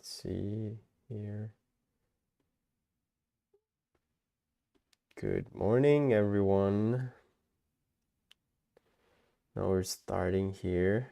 see here. Good morning, everyone. Now we're starting here.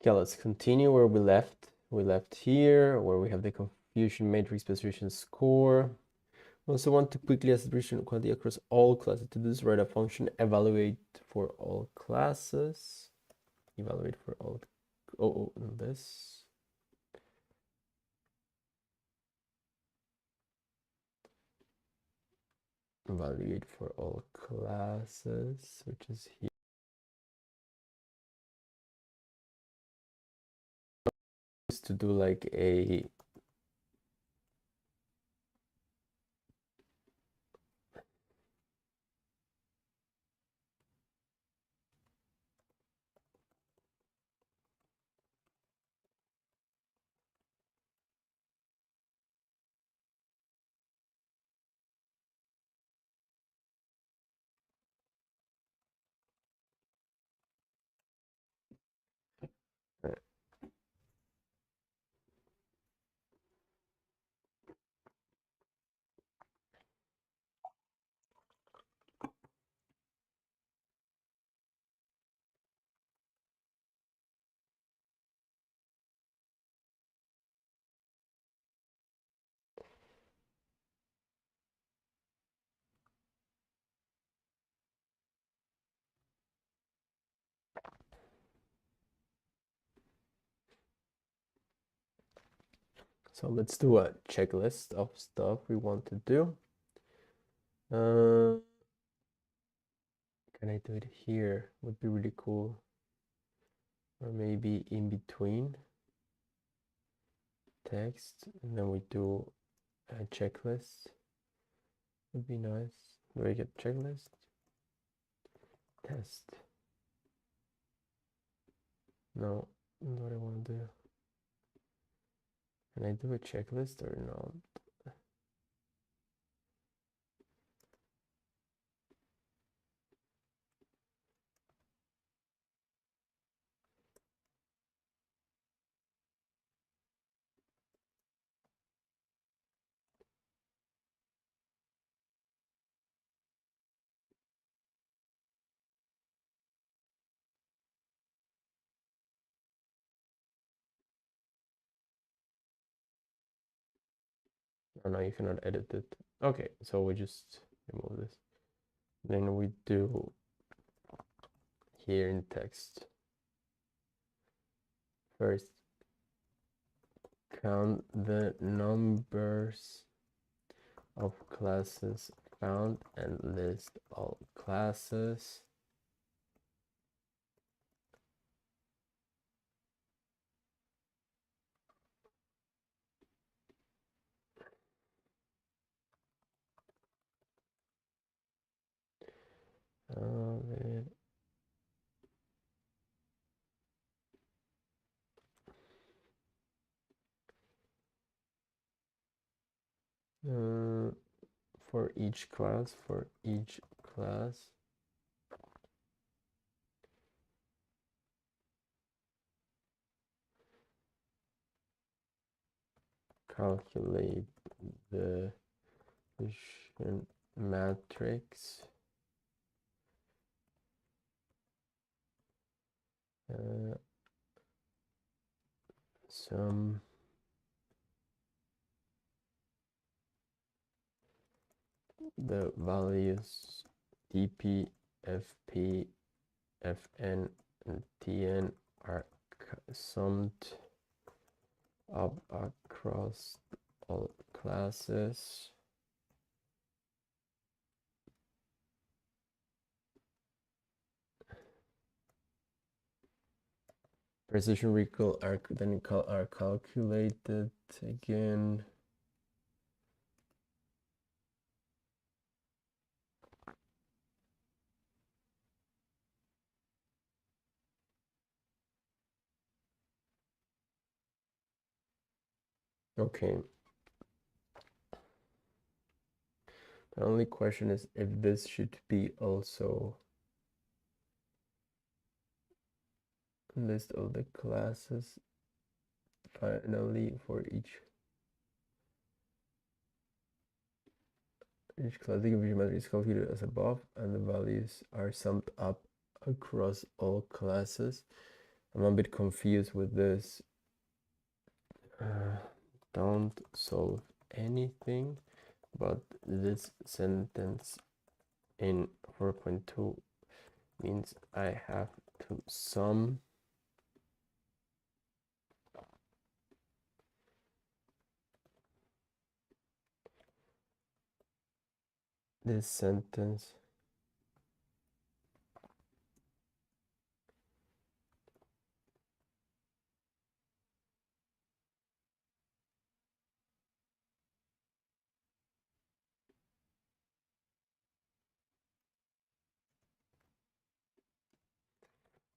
Okay, let's continue where we left. We left here where we have the confusion matrix distribution score. We also want to quickly assess distribution quality across all classes. To do this, write a function evaluate for all classes. Evaluate for all. This. Evaluate for all classes, which is here. To do like a so let's do a checklist of stuff we want to do. Can I do it here? Would be really cool. Or maybe in between text, and then we do a checklist. Would be nice. Do I get checklist? Test. No, not what I want to do. Can I do a checklist or not? Oh no, you cannot edit it. Okay, so we just remove this. Then we do here in text. First, count the numbers of classes found and list all classes. for each class, calculate the diffusion matrix sum the values dp, fp, fn, and tn are summed up across all classes. Precision recall are then are calculated again. Okay. The only question is if this should be also list of the classes finally for each class. The diffusion matrix is calculated as above, and the values are summed up across all classes. I'm a bit confused with this. Don't solve anything, but this sentence in 4.2 means I have to sum this sentence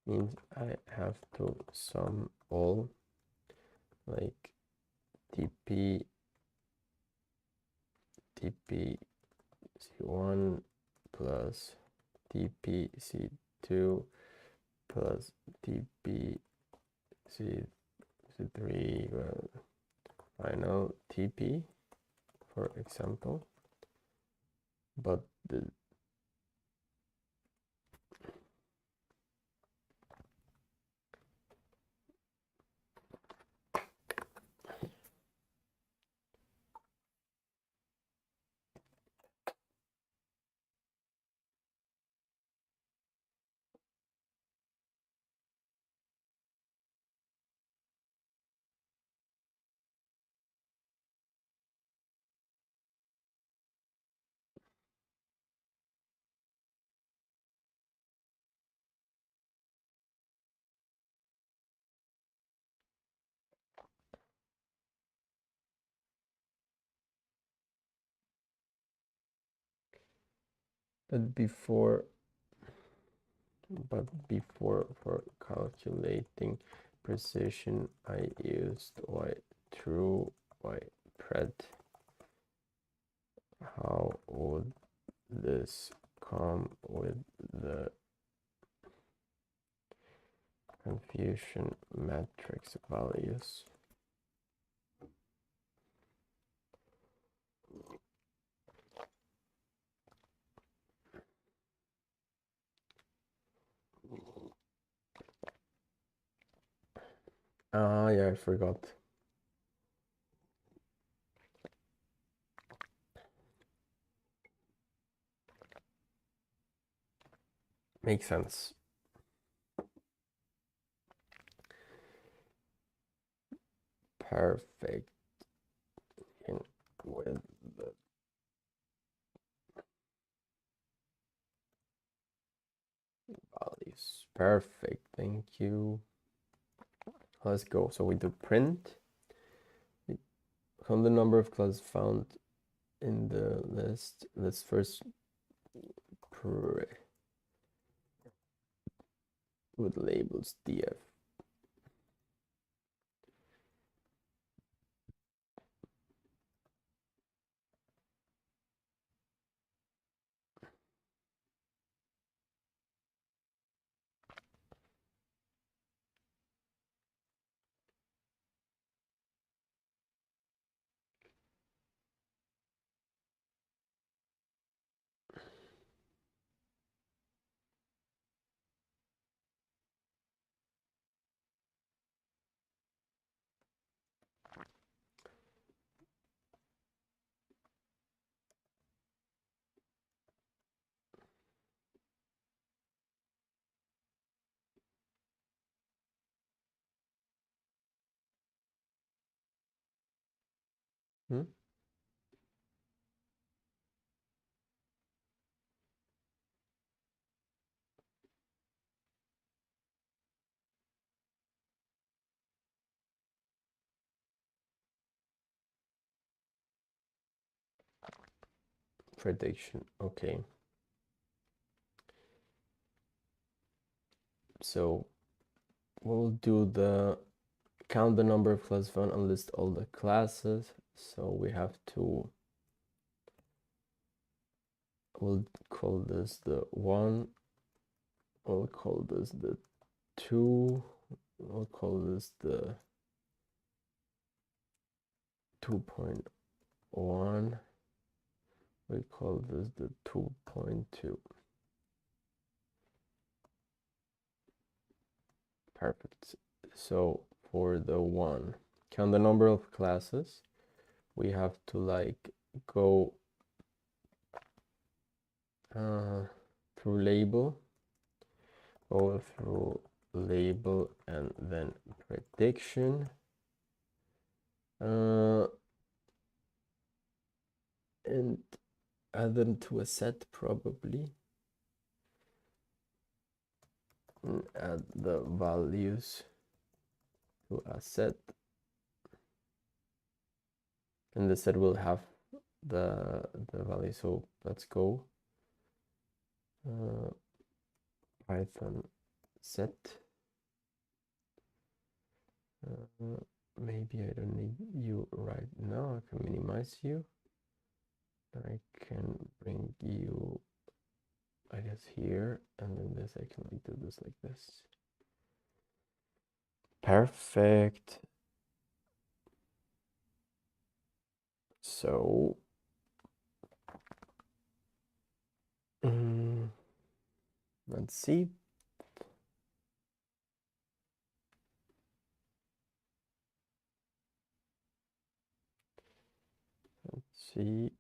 means I have to sum all, like TP C1 plus TP C2 plus TP C3, well, final TP, for example, but before for calculating precision I used y true, y pred. How would this come with the confusion matrix values? Yeah, I forgot. Makes sense. Perfect. And with the values. Perfect. Thank you. Let's go. So we do print. Count the number of classes found in the list. Let's first with labels df. Hmm? Prediction. Okay. So we'll do the count the number of classes found and list all the classes. So we have to, we'll call this the 1, we'll call this the 2, we'll call this the 2.1, we call this the 2.2. Perfect. So for the 1, count the number of classes. We have to like go through label, go through label and then prediction. And add them to a set probably. And add the values to a set. And the set will have the value. So let's go Python set. Maybe I don't need you right now. I can minimize you. I can bring you, I guess, here, and then this I can like do this like this. Perfect. So let's see. Let's see.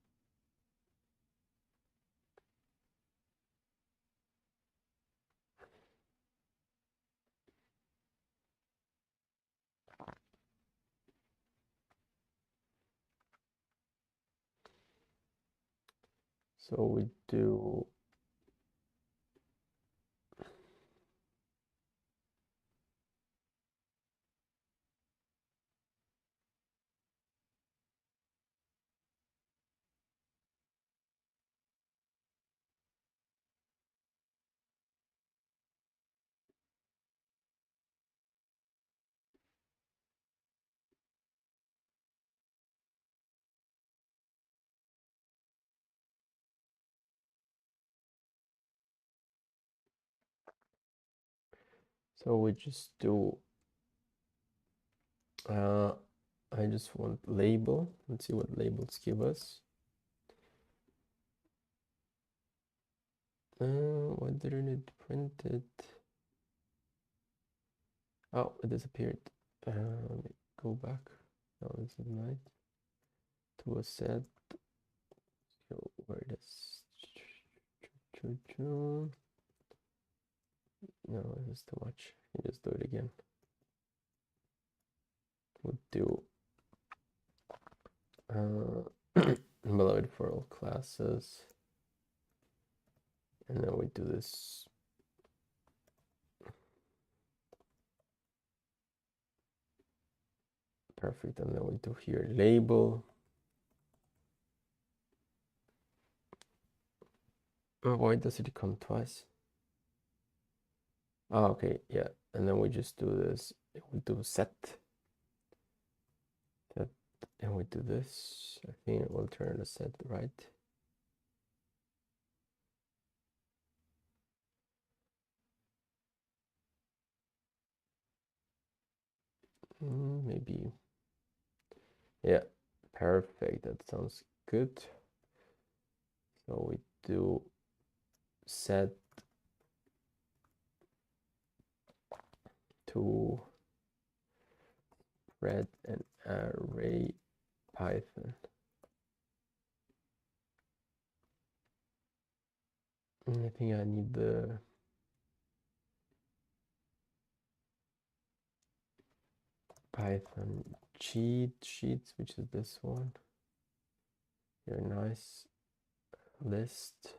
So we do we just do I just want label. Let's see what labels give us. Why didn't it print it? Oh, it disappeared. Let me go back. No, this is nice. To a set. So where it is. No, this is too much. You just do it again. We'll do below it for all classes. And then we do this. Perfect. And then we do here label. Oh, why does it come twice? Oh, okay, yeah. And then we just do this. We do set. Set. And we do this. I think it will turn the set right. Maybe. Yeah, perfect. That sounds good. So we do set to read an array Python. I think I need the Python cheat sheets, which is this one. Very nice. List.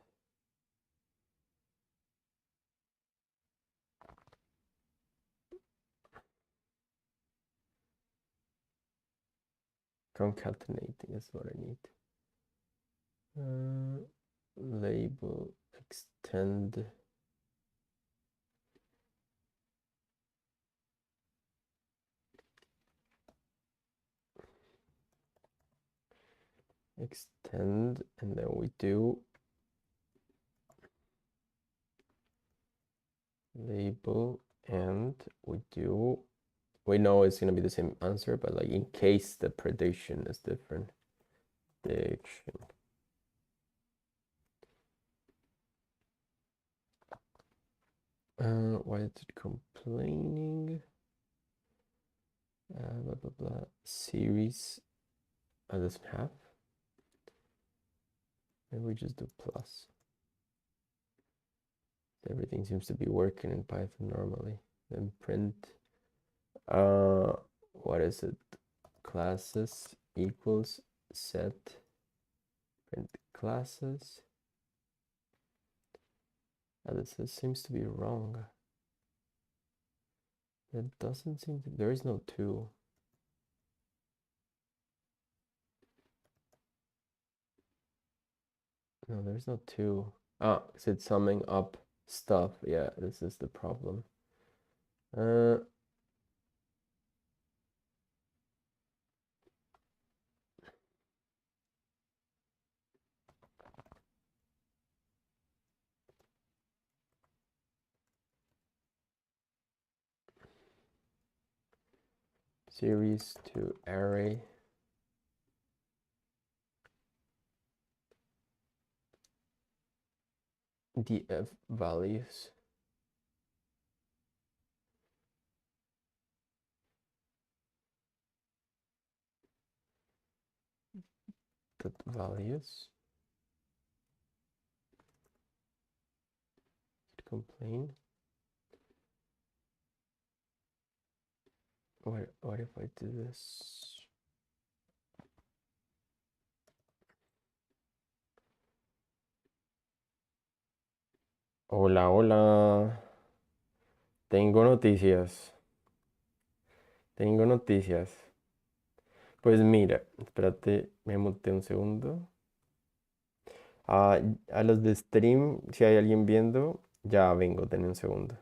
Concatenating is what I need. Label, extend. Extend, and then we do label, and we know it's gonna be the same answer, but like in case the prediction is different. Prediction. Why is it complaining? Blah blah blah. Series. Doesn't have. Maybe we just do plus. Everything seems to be working in Python normally. Then print. What is it? Classes equals set. Print classes. This seems to be wrong. It doesn't seem to. There is no two. No, there's no two. Ah, is it summing up stuff? Yeah, this is the problem. Series to array. Df values. Dot values. Complain. What if I do this? Hola, hola. Tengo noticias. Tengo noticias. Pues mira, espérate, me muteé un segundo. A los de stream, si hay alguien viendo, ya vengo, ten un segundo.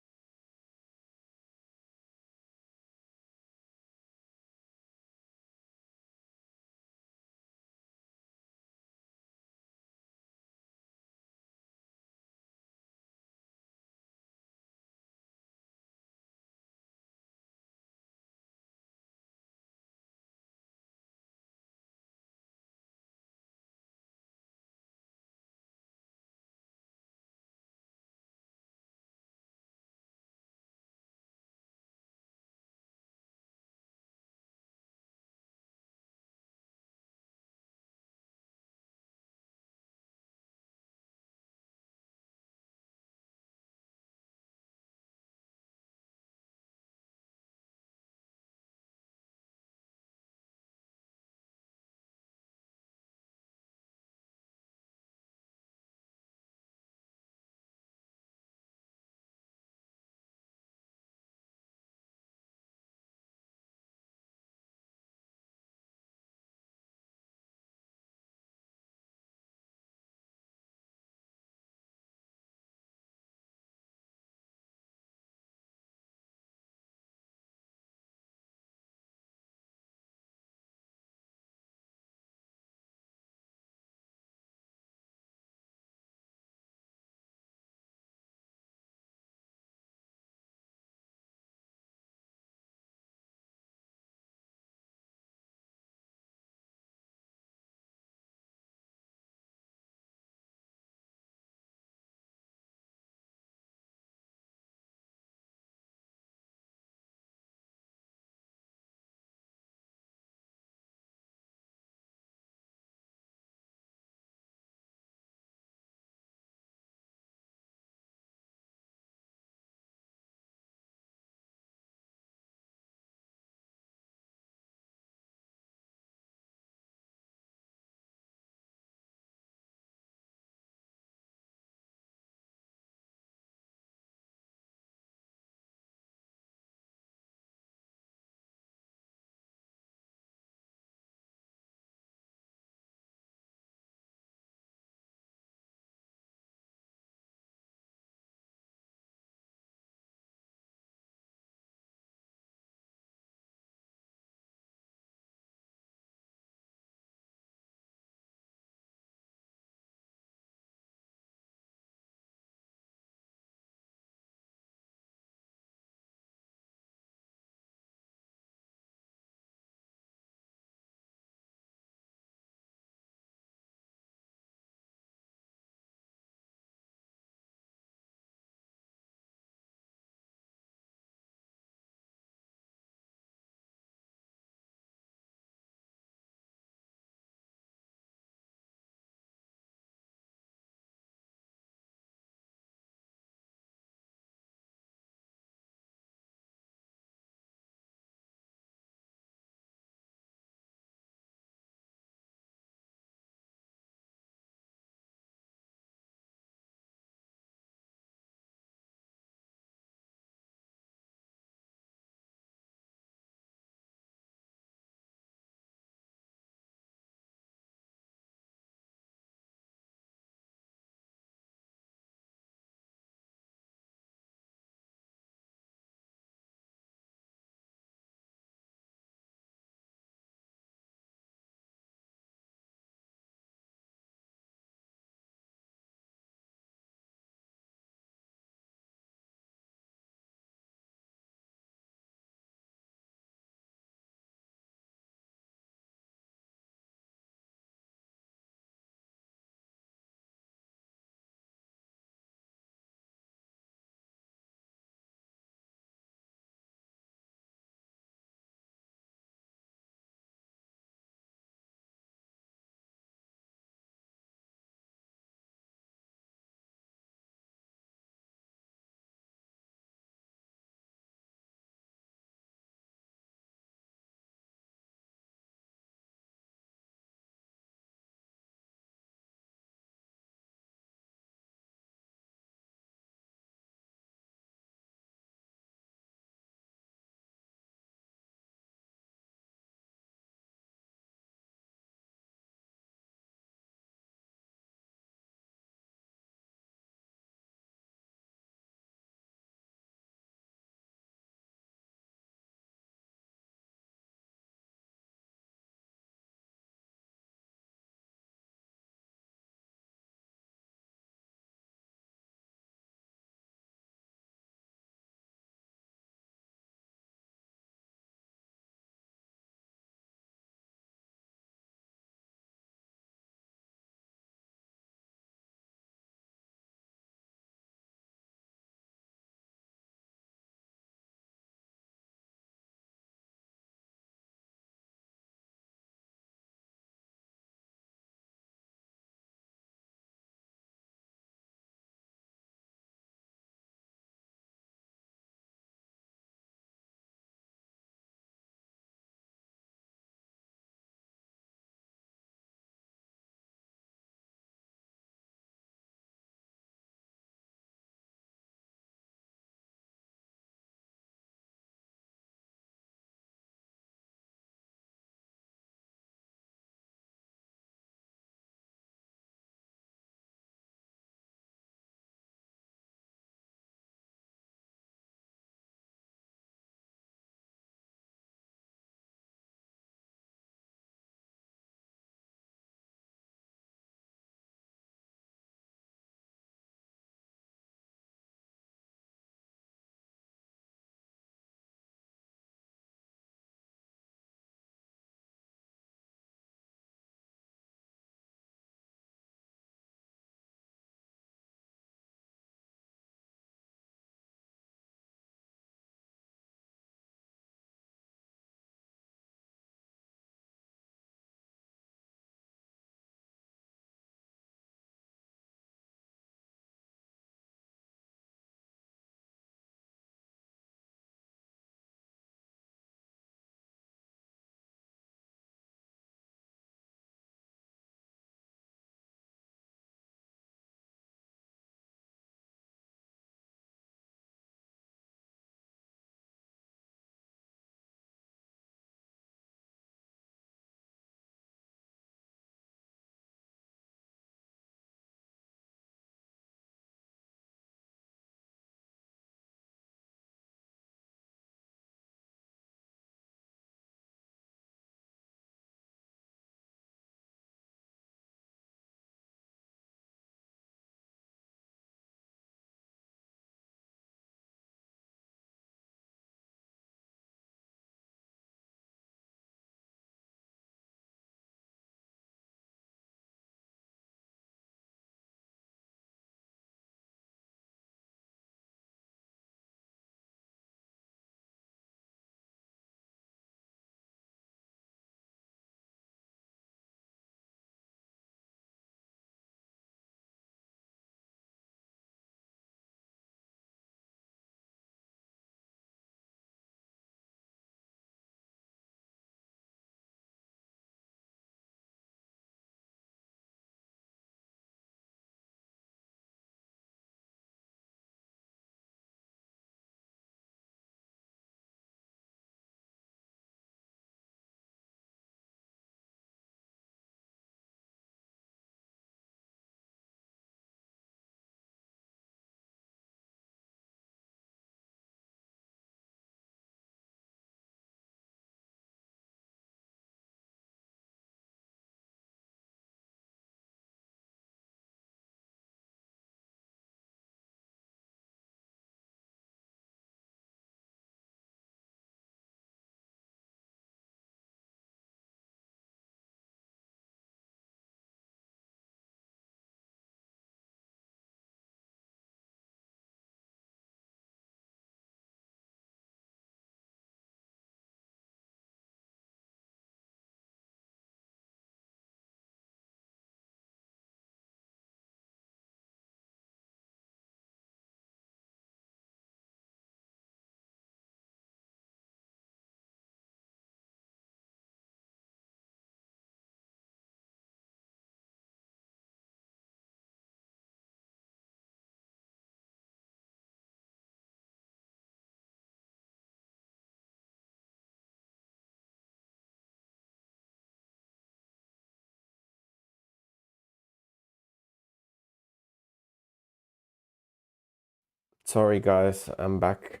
Sorry guys, I'm back.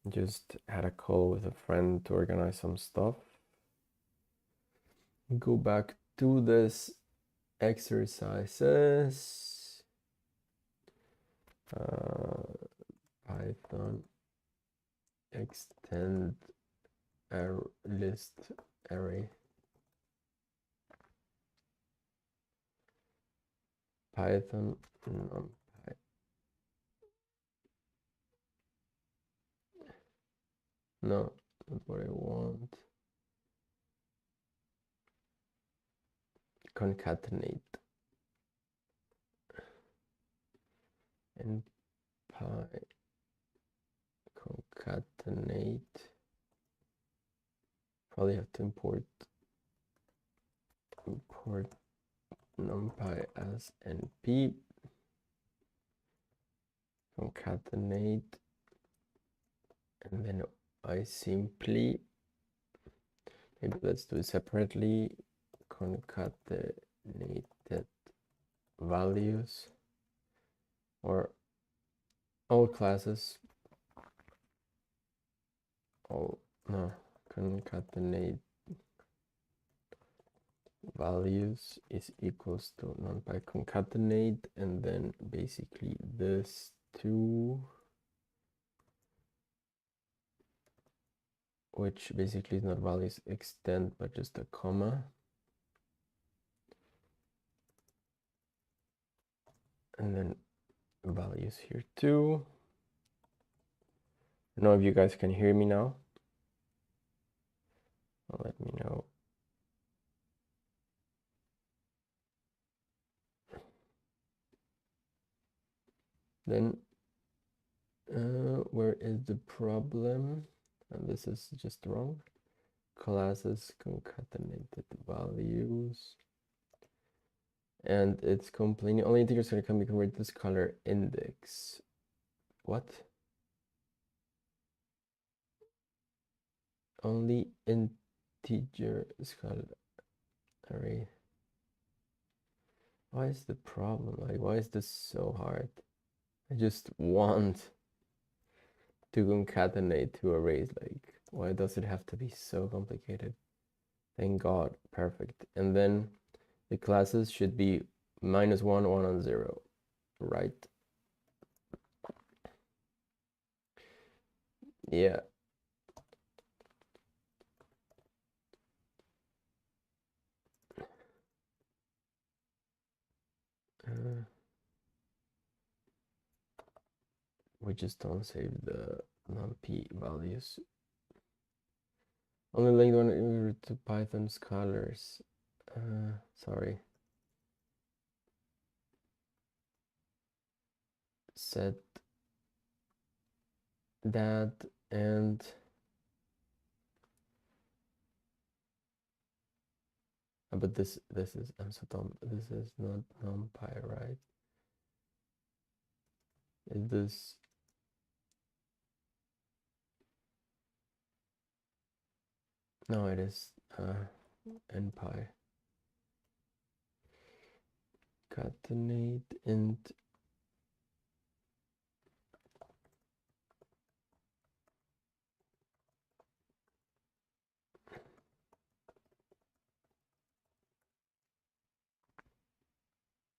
Just had a call with a friend to organize some stuff. Go back to this exercises. Python extend list array. Python numpy. No, not what I want. Concatenate and concatenate. Probably have to import numpy as np. Concatenate, and then I simply, maybe let's do it separately, concatenated values, or all classes, concatenate values is equals to numpy concatenate, and then basically this two, which basically is not values extend but just a comma, and then values here too. I don't know if you guys can hear me now. Let me know. Then where is the problem? And this is just wrong. Classes concatenated values, and it's complaining only integers can be converted to scalar index. What? Only integer scalar array. Why is the problem? Like, why is this so hard? I just want to concatenate two arrays. Like, why does it have to be so complicated? Thank God, perfect. And then the classes should be -1, 1, and 0, right? Yeah. We just don't save the numpy values. Only linked one to Python scholars. Sorry. Set that, and but this is, I'm so dumb. This is not numpy, right? Is this? No, it is npy. Concatenate int.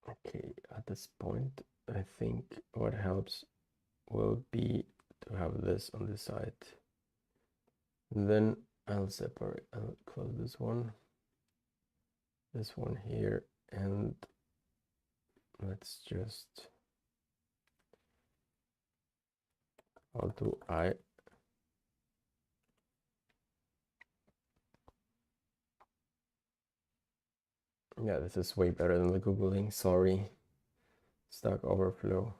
Okay, at this point, I think what helps will be to have this on the side. And then I'll close this one here, and let's just, I'll do I. Yeah, this is way better than the Googling, sorry. Stack Overflow.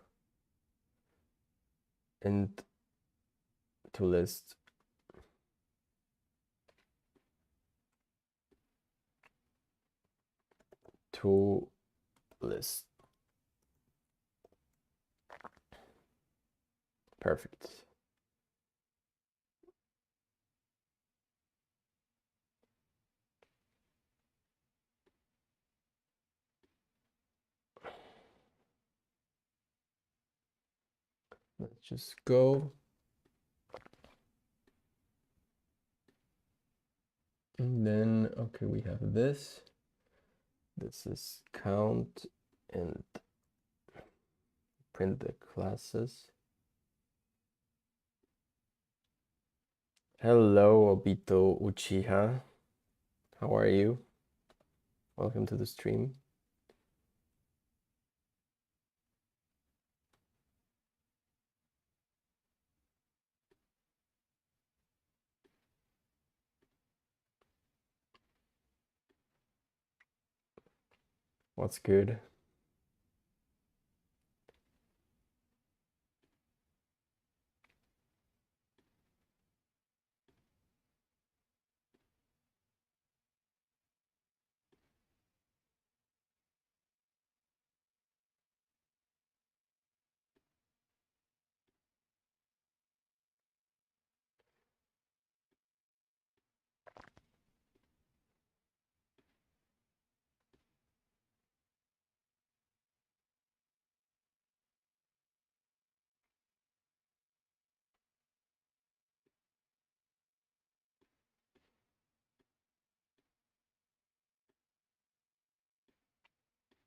And to list. To list. Perfect. Let's just go. And then, okay, we have this. This is count and print the classes. Hello, Obito Uchiha. How are you? Welcome to the stream. What's good?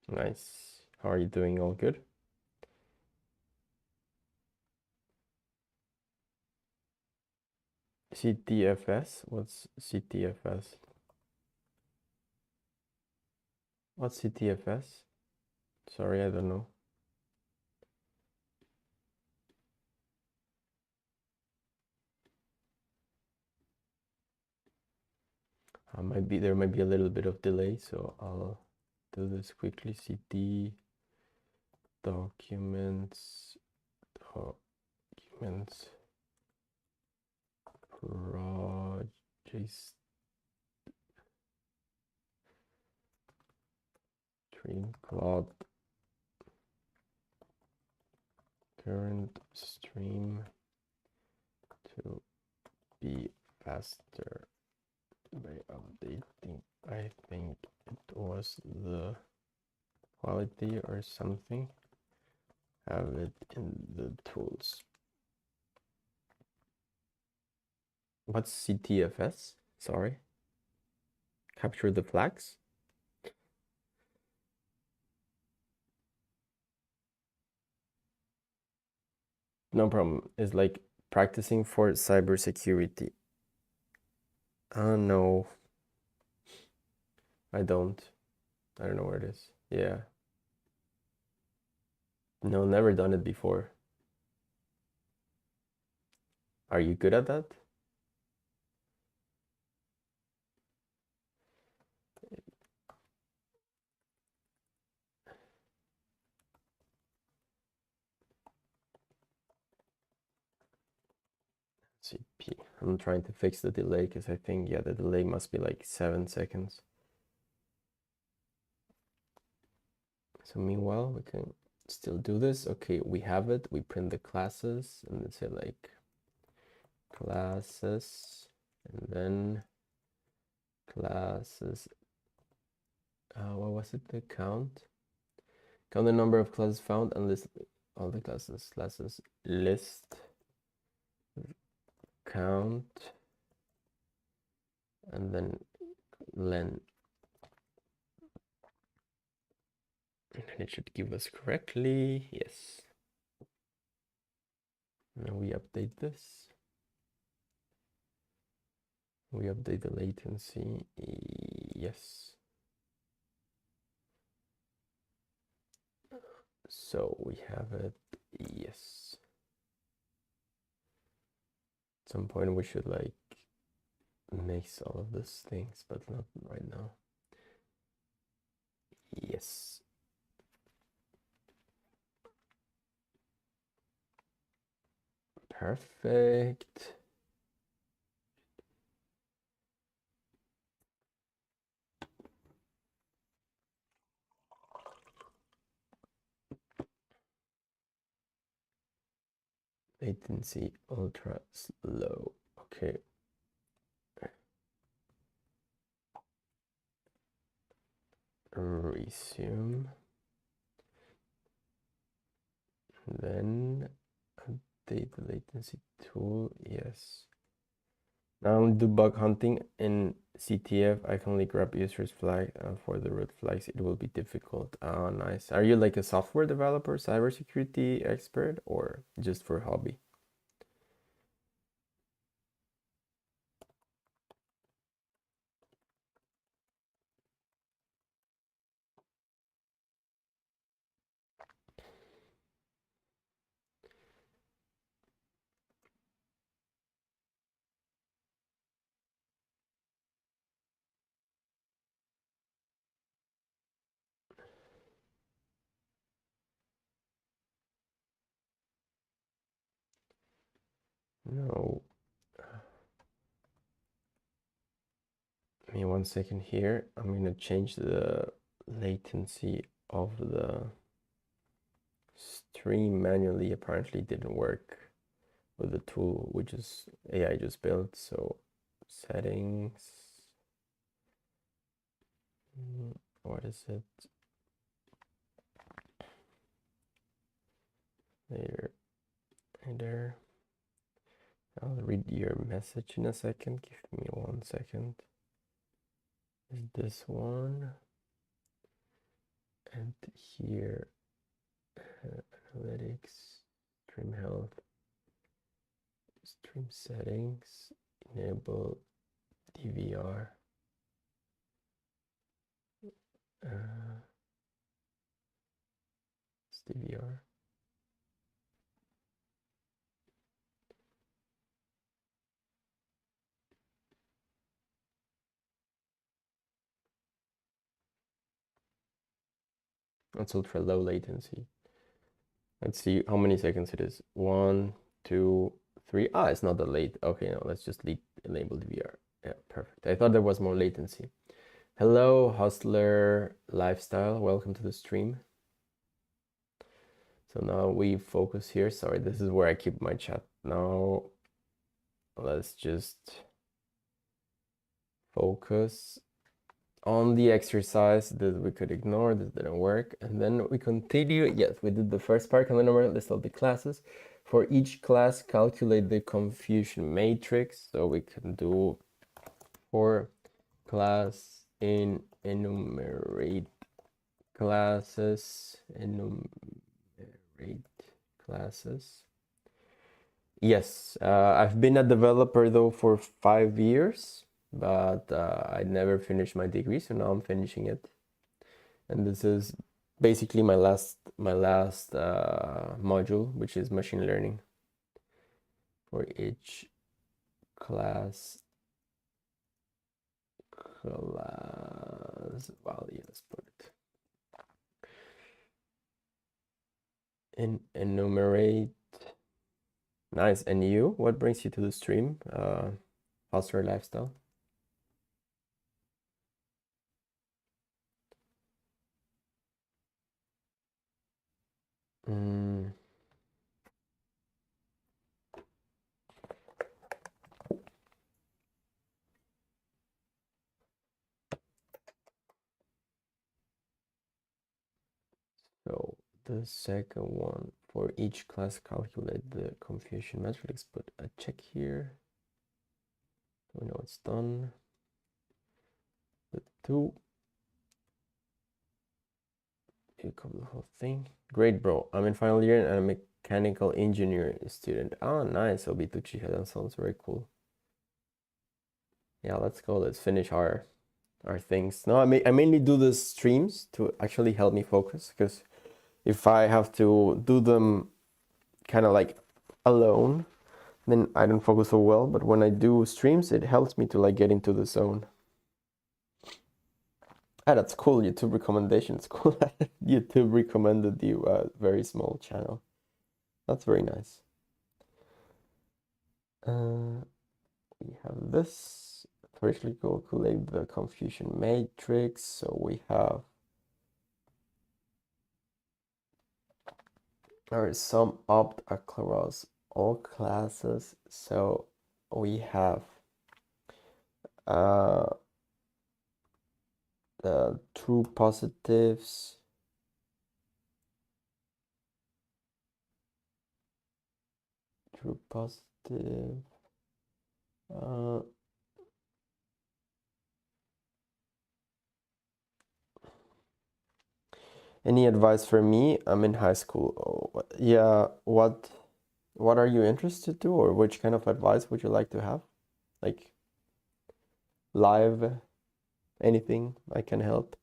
Nice. How are you doing? All good? CTFS? What's CTFS? What's CTFS? Sorry, I don't know. There might be a little bit of delay, so I'll do this quickly. CD documents project stream plot current stream to be faster by updating. I think it was the quality or something. Have it in the tools. What's CTFS? Sorry. Capture the flags? No problem. It's like practicing for cybersecurity. No. I don't know where it is. Yeah. No, never done it before. Are you good at that? CP. I'm trying to fix the delay because I think, yeah, the delay must be like 7 seconds. So meanwhile, we can still do this. Okay, we have it. We print the classes and then say like classes and then classes. What was it? The count the number of classes found and list all the classes list count and then len, and it should give us correctly. Yes. And we update this. We update the latency. Yes. So we have it. Yes. At some point we should like mix all of these things, but not right now. Yes. Perfect. Latency ultra slow. Okay. Resume. Then update the latency tool. Yes. Now do bug hunting in CTF. I can only grab users flag for the root flags. It will be difficult. Oh, nice. Are you like a software developer, cybersecurity expert, or just for hobby? No. Give me 1 second here. I'm gonna change the latency of the stream manually. Apparently didn't work with the tool which is AI just built. So settings, what is it? Later. I'll read your message in a second. Give me 1 second. Is this one? And here, analytics, stream health, stream settings, enable DVR. It's DVR. That's ultra low latency. Let's see how many seconds it is. 1, 2, 3. Ah, it's not that late. Okay, no, let's just enable DVR. Yeah, perfect. I thought there was more latency. Hello, Hustler Lifestyle. Welcome to the stream. So now we focus here. Sorry, this is where I keep my chat. Now let's just focus on the exercise that we could ignore. This didn't work. And then we continue. Yes, we did the first part. Can we list all the classes? For each class, calculate the confusion matrix. So we can do for class in enumerate classes, Yes, I've been a developer though for 5 years, but I never finished my degree, so now I'm finishing it. And this is basically my last module, which is machine learning. For each class value, let's put it in enumerate. Nice. And you, what brings you to the stream? Hustler Lifestyle. So the second one, for each class, calculate the confusion matrix. Put a check here. We know it's done. The 2. You cover the whole thing. Great, bro. I'm in final year and I'm a mechanical engineer student. Oh, nice. Obituchi, that sounds very cool. Yeah, let's go. Let's finish our things. No, I mainly do the streams to actually help me focus, because if I have to do them kind of like alone, then I don't focus so well. But when I do streams, it helps me to like get into the zone. Ah, that's cool. YouTube recommendations. Cool. YouTube recommended you a very small channel. That's very nice. We have this. Firstly, calculate the confusion matrix. So we have our sum opt across all classes. So we have the true positives, true positive. Any advice for me? I'm in high school. Oh, yeah, what are you interested to, or which kind of advice would you like to have? Like live, anything I can help.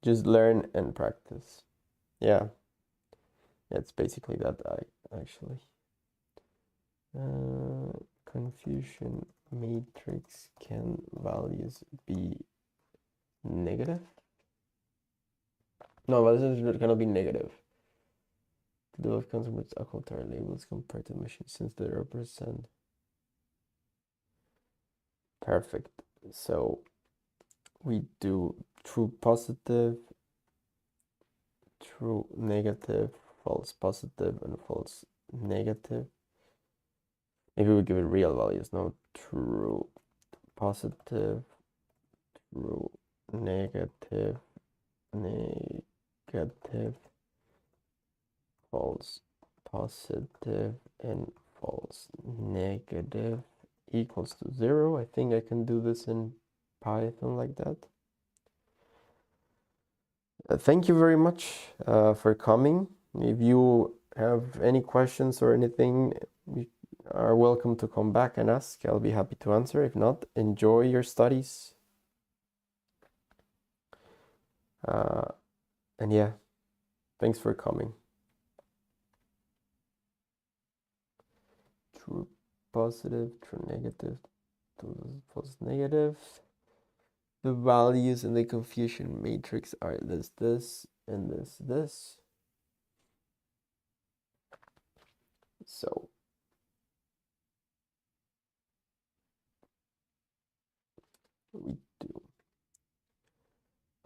Just learn and practice. Yeah. Yeah, it's basically that I actually. Confusion matrix, can values be negative? No, values cannot be negative. The developed concepts are called our labels compared to machines since they represent. Perfect. So we do true positive, true negative, false positive, and false negative. Maybe we give it real values, no? True positive, true negative, negative, false positive, and false negative equals to 0. I think I can do this in Python like that. Thank you very much for coming. If you have any questions or anything, you are welcome to come back and ask. I'll be happy to answer. If not, enjoy your studies. And yeah, thanks for coming. True positive, true negative, true false negative. The values in the confusion matrix are this, and this. So we do.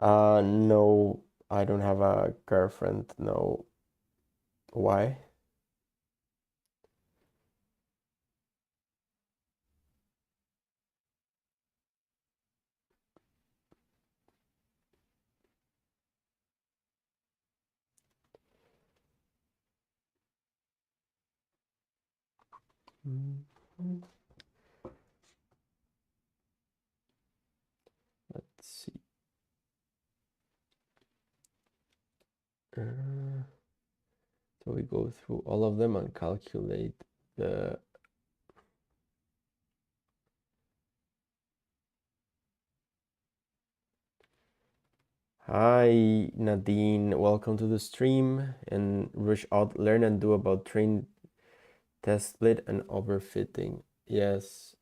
No, I don't have a girlfriend. No. Why? Let's see. So we go through all of them and calculate the Hi Nadine, welcome to the stream, and rush out, learn and do about train test split and overfitting. Yes,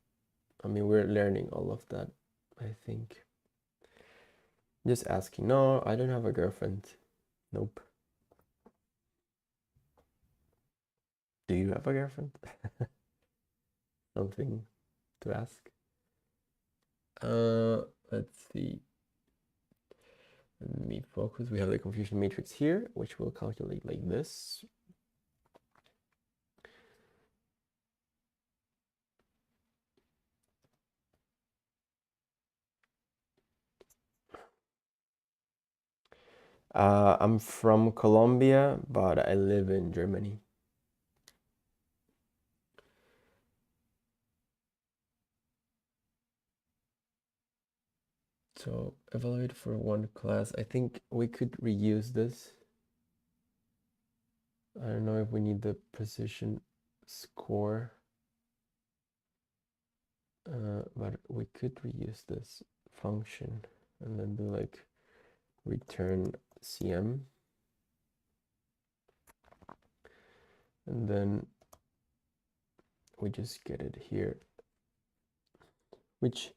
I mean we're learning all of that, I think. Just asking. No, I don't have a girlfriend. Nope. Do you have a girlfriend? Something to ask. Let's see. Let me focus. We have the confusion matrix here, which will calculate like this. I'm from Colombia, but I live in Germany. So evaluate for one class. I think we could reuse this. I don't know if we need the precision score, but we could reuse this function and then do like return CM. And then we just get it here, which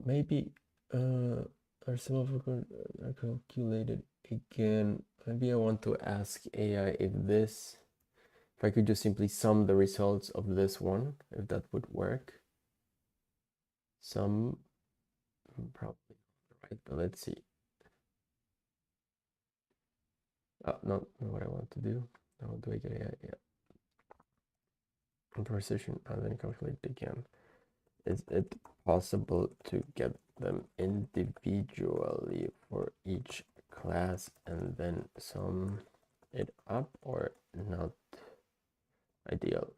maybe are some of them are calculated again. Maybe I want to ask AI if I could just simply sum the results of this one, if that would work. Sum, probably right, but let's see. Not what I want to do. How do I get AI? Yeah. Precision, and then calculate again. Is it possible to get them individually for each class and then sum? it up or not ideal.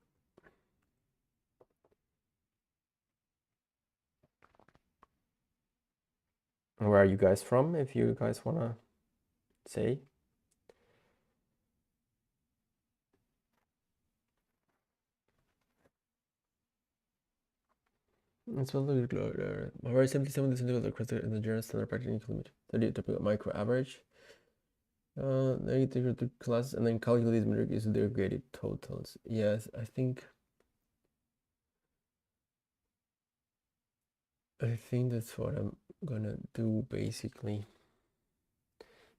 Where are you guys from, if you guys want to say? It's well very simply some of the syndicates across the general standard practice include study typical micro average. Then you take the class and then calculate these metrics their graded totals. Yes, I think that's what I'm gonna do basically.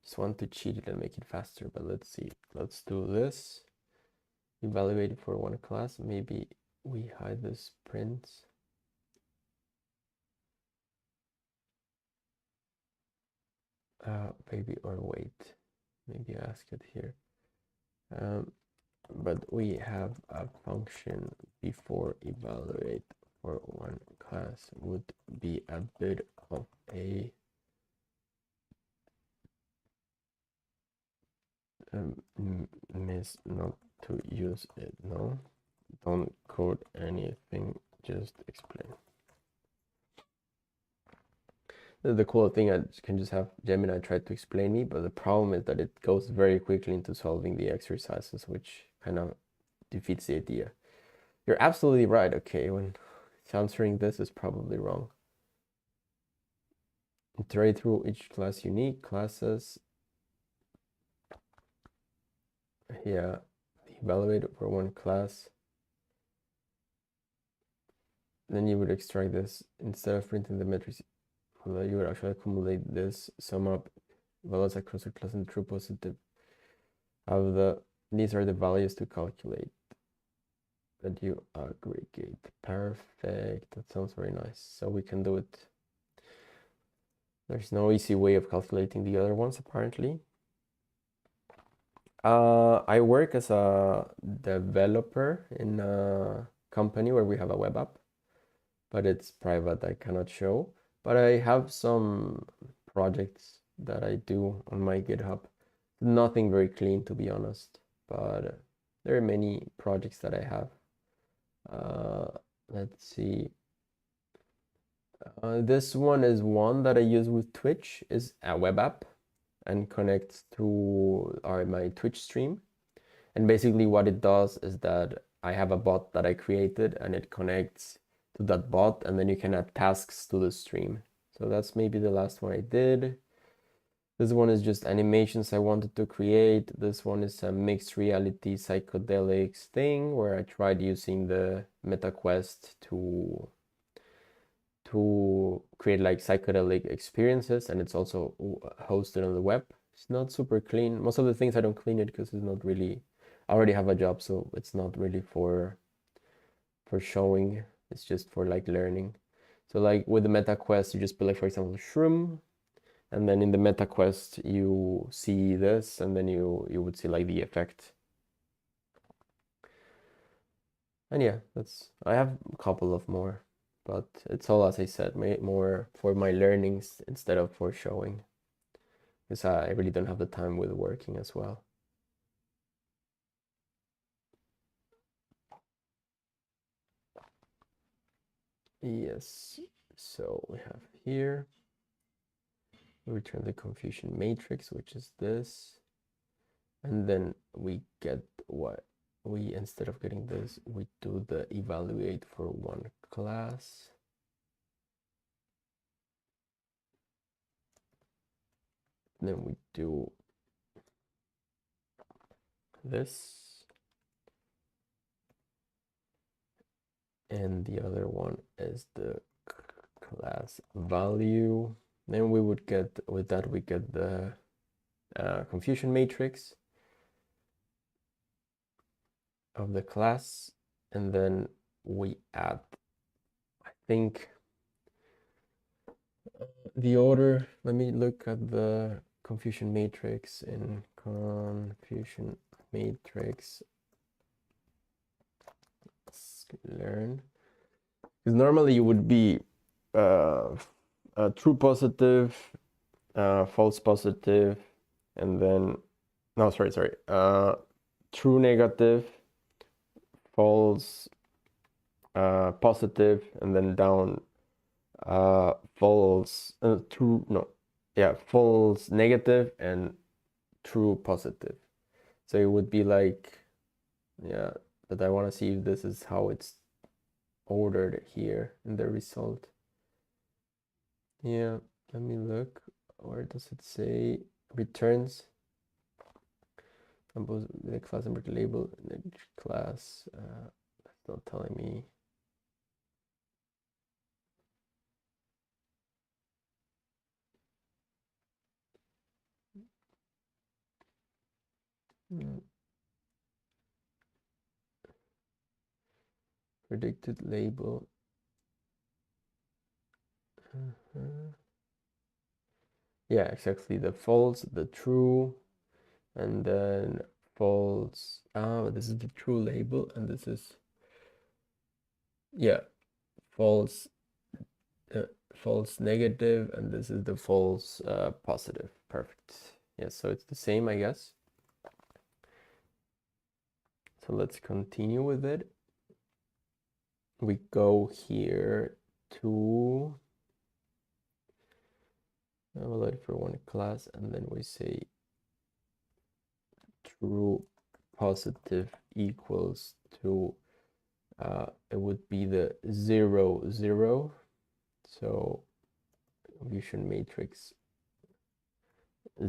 Just want to cheat it and make it faster, but let's see. Let's do this. Evaluate it for one class. Maybe we hide this print. Maybe, or wait, maybe ask it here. But we have a function before evaluate for one class would be a bit of a miss not to use it. No, don't code anything, just explain. The cool thing, I can just have Gemini try to explain me, but the problem is that it goes very quickly into solving the exercises, which kind of defeats the idea. You're absolutely right. Okay, when it's answering this is probably wrong. Iterate through each class unique classes. Yeah, evaluate for one class. Then you would extract this instead of printing the metrics. You would actually accumulate this, sum up values across the class and true positive. These are the values to calculate that you aggregate. Perfect. That sounds very nice. So we can do it. There's no easy way of calculating the other ones, apparently. I work as a developer in a company where we have a web app, but it's private. I cannot show. But I have some projects that I do on my GitHub. Nothing very clean, to be honest, but there are many projects that I have. Let's see. This one is one that I use with Twitch, is a web app and connects to my Twitch stream. And basically what it does is that I have a bot that I created and it connects to that bot, and then you can add tasks to the stream. So that's maybe the last one I did. This one is just animations I wanted to create. This one is a mixed reality psychedelics thing where I tried using the MetaQuest to create like psychedelic experiences, and it's also hosted on the web. It's not super clean. Most of the things I don't clean it because it's not really, I already have a job, so it's not really for showing. It's just for like learning. So like with the MetaQuest, you just put like, for example, shroom, and then in the MetaQuest you see this, and then you would see like the effect. And yeah, I have a couple of more, but it's all, as I said, more for my learnings instead of for showing, because I really don't have the time with working as well. Yes, so we have here, we return the confusion matrix, which is this, and then we get what we, instead of getting this, we do the evaluate for one class. Then we do this, and the other one is the class value. Then we would get, with that we get the confusion matrix of the class, and then we add, I think, the order. Let me look at the confusion matrix in confusion matrix. Let's learn, because normally you would be true positive, false positive, and then no, sorry, true, negative, false, positive, and then down, false, true, no, yeah, false, negative, and true, positive. So it would be like, yeah, but I want to see if this is how it's ordered here in the result. Yeah, let me look. Where does it say returns? Compose the class number to label in each class. That's not telling me. Predicted label. Yeah, exactly. The false, the true, and then false. Ah, this is the true label, and this is, yeah, false, false negative, and this is the false positive. Perfect. Yes, so it's the same, I guess. So let's continue with it. We go here to evaluate for one class, and then we say true positive equals to, it would be the 0, 0. So confusion matrix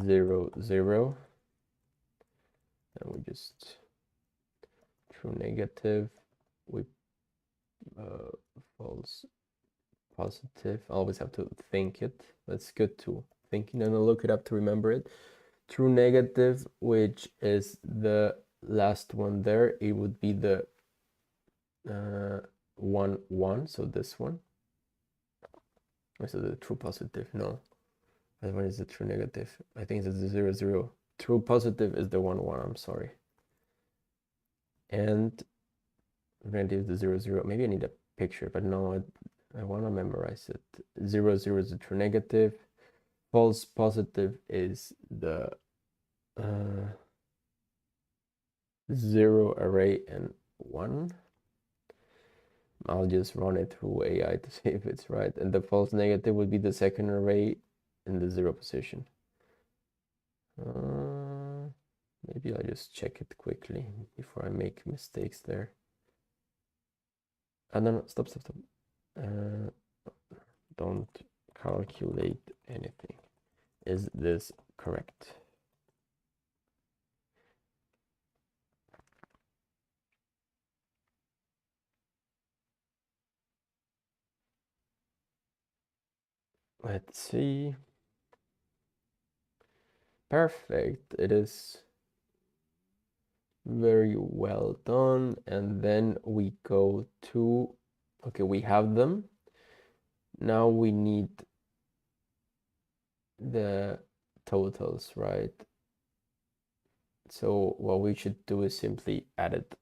0, 0. And we just true negative, we false positive. I always have to think it. That's good to thinking, and I'll look it up to remember it. True negative, which is the last one there, it would be the 1, 1. So this one. Or so the true positive. No, that one is the true negative. I think it's the 0, 0. True positive is the 1, 1. I'm sorry. And negative the 0, 0. Maybe I need a picture, but no, I want to memorize it. 0, 0 is the true negative. False positive is the 0 array and 1. I'll just run it through AI to see if it's right. And the false negative would be the second array in the 0 position. Maybe I'll just check it quickly before I make mistakes there. No, stop. Don't calculate anything. Is this correct? Let's see. Perfect. It is very well done. And then we go to, okay, we have them. Now we need the totals, right? So what we should do is simply add it,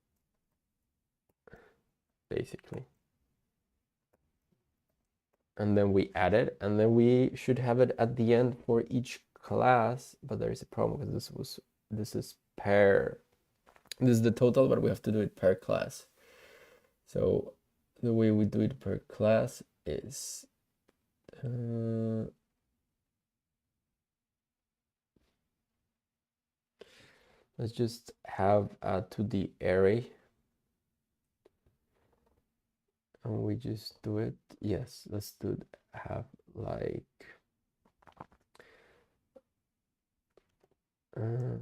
basically. And then we add it, and then we should have it at the end for each class. But there is a problem because this is per, this is the total, but we have to do it per class. So the way we do it per class is let's just have to the array, and we just do it. Yes, let's do have like a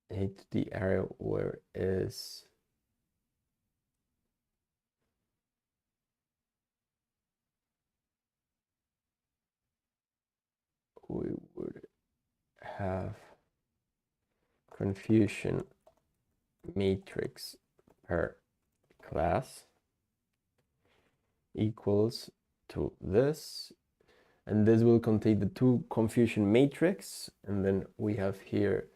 to the array where is we would have confusion matrix per class equals to this, and this will contain the two confusion matrix, and then we have here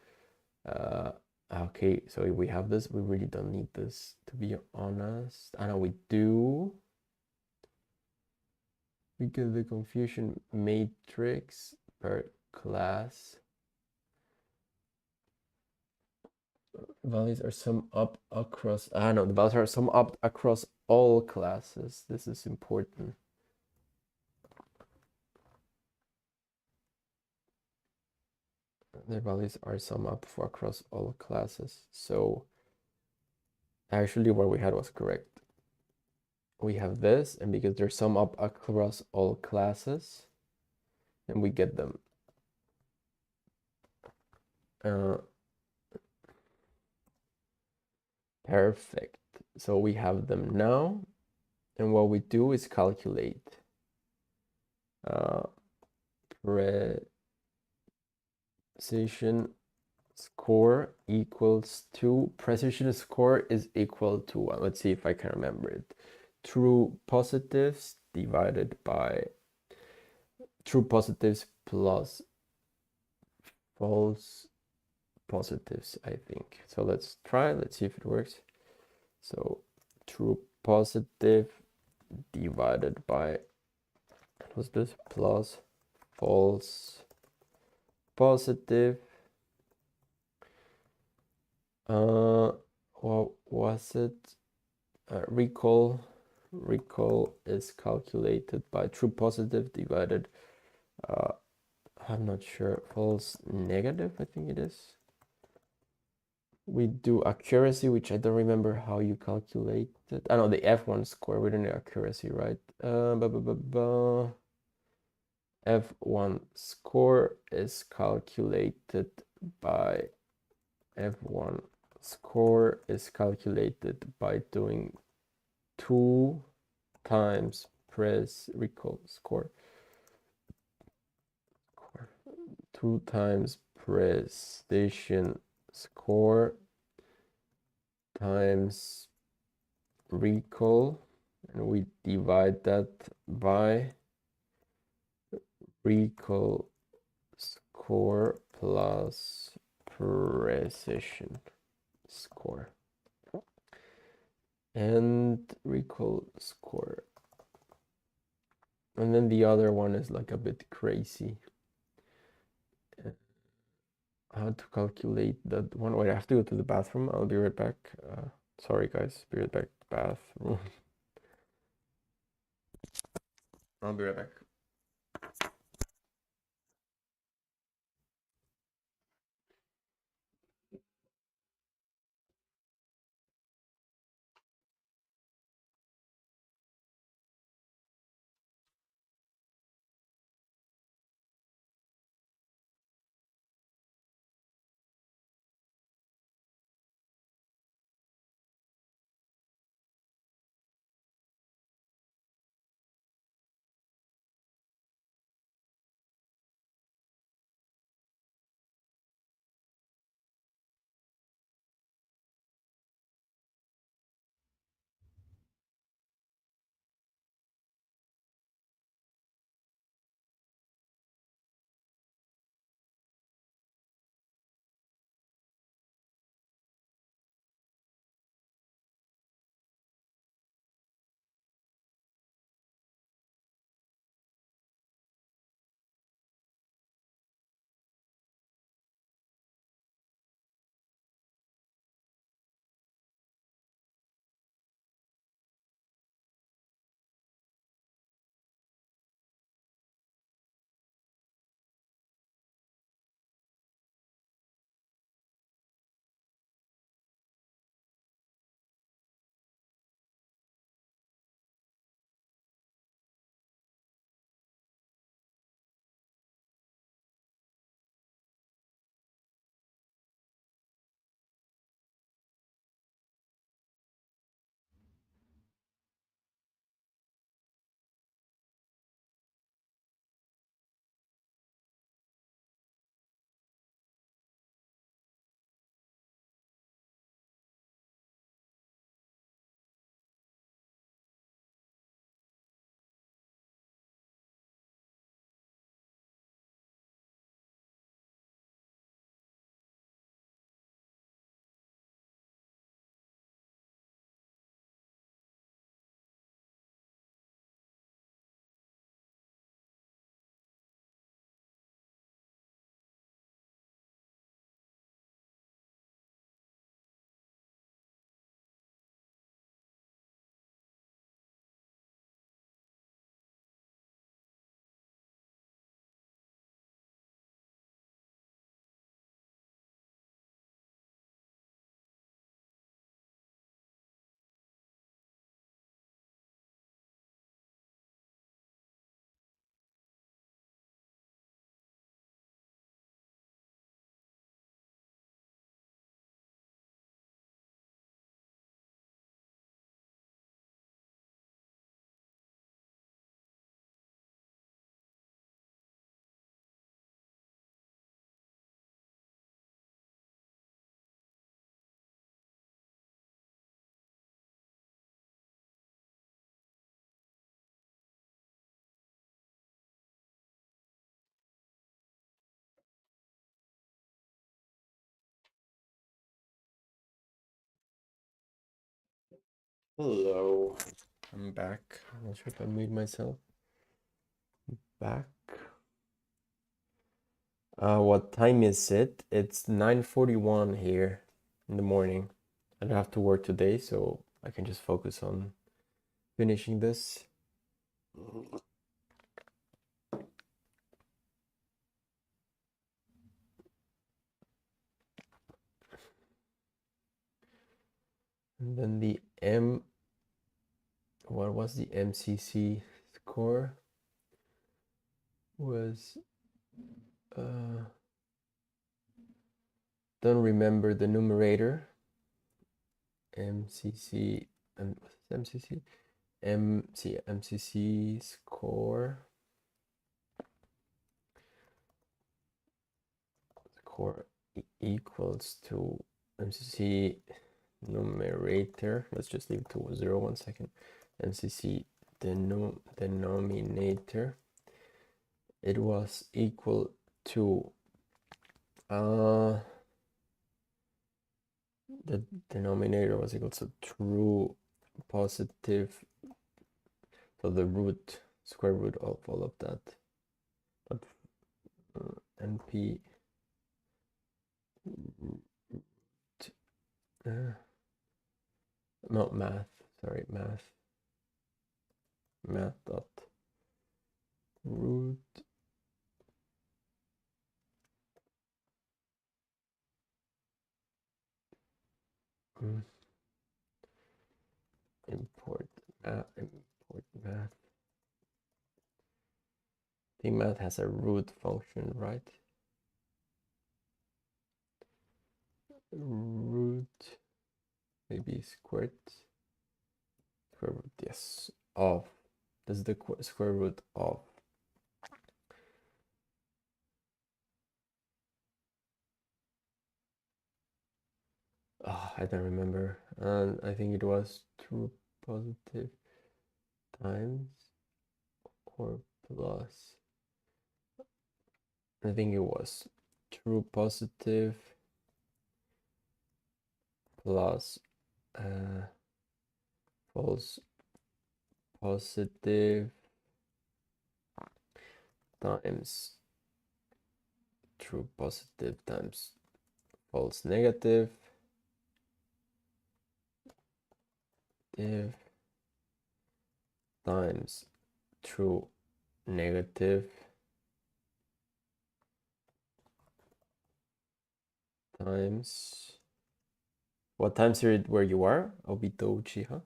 okay, so if we have this, we really don't need this, to be honest. I know we do. We get the confusion matrix per class values are summed up across, no, the values are summed up across all classes. This is important. The values are summed up for across all classes. So actually what we had was correct. We have this, and because they're summed up across all classes, and we get them. Perfect. So we have them now, and what we do is calculate precision score equals to, precision score is equal to what? Let's see if I can remember it. True positives divided by true positives plus false positives, I think. So let's try, let's see if it works. So true positive divided by, what's this, plus false positive. What was it? Recall is calculated by true positive divided, I'm not sure, false negative, I think it is. We do accuracy, which I don't remember how you calculate it. I know the F1 score, we don't need accuracy, right? F1 score is calculated by F1 score is calculated by doing 2 times recall score. 2 times precision score times recall, and we divide that by recall score plus precision score. And recall score. And then the other one is like a bit crazy. How to calculate that one? Wait, I have to go to the bathroom. I'll be right back. Sorry guys, be right back. Bathroom. I'll be right back. Hello, I'm back. I'm not sure if I made myself back. What time is it? It's 9:41 here in the morning. I don't have to work today, so I can just focus on finishing this. And then what was the MCC score? Was, don't remember the numerator. MCC, what's MCC? MCC score equals to MCC numerator. Let's just leave it to 0 1 second. MCC denominator. It was equal to the denominator was equal to true positive, so the root, square root of all of that, but NP not math, sorry, math dot root import math. I think math has a root function, right? Root, maybe square root, yes, of. This is the square root of. Oh, I don't remember. And I think it was true positive times or plus. I think it was true positive plus false positive times true positive times false negative times true negative times, what time period where you are? Obito Uchiha.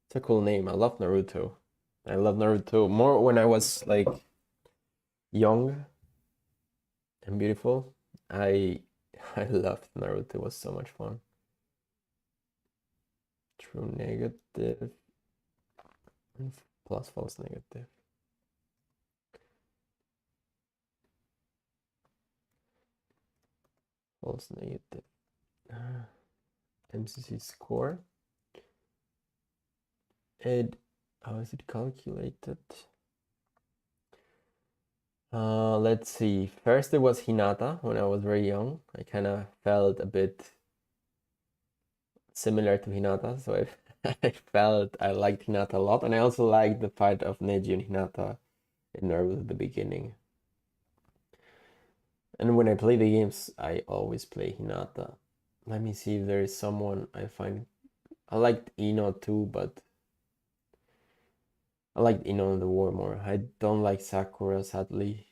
It's a cool name. I love Naruto. I love Naruto more when I was like young and beautiful. I I loved Naruto. It was so much fun. True negative plus false negative. False negative. MCC score. How is it calculated? Let's see. First it was Hinata when I was very young. I kind of felt a bit similar to Hinata, so I felt I liked Hinata a lot, and I also liked the fight of Neji and Hinata in Naruto at the beginning. And when I play the games, I always play Hinata. Let me see if there is someone I find. I liked Ino too, but I liked Ino in the war more. I don't like Sakura, sadly.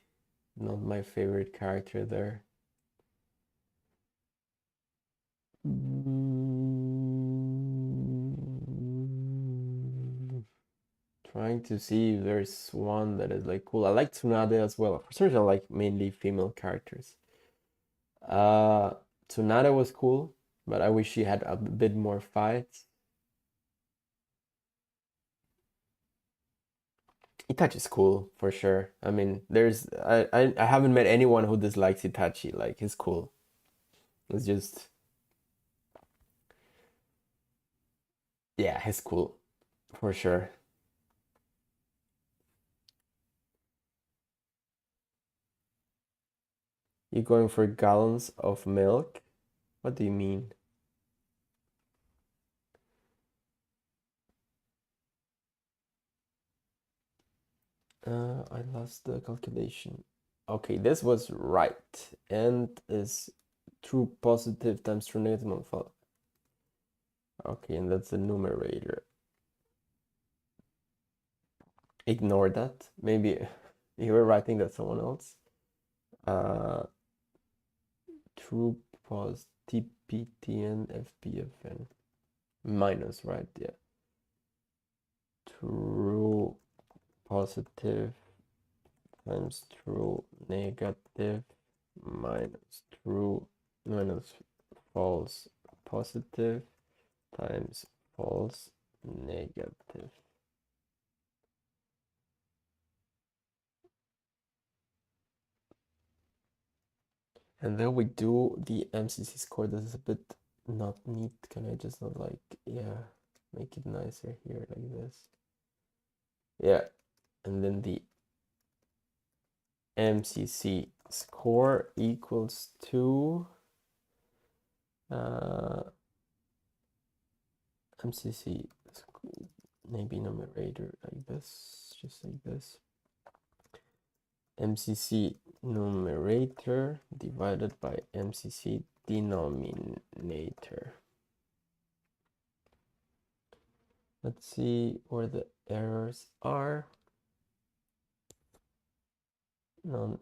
Not my favorite character there. Trying to see if there's one that is like cool. I like Tsunade as well. For some reason, I like mainly female characters. Tsunade was cool, but I wish she had a bit more fights. Itachi is cool for sure. I mean, I haven't met anyone who dislikes Itachi. Like he's cool. It's just, yeah, he's cool for sure. You going for gallons of milk? What do you mean? I lost the calculation. Okay, this was right. And is true positive times true negative multiplier. Okay, and that's the numerator. Ignore that. Maybe you were writing that someone else. True pos TPTN FPFN minus, right? Yeah. True positive times true negative minus false positive times false negative. And then we do the MCC score. This is a bit not neat. Can I just not like, yeah, make it nicer here like this? Yeah. And then the MCC score equals to MCC, maybe numerator like this, just like this. MCC numerator divided by MCC denominator. Let's see where the errors are. Non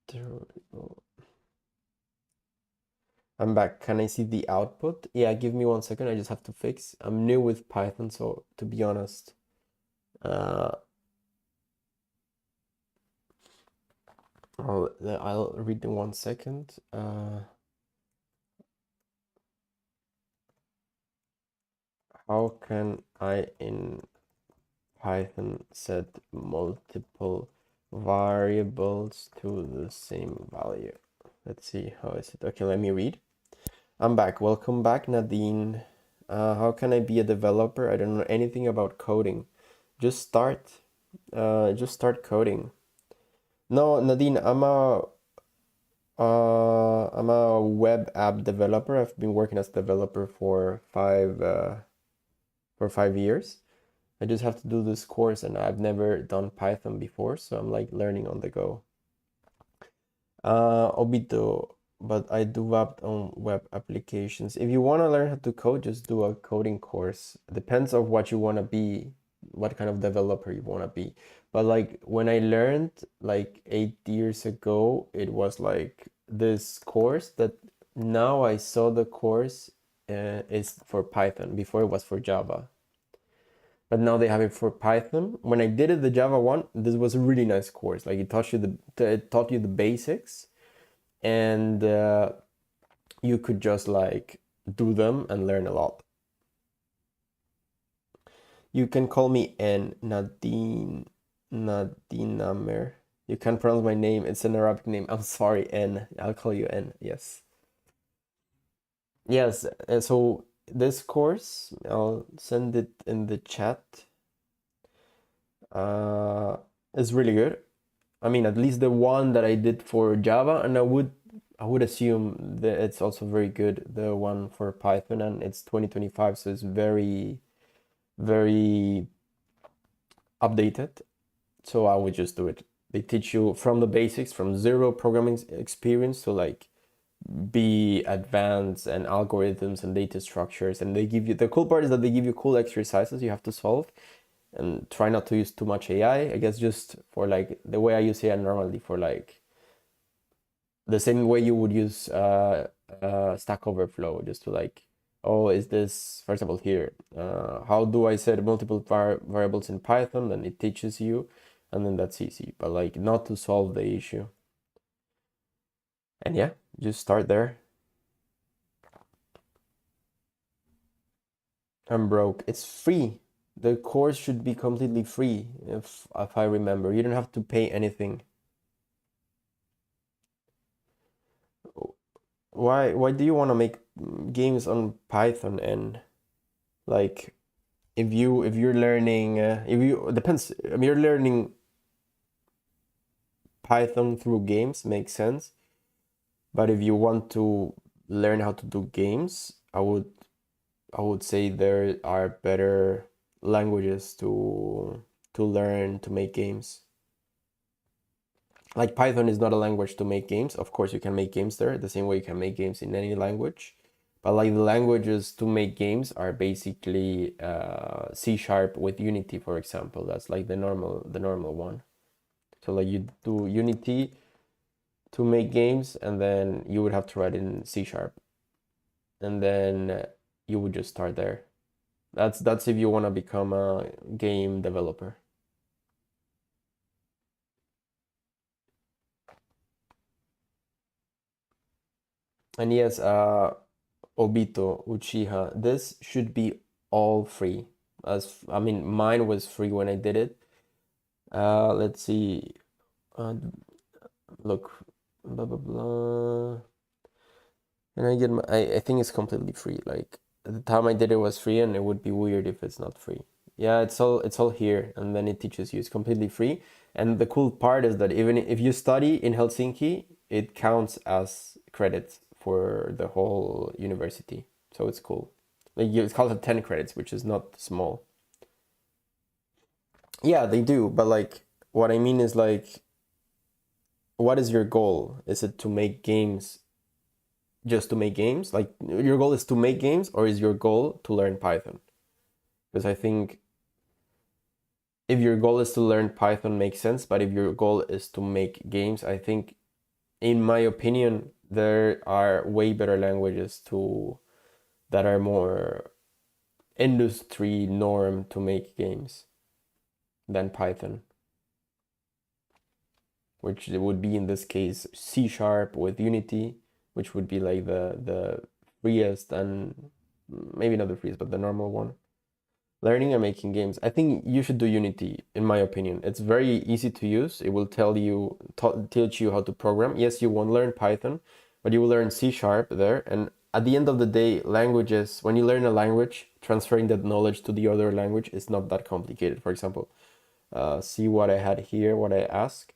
durable. I'm back. Can I see the output? Yeah, give me 1 second. I just have to fix. I'm new with Python, so to be honest, I'll read in 1 second. How can I in Python set multiple variables to the same value? Let's see, how is it? Okay, let me read. I'm back. Welcome back, Nadine. How can I be a developer? I don't know anything about coding. Just start coding. No, Nadine, I'm a web app developer. I've been working as a developer for 5 years. I just have to do this course, and I've never done Python before, so I'm like learning on the go. Obito, but I do web applications. If you want to learn how to code, just do a coding course. It depends on what you want to be, what kind of developer you want to be. But like when I learned like 8 years ago, it was like this course that now I saw the course is for Python. Before it was for Java. But now they have it for Python. When I did it, the Java one, this was a really nice course. Like it taught you the basics, and you could just like do them and learn a lot. You can call me N, Nadine Amer. You can't pronounce my name. It's an Arabic name. I'm sorry, N. I'll call you N. Yes. Yes. So this course, I'll send it in the chat. Is really good. I mean, at least the one that I did for Java, and I would assume that it's also very good, the one for Python, and it's 2025, so it's very, very updated. So I would just do it. They teach you from the basics, from zero programming experience to like be advanced and algorithms and data structures. And they give you, the cool part is that they give you cool exercises you have to solve, and try not to use too much AI. I guess just for like the way I use AI normally, for like the same way you would use Stack Overflow, just to like, oh, is this, for example, here, how do I set multiple variables in Python? Then it teaches you, and then that's easy, but like not to solve the issue. And yeah, just start there. I'm broke. It's free. The course should be completely free, if I remember. You don't have to pay anything. Why do you want to make games on Python? And like, if you're learning, if you depends, I mean, you're learning Python through games, makes sense. But if you want to learn how to do games, I would say there are better languages to learn to make games. Like Python is not a language to make games. Of course, you can make games there the same way you can make games in any language. But like the languages to make games are basically C# with Unity, for example. That's like the normal one. So like you do Unity to make games, and then you would have to write in C#, and then you would just start there. That's if you want to become a game developer. And yes, Obito, Uchiha, this should be all free. As I mean, mine was free when I did it. Let's see. Look, blah blah blah. And I get I think it's completely free. Like at the time I did it was free, and it would be weird if it's not free. Yeah, it's all here, and then it teaches you. It's completely free. And the cool part is that even if you study in Helsinki, it counts as credits for the whole university. So it's cool. Like it's called 10 credits, which is not small. Yeah, they do, but like what I mean is like what is your goal? Is it to make games just to make games? Like your goal is to make games, or is your goal to learn Python? Because I think if your goal is to learn Python makes sense, but if your goal is to make games, I think in my opinion there are way better languages to that are more industry norm to make games than Python, which would be in this case C# with Unity, which would be like the freest, and maybe not the freest, but the normal one. Learning and making games. I think you should do Unity, in my opinion. It's very easy to use. It will teach you how to program. Yes, you won't learn Python, but you will learn C# there. And at the end of the day, languages, when you learn a language, transferring that knowledge to the other language is not that complicated. For example, see what I had here, what I asked.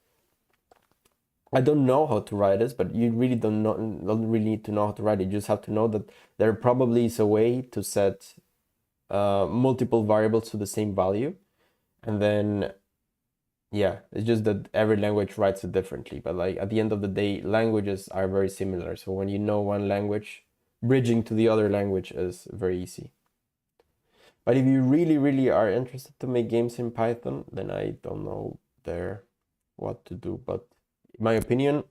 I don't know how to write this, but you really don't really need to know how to write it. You just have to know that there probably is a way to set multiple variables to the same value, and then yeah, it's just that every language writes it differently. But like at the end of the day, languages are very similar. So when you know one language, bridging to the other language is very easy. But if you really, really are interested to make games in Python, then I don't know there what to do. But in my opinion,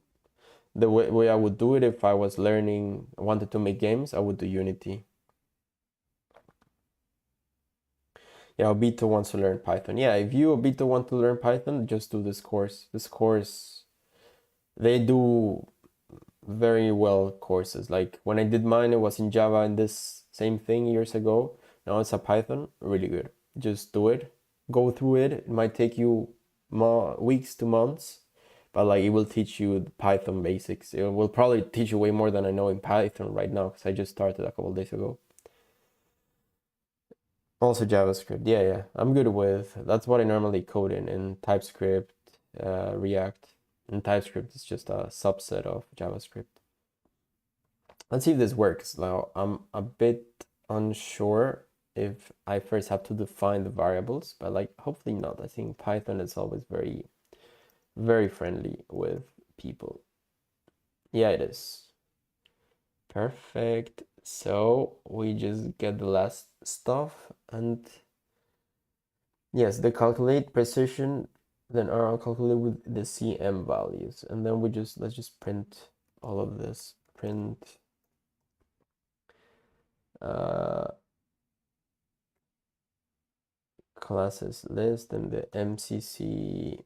the way I would do it if I was learning, wanted to make games, I would do Unity. Yeah, Obito wants to learn Python. Yeah, if you, Obito, want to learn Python, just do this course. This course, they do very well courses. Like when I did mine, it was in Java and this same thing years ago. Now it's a Python, really good. Just do it, go through it. It might take you weeks to months, but like it will teach you Python basics. It will probably teach you way more than I know in Python right now because I just started a couple days ago. Also JavaScript. Yeah, yeah. I'm good with, that's what I normally code in TypeScript, React. And TypeScript is just a subset of JavaScript. Let's see if this works. Now, I'm a bit unsure if I first have to define the variables, but like hopefully not. I think Python is always very, very friendly with people. Yeah, it is. Perfect. So we just get the last stuff, and yes, the calculate precision then are calculated with the CM values, and then let's just print all of this. Print classes list and the MCC.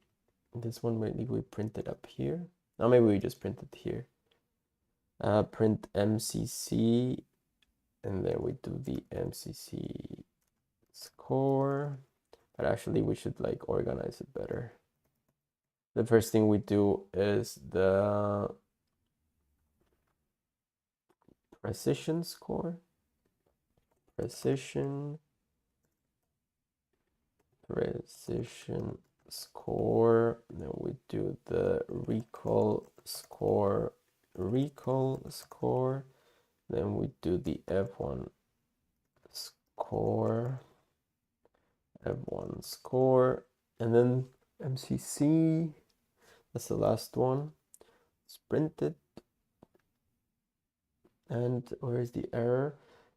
This one maybe we print it up here. Now maybe we just print it here. Print MCC, and then we do the MCC score. But actually we should like organize it better. The first thing we do is the precision score. Precision score. Then we do the recall score. Then we do the F1 score. F1 score, and then MCC, that's the last one. Let's print it. And where is the error?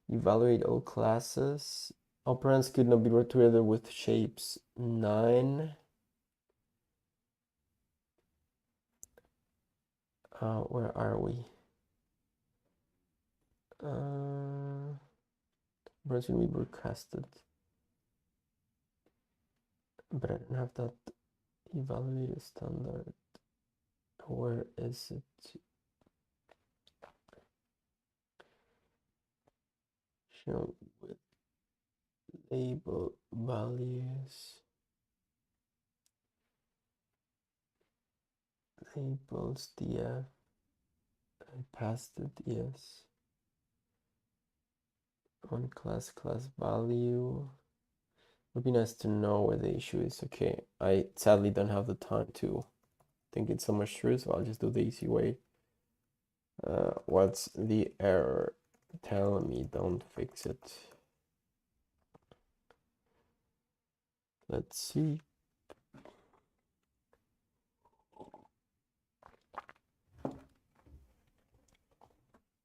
Evaluate all classes. Operands could not be brought together with shapes 9. Where are we? Operands can be broadcasted. But I don't have that evaluate standard. Where is it? Show with label values. Labels df. I passed it, yes. On class value. Would be nice to know where the issue is. Okay, I sadly don't have the time to think it so much through, so I'll just do the easy way. What's the error? Tell me, don't fix it. Let's see.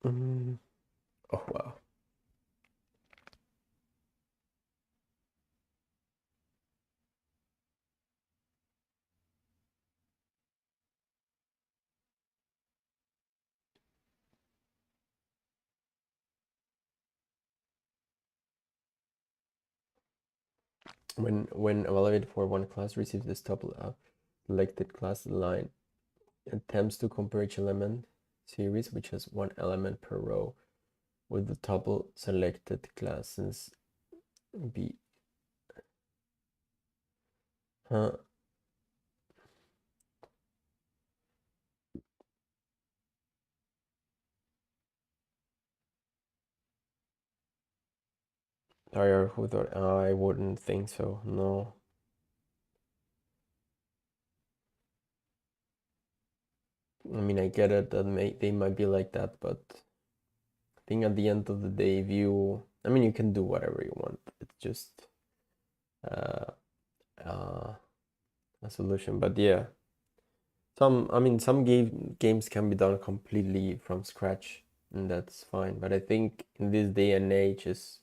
Oh, wow. When evaluated for one class receives this tuple selected class line, attempts to compare each element series, which has one element per row, with the tuple selected classes B. Huh? Who thought? I wouldn't think so. No. I mean, I get it that they might be like that, but I think at the end of the day, if you, I mean, you can do whatever you want. It's just uh, a solution. But yeah, some games can be done completely from scratch, and that's fine. But I think in this day and age, it's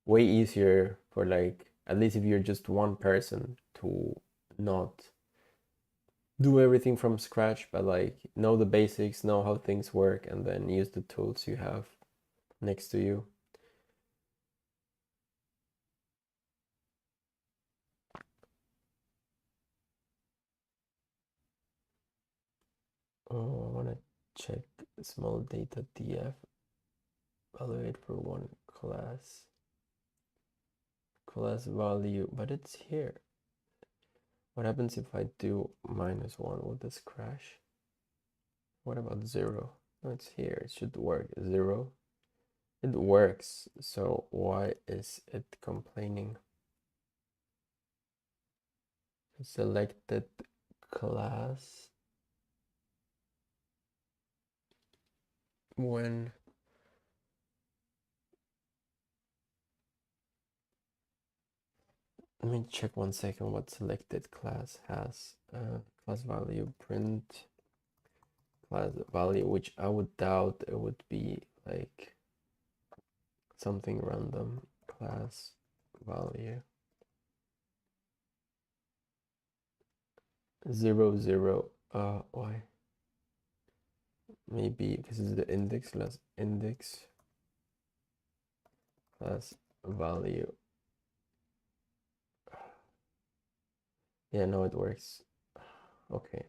way easier for, like, at least if you're just one person, to not do everything from scratch, but like know the basics, know how things work, and then use the tools you have next to you. Oh, I want to check small data df, evaluate for one class value, but it's here. What happens if I do -1? Will this crash? What about 0? No, it's here. It should work. 0. It works. So why is it complaining? Selected class when let me check 1 second what selected class has. Class value, print class value, which I would doubt it would be like something random. Class value 0 0. Why? Maybe because it's the index class value. Yeah, no, it works. Okay.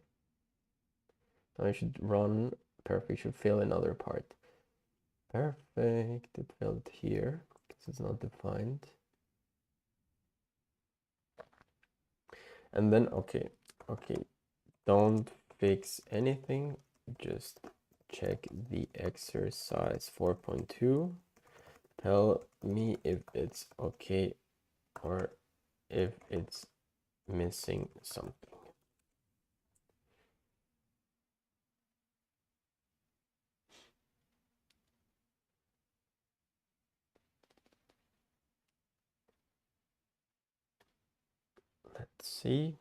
Now I should run. Perfect. Should fail another part. Perfect. It failed here because it's not defined. And then okay, don't fix anything, just check the exercise 4.2. Tell me if it's okay or if it's missing something. Let's see.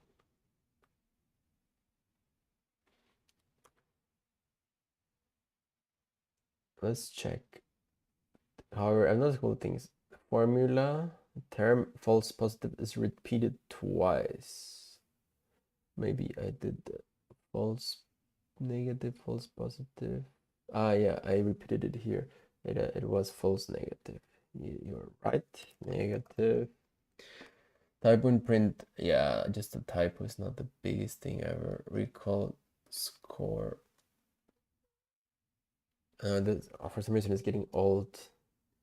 Let's check. However, another cool thing is formula term false positive is repeated twice. Maybe I did the false negative, false positive. Ah, yeah, I repeated it here. It was false negative. You're right. Negative. Typo in print. Yeah, just a typo is not the biggest thing ever. Recall score. This, for some reason it's getting old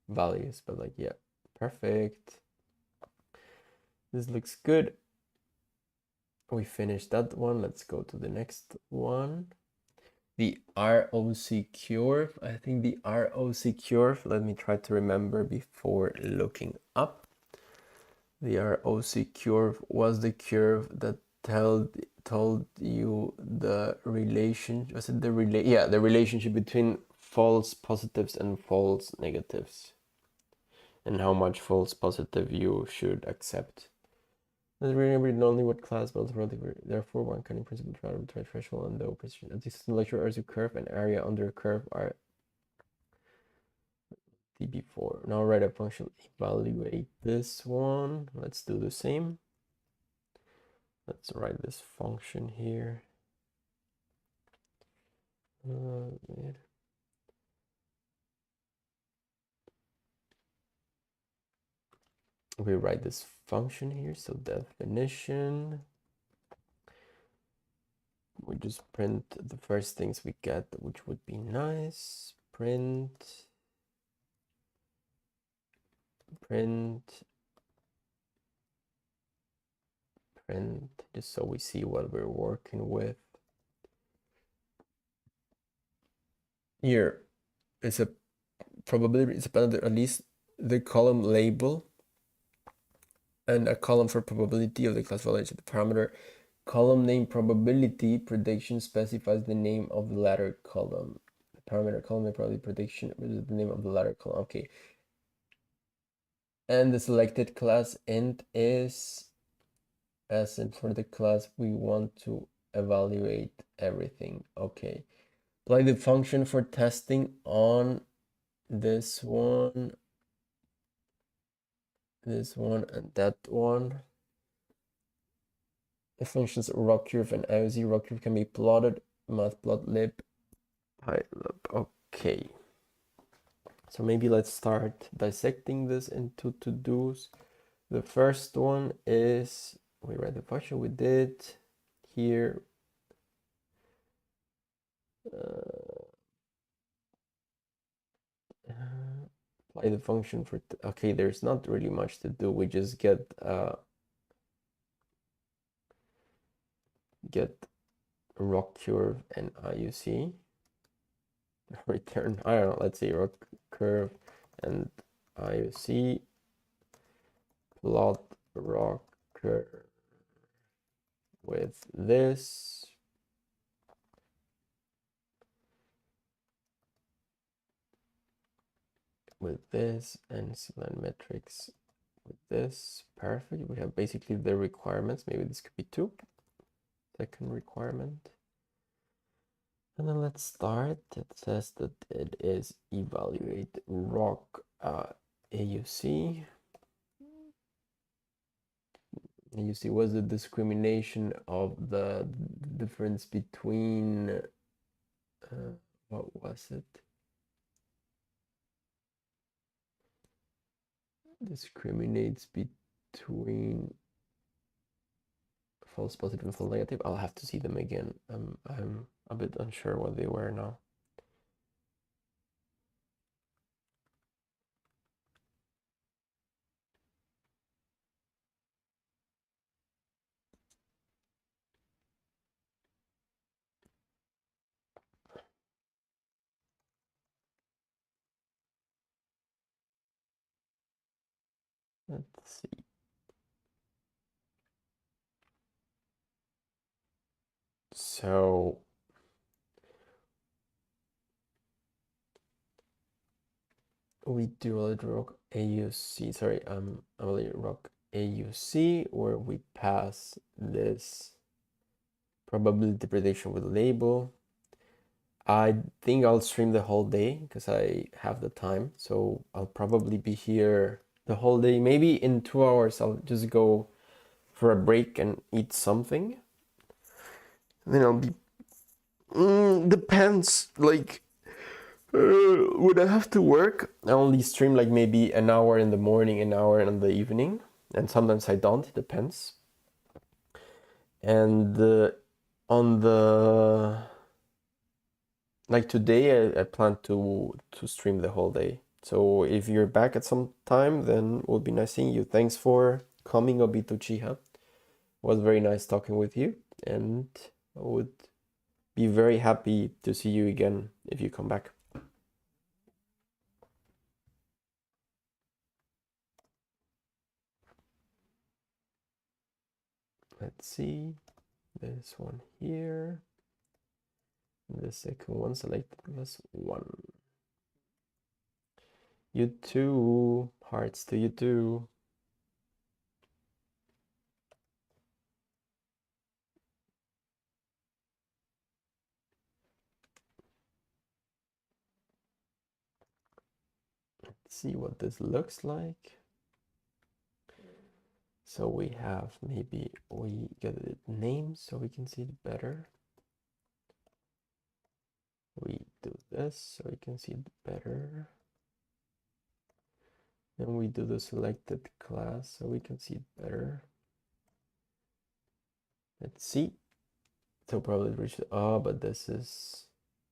values, but like, yeah, perfect. This looks good. We finished that one. Let's go to the next one. The ROC curve. I think the ROC curve, let me try to remember before looking up. The ROC curve was the curve that told you the relation, was it the the relationship between false positives and false negatives, and how much false positive you should accept. Remember only what class builds relative, therefore one can in principle try to arbitrary threshold and low precision. At least lecture ROC curve and area under a curve are before. Now write a function, evaluate this one. Let's do the same. Let's write this function here. We write this function here, so definition. We just print the first things we get, which would be nice. Print, just so we see what we're working with. Here is a probability, it's at least the column label and a column for probability of the class validation. The parameter column name probability prediction specifies the name of the latter column. The parameter column name probability prediction is the name of the latter column. Okay. And the selected class int is as in for the class we want to evaluate everything. Okay. Apply the function for testing on this one, and that one. The functions rock curve and IOC rock curve can be plotted, matplotlib, pylib. Okay. So maybe let's start dissecting this into to-dos. The first one is, we write the function we did here. Apply the function for, okay, there's not really much to do. We just get rock curve and IUC. Return, I don't know, let's see, rock curve and IUC, plot rock curve with this. With this, and C-line metrics with this. Perfect. We have basically the requirements. Maybe this could be 2. Second requirement. And then let's start. It says that it is evaluate rock AUC. AUC was the discrimination of the difference between, what was it? Discriminates between false positive and false negative. I'll have to see them again. I'm a bit unsure what they were now. Let's see. So we do rock AUC, sorry, rock AUC, where we pass this probability prediction with a label. I think I'll stream the whole day because I have the time. So I'll probably be here the whole day. Maybe in 2 hours, I'll just go for a break and eat something. And then I'll be... depends. Like, when I have to work, I only stream like maybe an hour in the morning, an hour in the evening. And sometimes I don't. It depends. And on the... like today, I plan to stream the whole day. So if you're back at some time, then it would be nice seeing you. Thanks for coming, Obito Chiha. It was very nice talking with you, and I would be very happy to see you again if you come back. Let's see, this one here. The second one selected +1. You too. Hearts to you too. Let's see what this looks like. So we have, maybe we get it named so we can see it better. We do this so we can see it better. Then we do the selected class so we can see it better. Let's see. So probably reach the, but this is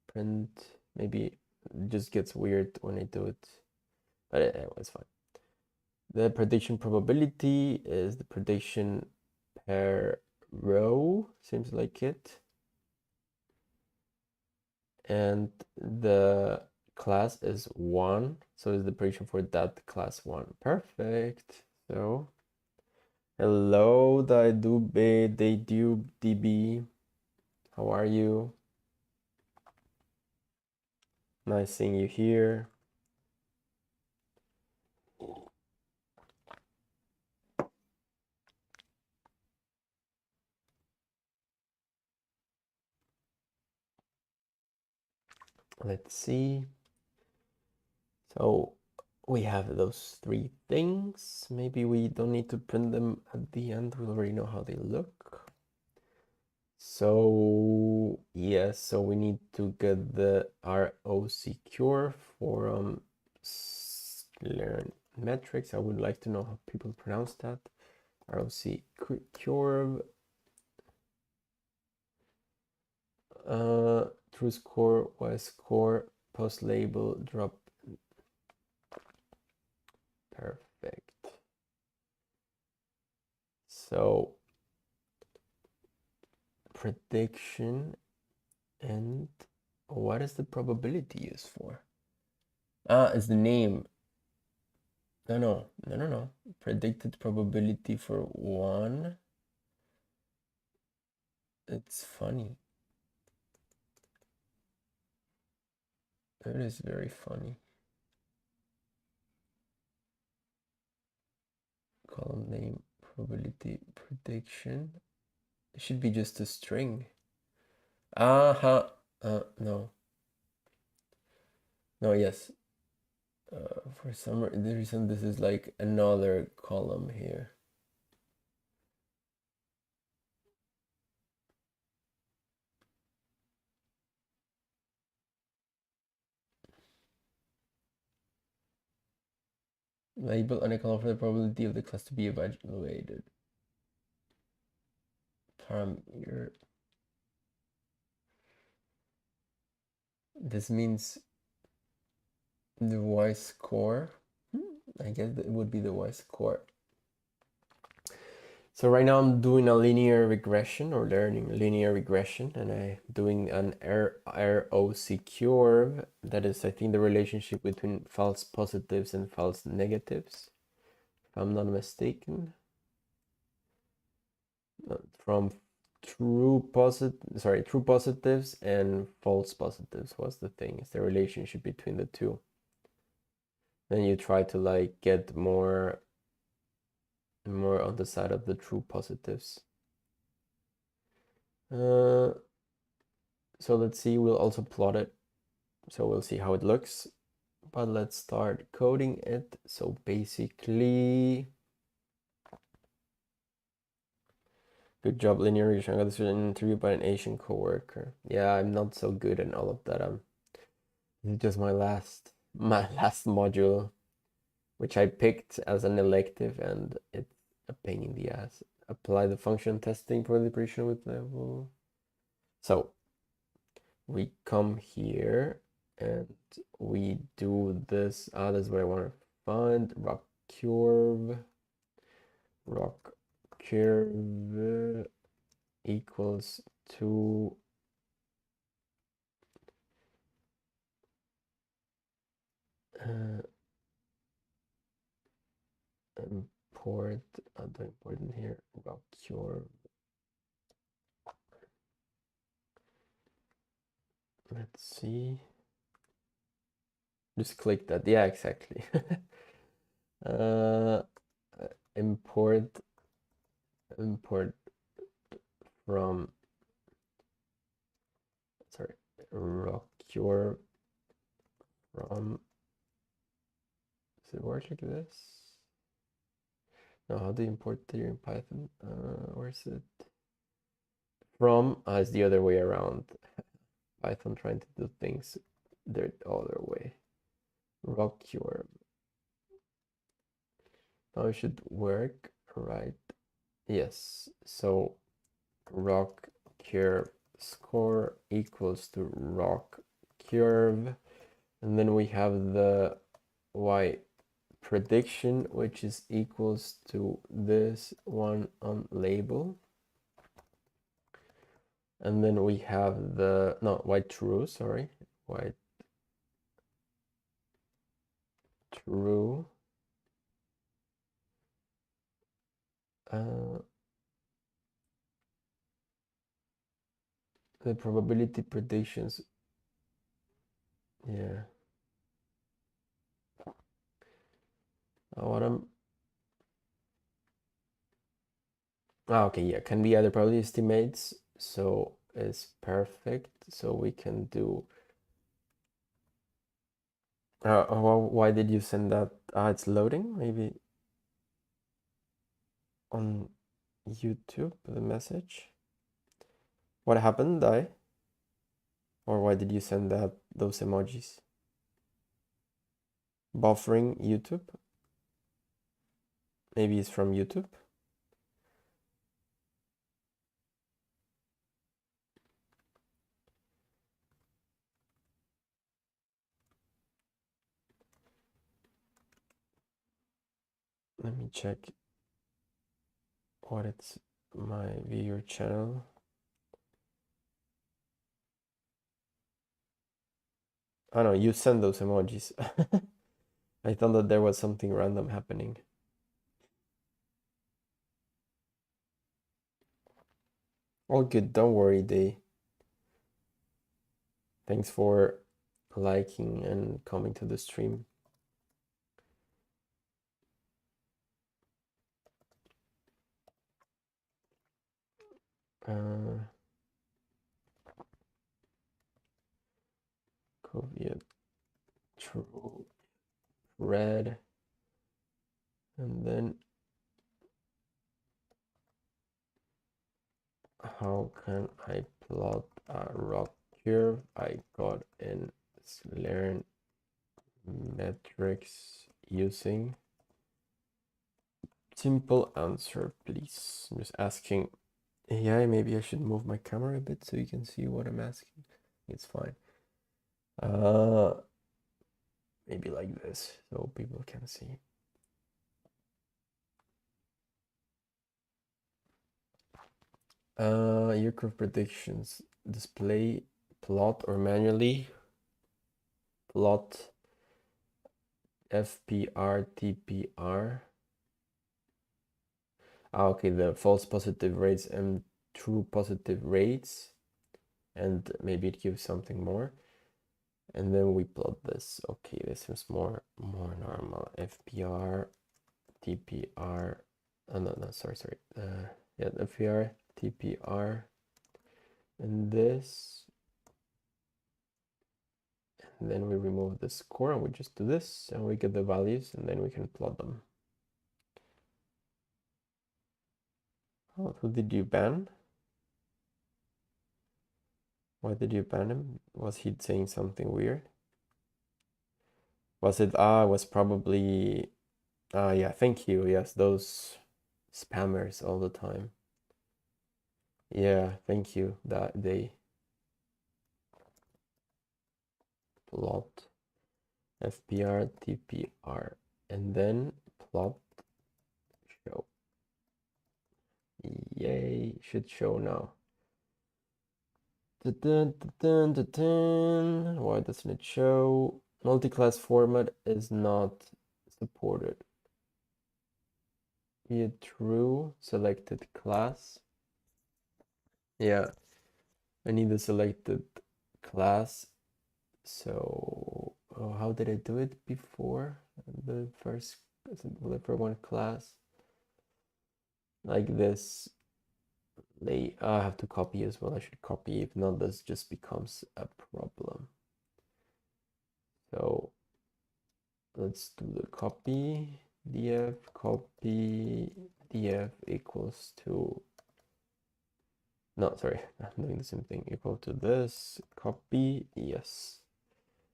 print. Maybe it just gets weird when I do it. But anyway, it's fine. The prediction probability is the prediction per row, seems like it. And the class is 1, so is the prediction for that class 1. Perfect. So hello, DB. How are you? Nice seeing you here. Let's see. So we have those 3 things. Maybe we don't need to print them at the end. We already know how they look. So yes, so we need to get the ROC cure for learn metrics. I would like to know how people pronounce that. ROC cure. True score, Y score, post label, drop. Perfect. So prediction, and what is the probability used for? It's the name. No. Predicted probability for 1. It's funny. It is very funny. Column name, probability prediction. It should be just a string. No. No, yes. For some reason, this is like another column here. Label on a column for the probability of the class to be evaluated. Parameter. This means the Y score. I guess that would be the Y score. So right now I'm doing a linear regression, or learning linear regression, and I'm doing an ROC curve. That is, I think, the relationship between false positives and false negatives, if I'm not mistaken. From true positives and false positives was the thing. It's the relationship between the two. Then you try to like get more more on the side of the true positives. So let's see, we'll also plot it. So we'll see how it looks, but let's start coding it. So basically, good job, linear regression. I got this in an interview by an Asian coworker. Yeah, I'm not so good in all of that. This is just my last module, which I picked as an elective, and it's a pain in the ass. Apply the function testing for the operation with level. So we come here and we do this. That's what I want to find. Rock curve equals to import the important here, rock curve. Let's see. Just click that. Yeah, exactly. Import from, sorry, rock curve from, does it work like this? No, how do you import here in Python? Where is it? From is the other way around. Python trying to do things the other way. Rock curve. Now it should work, right? Yes. So rock curve score equals to rock curve, and then we have the y prediction, which is equals to this one on label, and then we have the y true, sorry, y true, the probability predictions, yeah. What I'm okay, yeah, can be other probability estimates, so it's perfect. So we can do why did you send that? It's loading, maybe on YouTube, the message. What happened, Dai? Or why did you send those emojis? Buffering YouTube? Maybe it's from YouTube. Let me check what it's my viewer channel. Oh no, you send those emojis. I thought that there was something random happening. All good, don't worry, Day. Thanks for liking and coming to the stream. Soviet true red, and then how can I plot a rock curve? I got in learn metrics using simple answer, please. I'm just asking. Yeah, maybe I should move my camera a bit so you can see what I'm asking. It's fine. Maybe like this so people can see. Your curve predictions display plot or manually plot FPR TPR. Okay, the false positive rates and true positive rates, and maybe it gives something more, and then we plot this. Okay, this is more normal. FPR TPR Oh, no, sorry. Yeah, FPR, TPR, and this. And then we remove the score and we just do this and we get the values and then we can plot them. Oh, who did you ban? Why did you ban him? Was he saying something weird? Was it, was probably, yeah, thank you. Yes, those spammers all the time. Yeah, thank you. That they plot FPR, TPR, and then plot show. Yay, should show now. Why doesn't it show? Multi-class format is not supported. Be a true selected class. Yeah, I need the selected class. So, how did I do it before? The first, for one class. Like this. I have to copy as well. I should copy. If not, this just becomes a problem. So let's do the copy. Df copy df equals to, no, sorry, I'm doing the same thing, equal to this, copy, yes.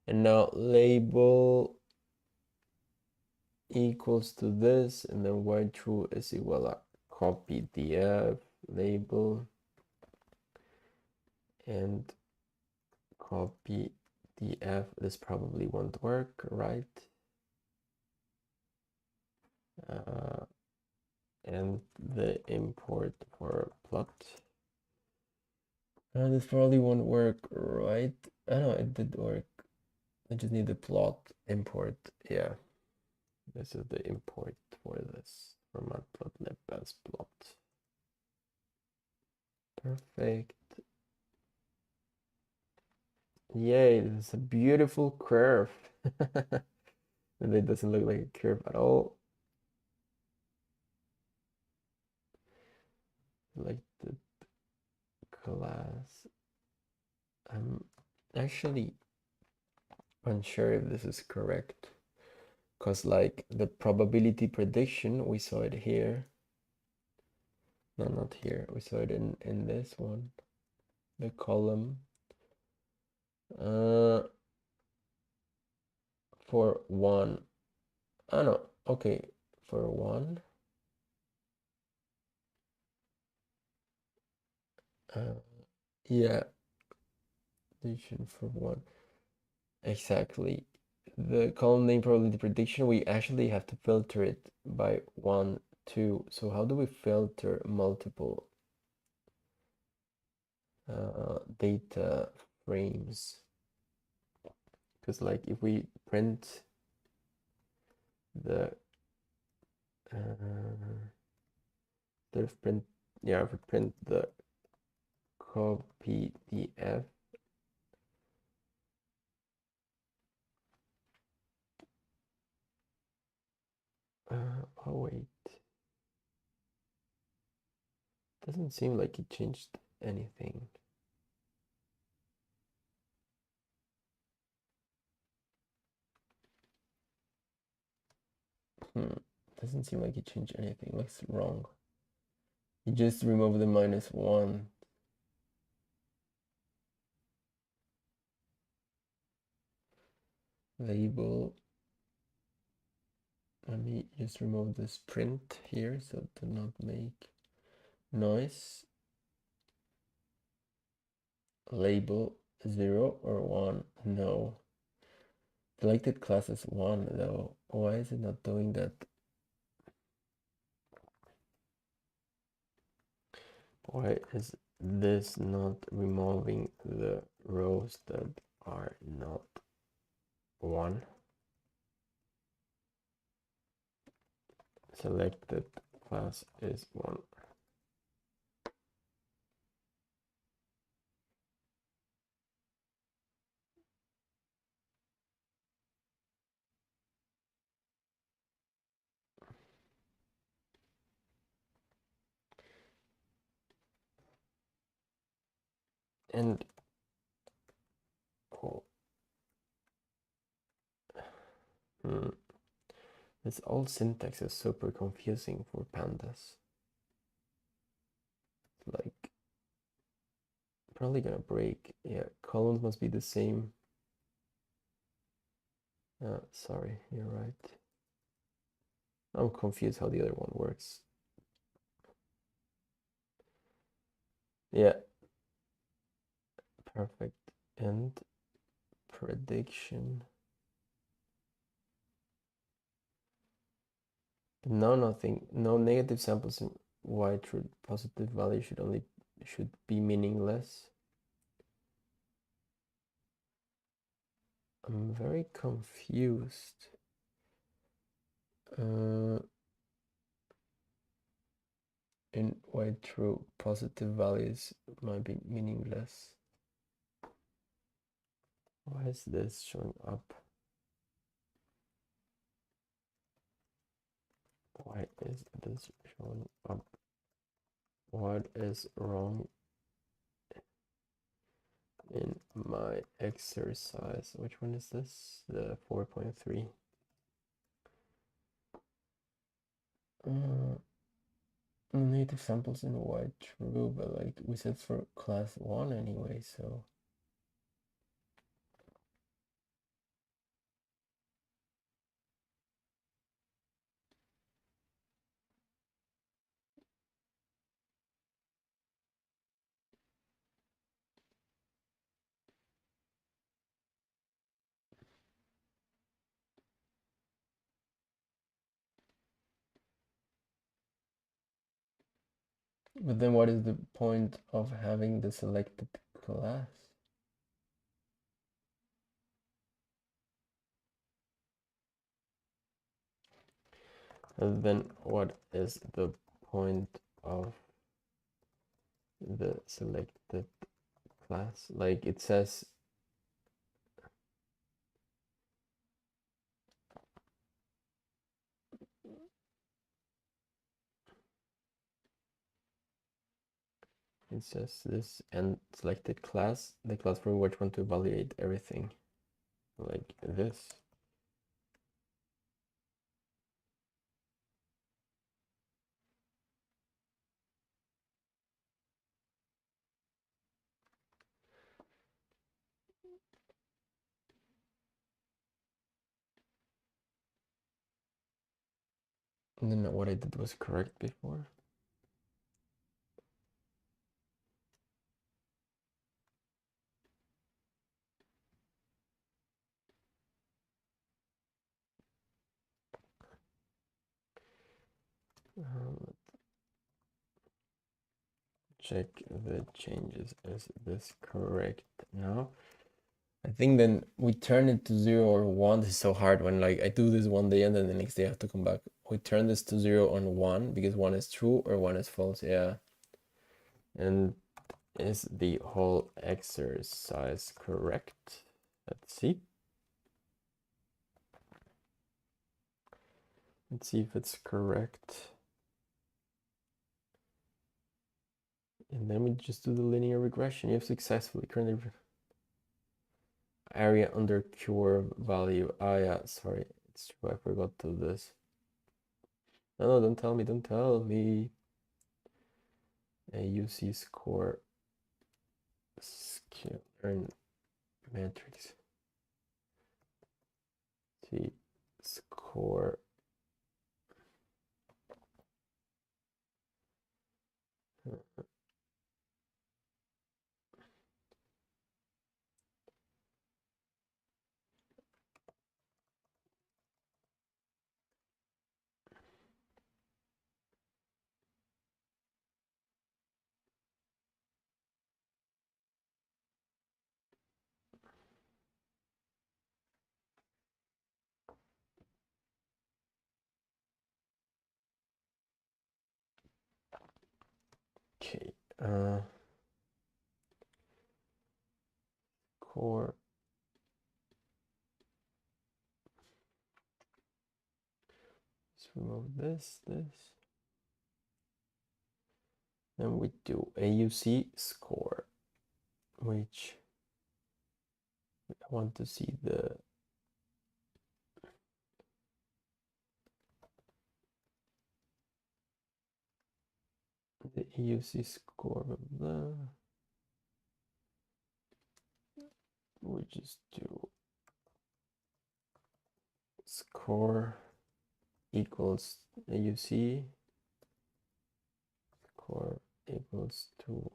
And now label equals to this, and then while true is equal to copy df label and copy df. This probably won't work, right? And the import for plot. This probably won't work, right? I know it did work. I just need the plot import. Yeah, this is the import for this for matplotlib as plot. Perfect. Yay, this is a beautiful curve. And it doesn't look like a curve at all. Like the class. I'm actually unsure if this is correct. Because like the probability prediction, we saw it here. No, not here. We saw it in this one. The column. For one. Oh no, okay. For one. Yeah. Prediction for one. Exactly. The column name probability prediction, we actually have to filter it by 1, 2. So how do we filter multiple data frames? Because like if we print the print, yeah, if we print the copy df, oh wait, doesn't seem like it changed anything. Doesn't seem like it changed anything. Looks wrong. You just remove the -1. Label. Let me just remove this print here so to not make noise. Label 0 or 1. No. Selected class is 1 though. Why is it not doing that? Why is this not removing the rows that are not 1? Selected class is 1. And oh, this old syntax is super confusing for pandas. Like, probably gonna break. Yeah, columns must be the same. Sorry, you're right. I'm confused how the other one works. Yeah, perfect. And prediction. No, nothing. No negative samples in y true positive value should be meaningless. I'm very confused. In y true positive values might be meaningless. Why is this showing up? Why is this showing up? What is wrong in my exercise? Which one is this? The 4.3. Native samples in y true, but like we said for class 1 anyway, so. But then what is the point of having the selected class? And then what is the point of the selected class? Like it says this and selected class, the class from which one to evaluate everything. Like this. And then what I did was correct before. Check the changes. Is this correct now? I think then we turn it to 0 or 1. This is so hard when like I do this one day and then the next day I have to come back. We turn this to 0 on 1 because 1 is true or 1 is false. Yeah. And is the whole exercise correct? Let's see. Let's see if it's correct. And then we just do the linear regression. You have successfully currently area under curve value. Ah, yeah, sorry. It's true. I forgot to do this. No, don't tell me. Don't tell me. AUC score scalar matrix. T score. Okay. Core. Let's remove this. Then we do AUC score. which I want to see the AUC score, blah, blah. We just do score equals AUC score equals to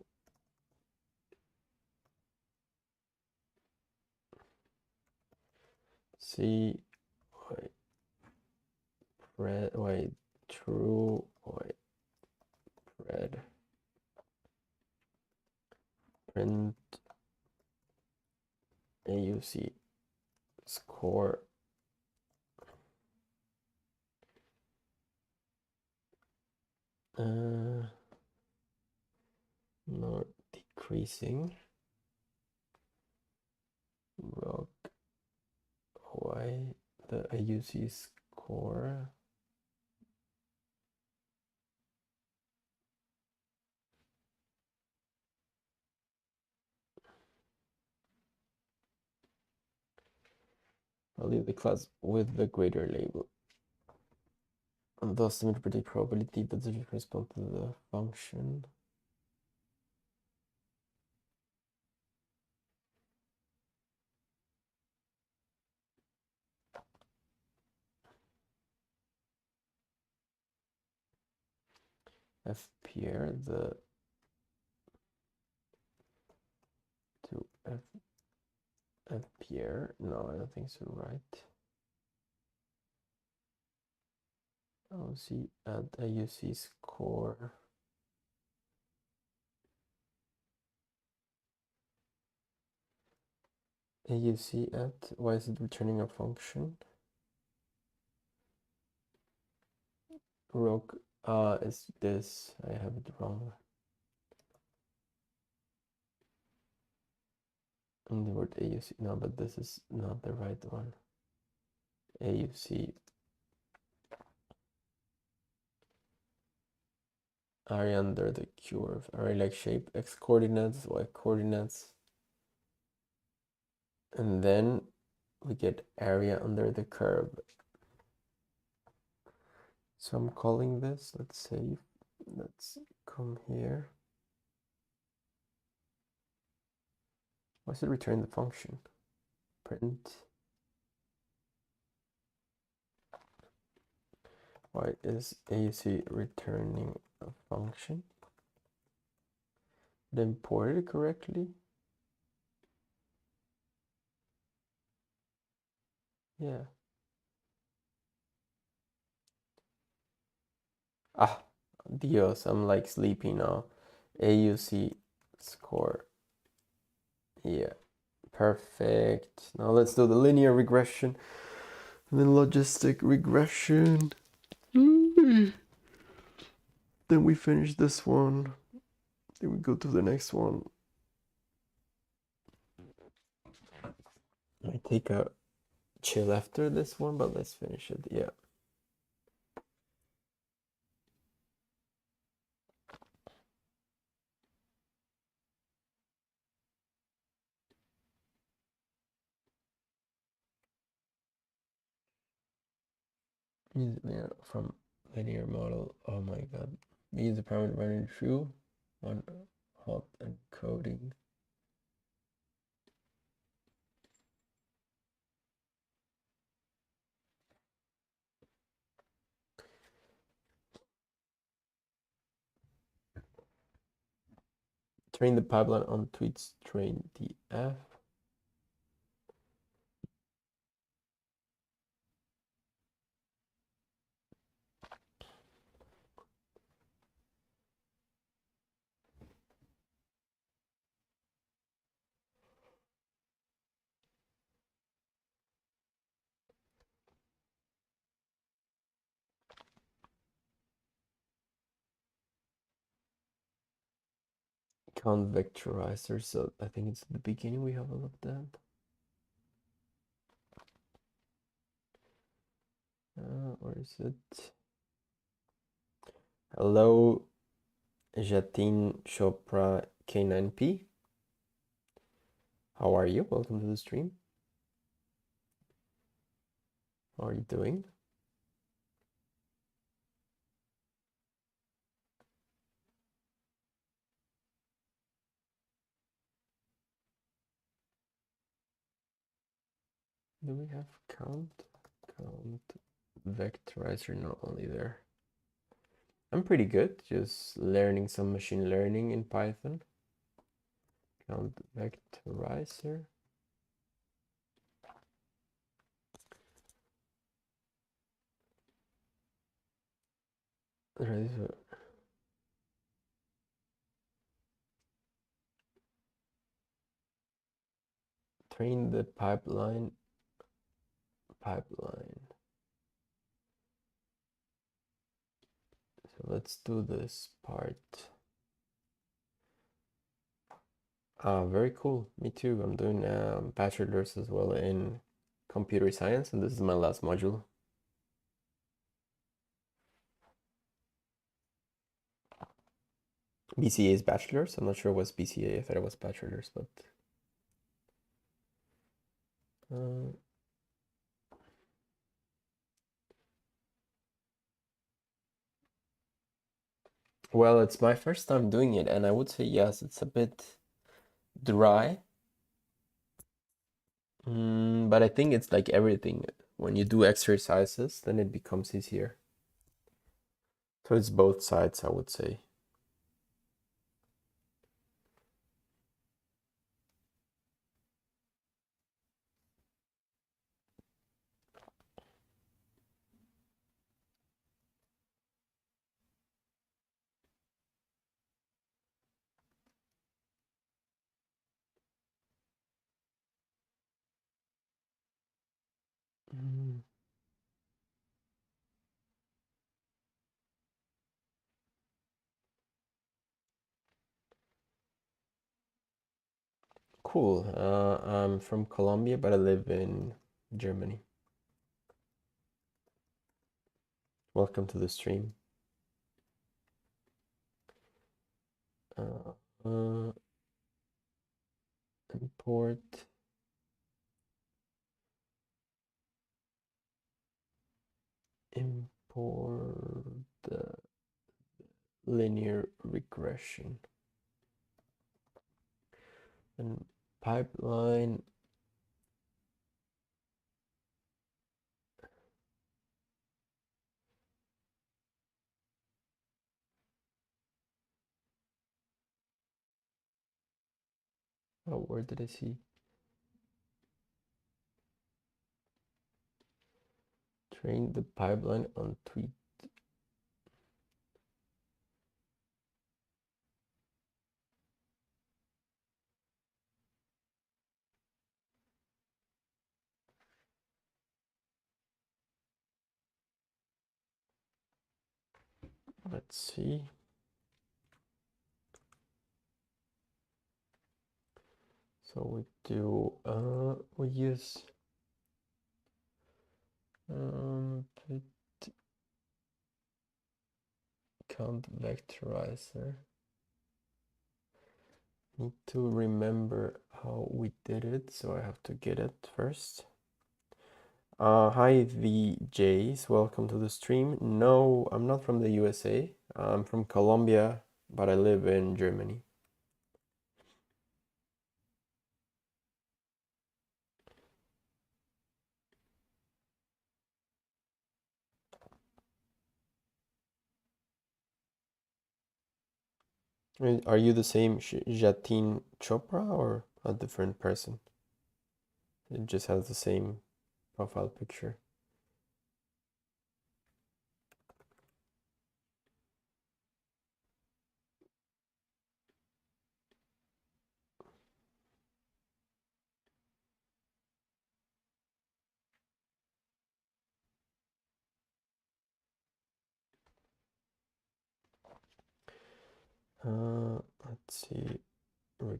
C y y true y red print AUC score not decreasing log y the AUC score I'll leave the class with the greater label. And thus to predict probability that doesn't correspond to the function. F Pierre the to F Pierre. No, I don't think so, right? OC and AUC score. AUC at, why is it returning a function? Rook, is this, I have it wrong. And the word AUC, no, but this is not the right one. AUC. Area under the curve, area like shape, x coordinates, y coordinates. And then we get area under the curve. So I'm calling this, let's save, let's come here. Why should it return the function? Print. Why is AUC returning a function? Did I import it correctly? Yeah. Ah, Dios, I'm like sleepy now. AUC score. Yeah, perfect. Now let's do the linear regression and then logistic regression. Then we finish this one. Then we go to the next one. I take a chill after this one, but let's finish it. Yeah. From linear model. Oh my god. B is the parameter running true. One hot encoding. Train the pipeline on tweets train DF. Count vectorizer, so I think it's at the beginning we have all of that. Where is it? Hello, Jatin Chopra K9P. How are you? Welcome to the stream. How are you doing? Do we have count? Count vectorizer not only there. I'm pretty good, just learning some machine learning in Python. Count vectorizer. Ready to train the pipeline. So let's do this part. Very cool. Me too. I'm doing bachelor's as well in computer science, and this is my last module. BCA is bachelor's. I'm not sure what's BCA. I thought it was bachelor's, but well, it's my first time doing it, and I would say yes, it's a bit dry. But I think it's like everything. When you do exercises, then it becomes easier. So it's both sides, I would say. Mm, Cool. I'm from Colombia, but I live in Germany. Welcome to the stream. Import. Import linear regression and pipeline. Oh, where did I see? Train the pipeline on tweet. Let's see. So we do, we use bit count vectorizer. Need to remember how we did it, so I have to get it first. Hi VJs, welcome to the stream. No, I'm not from the USA. I'm from Colombia, but I live in Germany. Are you the same Jatin Chopra or a different person? It just has the same profile picture. Let's see, not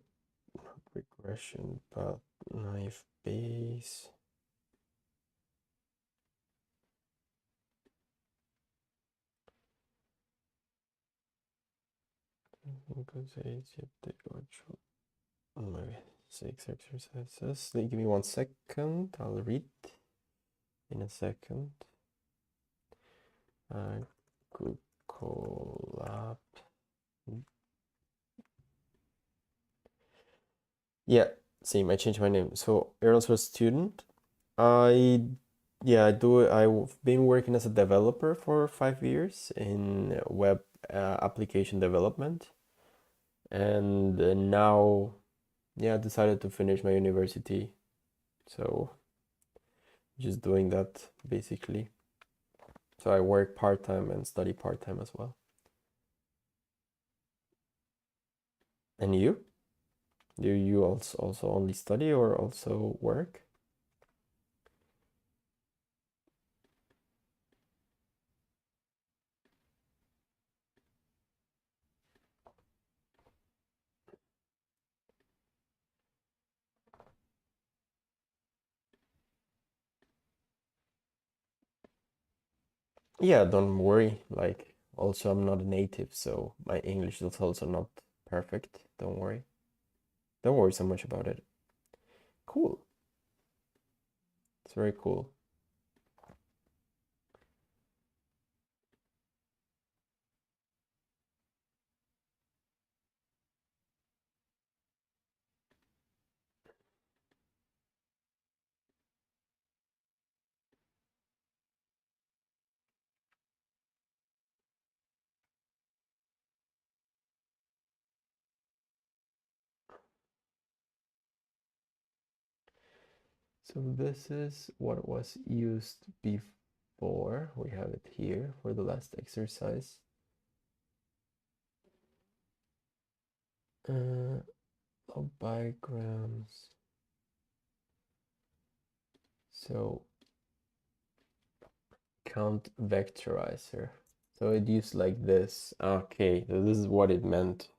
regression, but naive Bayes. 6 exercises. Give me 1 second. I'll read in a second. Good collab. Yeah, same. I changed my name. So you're also a student. I've been working as a developer for 5 years in web application development, and now, yeah, I decided to finish my university. So just doing that basically. So I work part-time and study part-time as well. And you? Do you also only study or also work? Yeah, don't worry. Like, also, I'm not a native, so my English is also not perfect. Don't worry. Don't worry so much about it. Cool. It's very cool. So this is what was used before. We have it here for the last exercise. Log diagrams. So count vectorizer. So it used like this. Okay, so this is what it meant.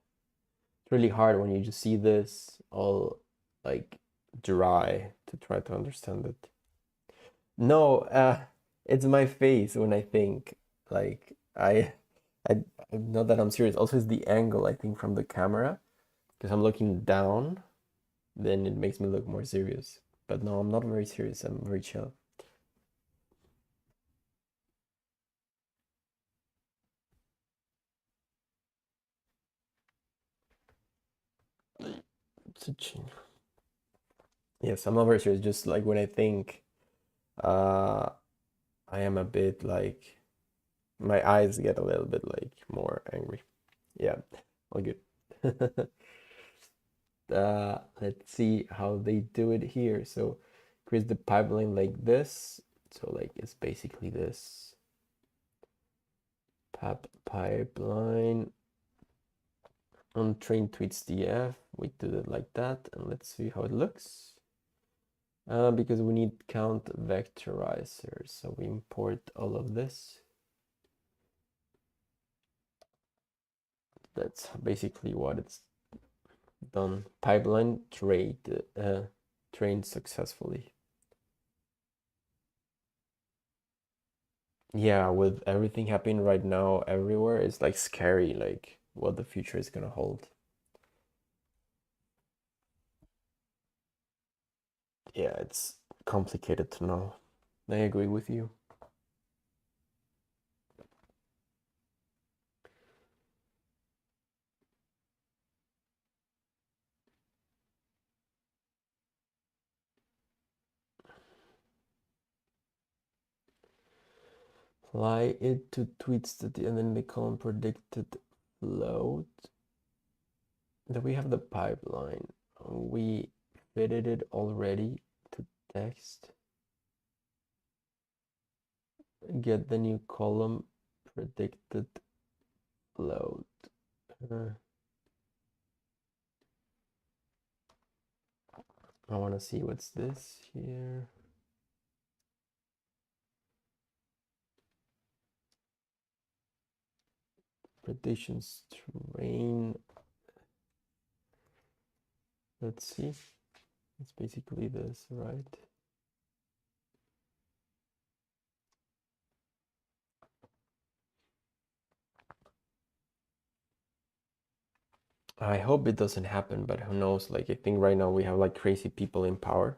It's really hard when you just see this all like dry to try to understand it. No, it's my face when I think. Like I not that I'm serious. Also, it's the angle I think from the camera because I'm looking down, then it makes me look more serious. But no, I'm not very serious. I'm very chill. It's a chin. Yes, I'm not very serious. Just like when I think, uh, I am a bit like my eyes get a little bit like more angry. Yeah, all good. Let's see how they do it here. So create the pipeline like this. So like it's basically this pipeline on train tweets df. We did it like that, and let's see how it looks. Because we need count vectorizer, so we import all of this. That's basically what it's done. Pipeline trained successfully. Yeah, with everything happening right now everywhere, it's like scary, like what the future is gonna hold. Yeah, it's complicated to know. I agree with you. Apply it to tweets that and then they column predicted load. Then we have the pipeline. We fitted it already to text. Get the new column predicted load. I want to see what's this here. Predictions train. Let's see. It's basically this, right? I hope it doesn't happen, but who knows? Like, I think right now we have like crazy people in power.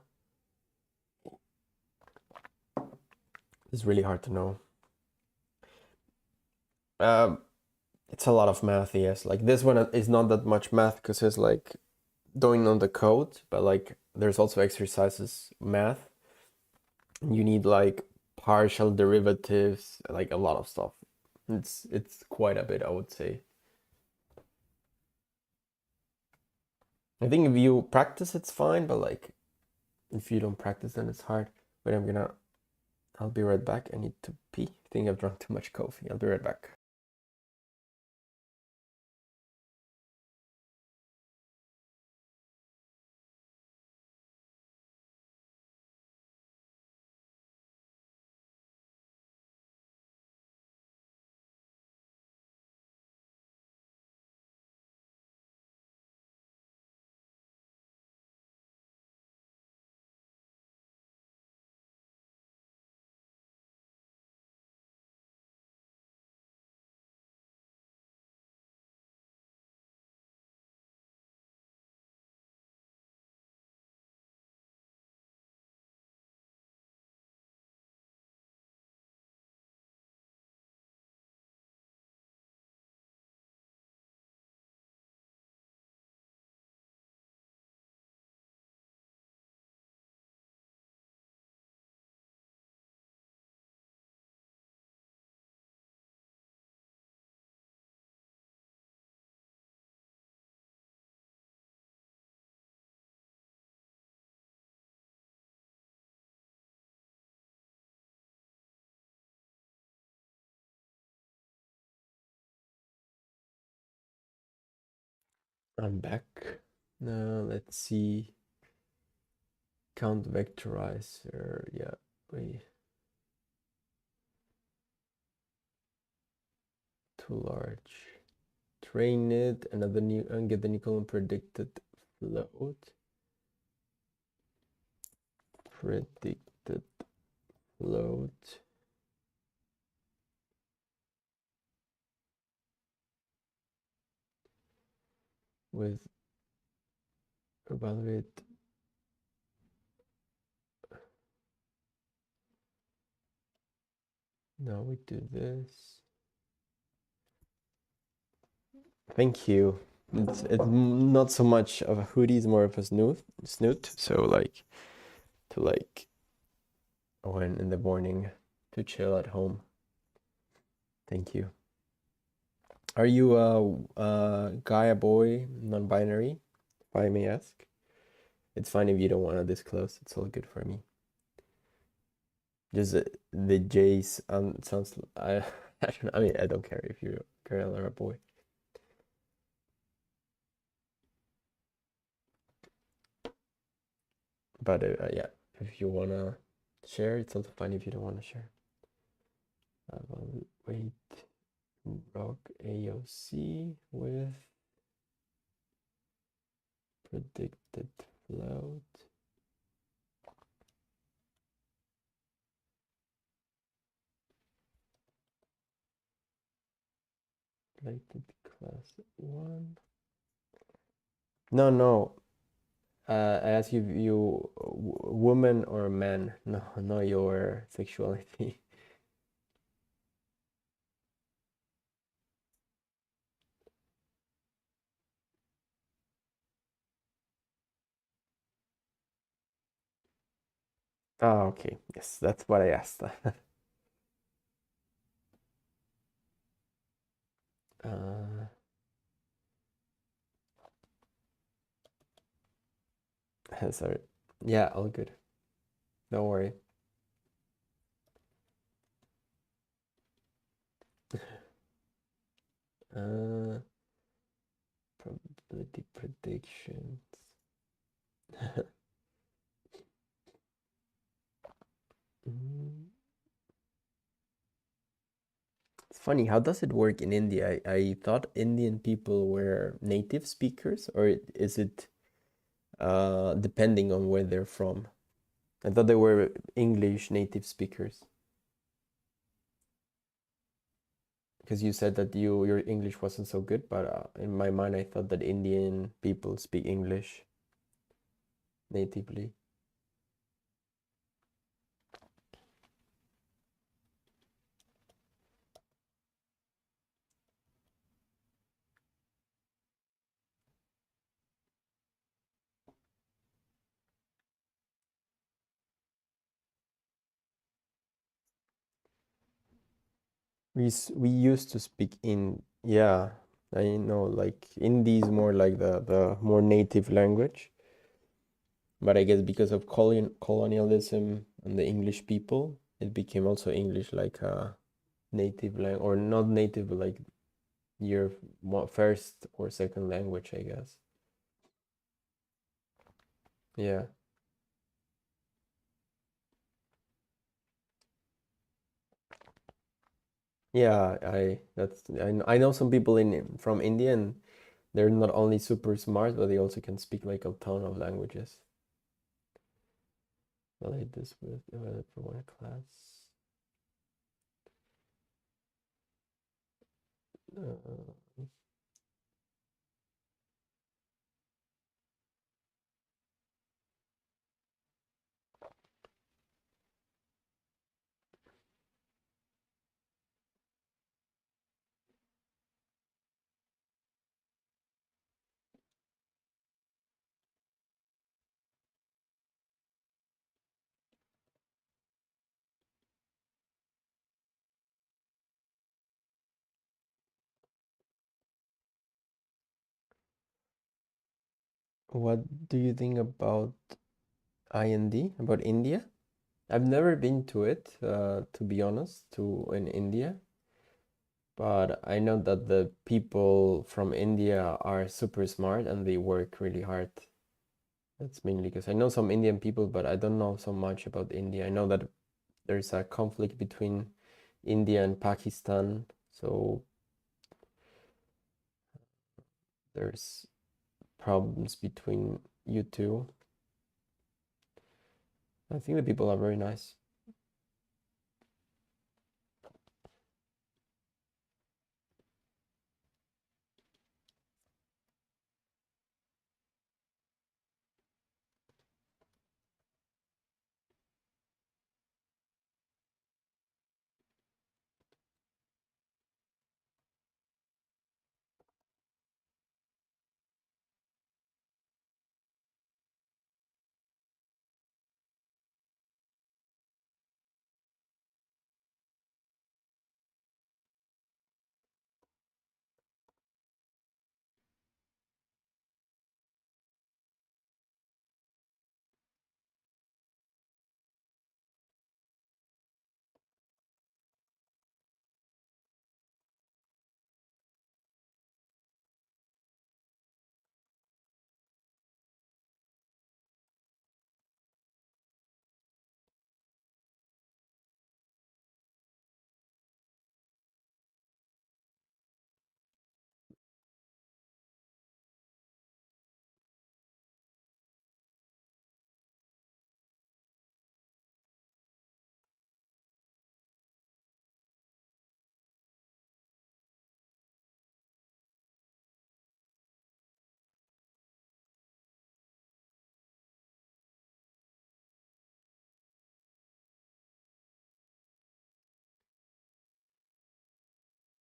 It's really hard to know. Um, it's a lot of math, yes. Like this one is not that much math because it's like doing on the code, but like there's also exercises math. You need like partial derivatives, like a lot of stuff. It's quite a bit, I would say. I think if you practice, it's fine, but like if you don't practice, then it's hard. But I'll be right back. I need to pee. I think I've drunk too much coffee. I'll be right back. I'm back. Now let's see. Count vectorizer. Yeah, we too large. Train it, another new, and get the Newcomen predicted float. Predicted float. With evaluate. Now we do this. Thank you. It's not so much of a hoodie, it's more of a snoot. So like to like when in the morning to chill at home. Thank you. Are you a guy, a boy, non-binary, if I may ask? It's fine if you don't want to disclose. It's all good for me. Just the J's sounds. I don't. I mean, I don't care if you're a girl or a boy. But yeah, if you wanna share, it's also fine if you don't wanna share. Wait, rock AOC with predicted float. Selected class 1. No, no. I ask you if you woman or man. No, not your sexuality. Oh, okay. Yes, that's what I asked. Sorry. Yeah, all good. Don't worry. Probability predictions. It's funny, how does it work in India? I thought Indian people were native speakers, or is it depending on where they're from? I thought they were English native speakers. because you said that your English wasn't so good, but in my mind I thought that Indian people speak English natively. We used to speak in, yeah, I know, like Hindi is more like the more native language, but I guess because of colonialism and the English people, it became also English like a native language, or not native, but like your first or second language, I guess. Yeah. Yeah, I know some people in from India, and they're not only super smart, but they also can speak like a ton of languages. Relate this with for one class. Uh, what do you think about IND, about India? I've never been to it, to be honest, to in India, but I know that the people from India are super smart and they work really hard. That's mainly because I know some Indian people, but I don't know so much about India. I know that there's a conflict between India and Pakistan, so there's problems between you two. I think the people are very nice.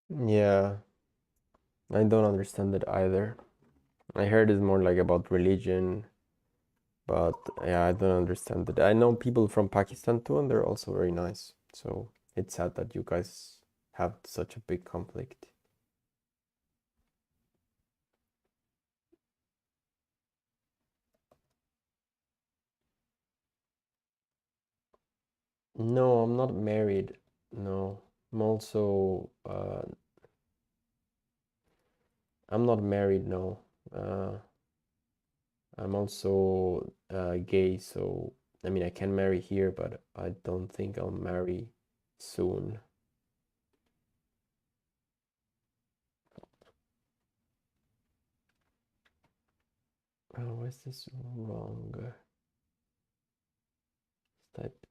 Yeah, I don't understand it either. I heard it's more like about religion, but yeah, I don't understand it. I know people from Pakistan too, and they're also very nice. So it's sad that you guys have such a big conflict. No, I'm not married. No, I'm also I'm not married. No, uh, I'm also gay. So I mean, I can marry here, but I don't think I'll marry soon. Oh, why is this wrong? Type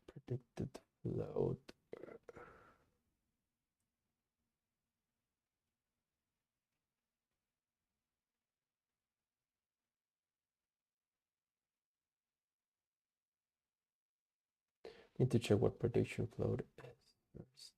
predicted float. Need to check what prediction float is first.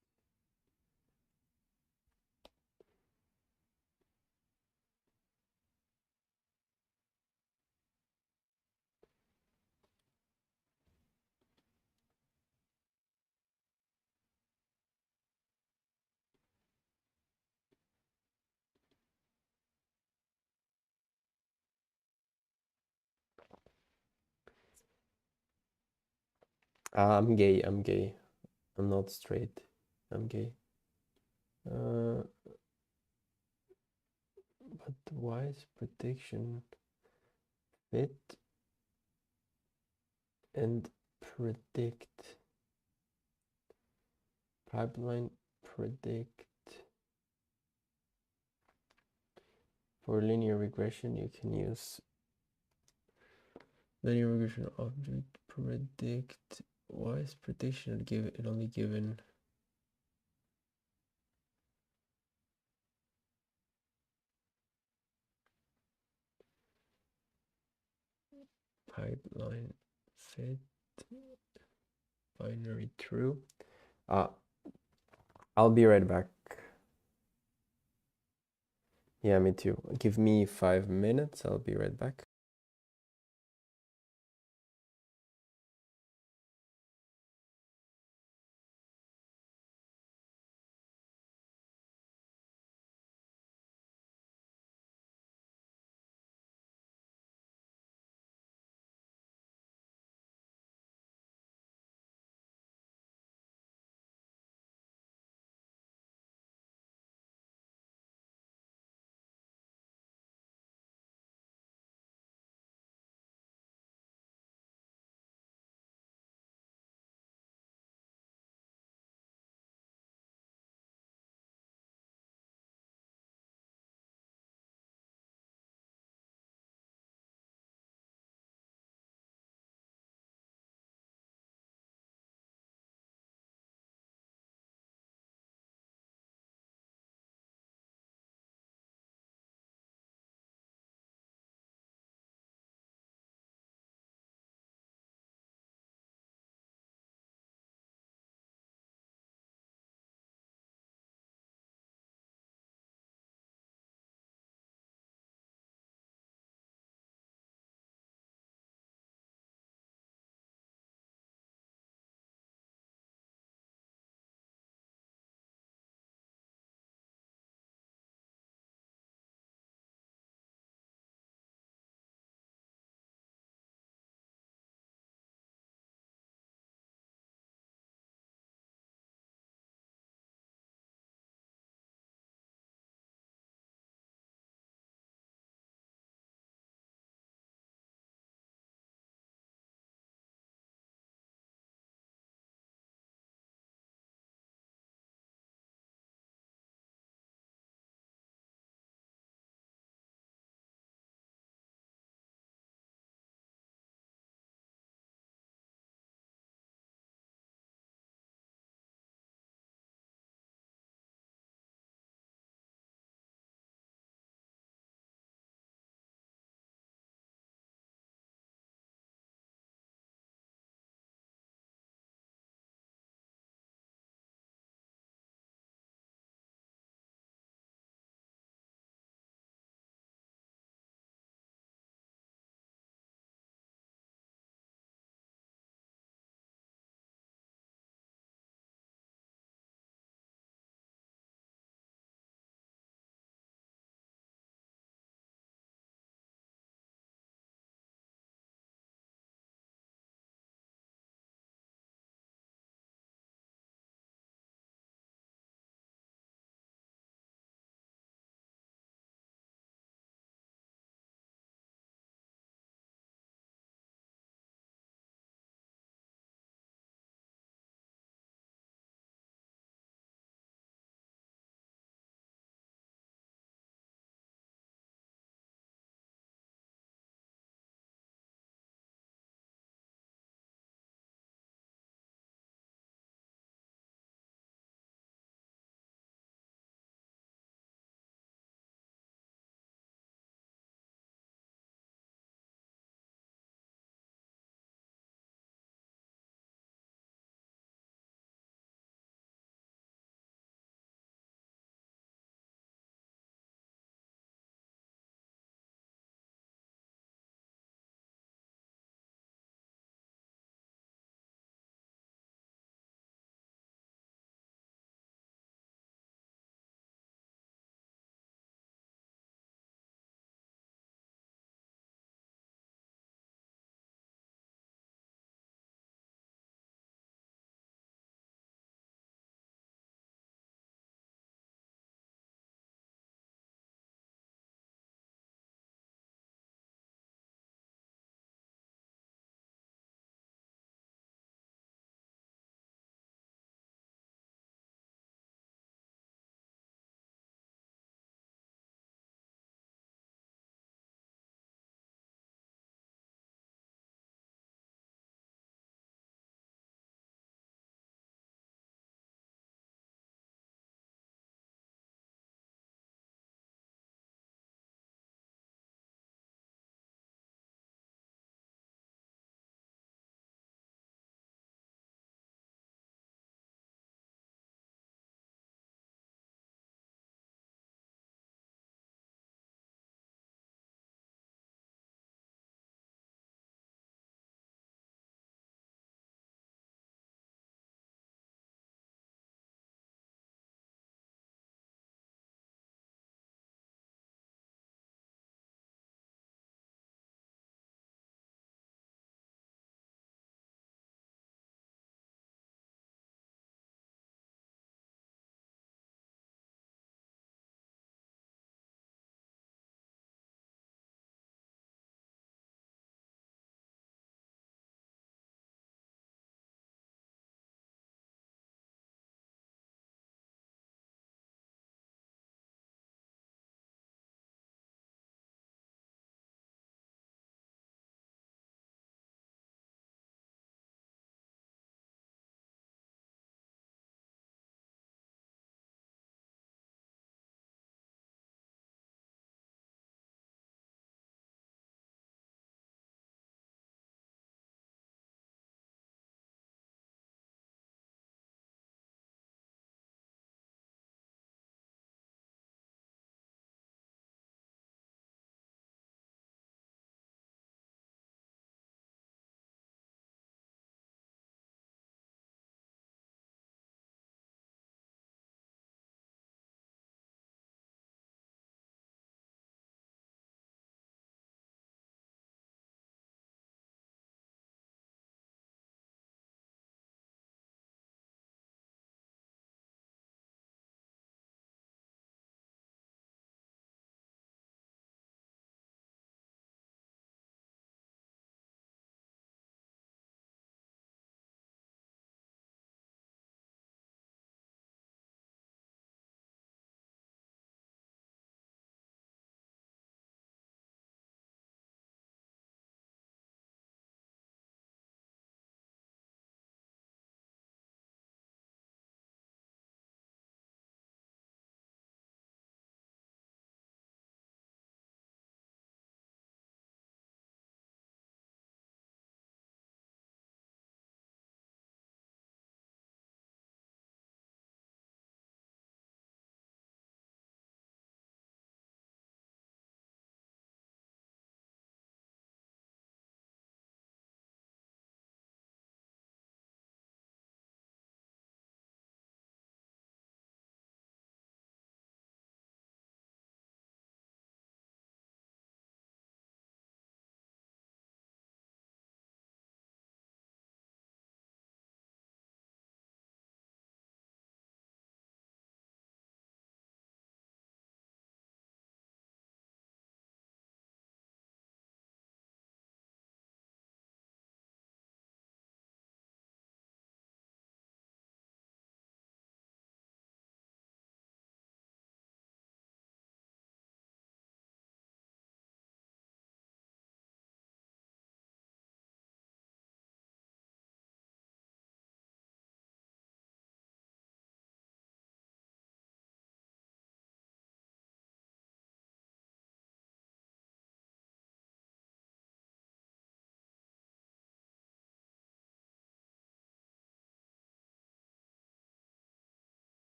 I'm gay. I'm gay. I'm not straight. I'm gay. But why is prediction fit and predict? Pipeline predict. For linear regression, you can use linear regression object predict. Why is prediction only given? Pipeline fit binary true. I'll be right back. Yeah, me too. Give me 5 minutes. I'll be right back.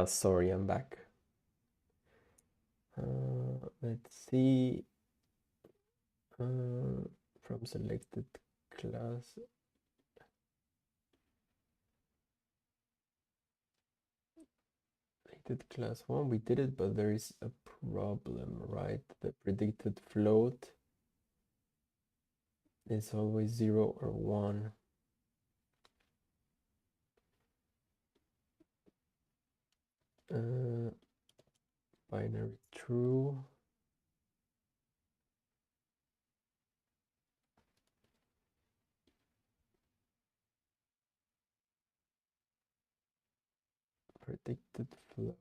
Sorry, I'm back. Let's see. From selected class. Selected class 1, we did it, but there is a problem, right? The predicted float is always 0 or 1. Binary true. Predicted float.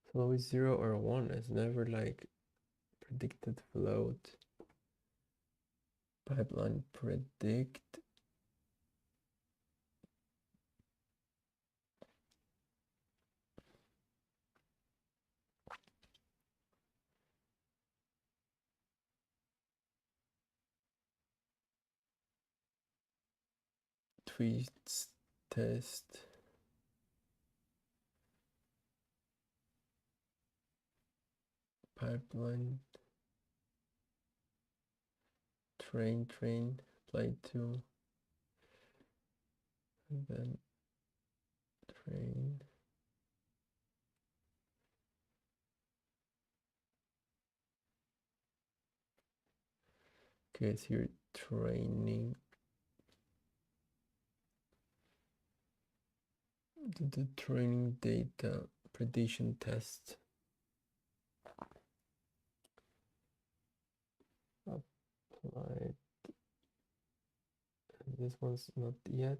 It's always 0 or 1. It's never like predicted float. Pipeline predict. Tweets test. Pipeline train apply to, and then train. Okay, it's here training. The training data prediction test. Applied. This one's not yet.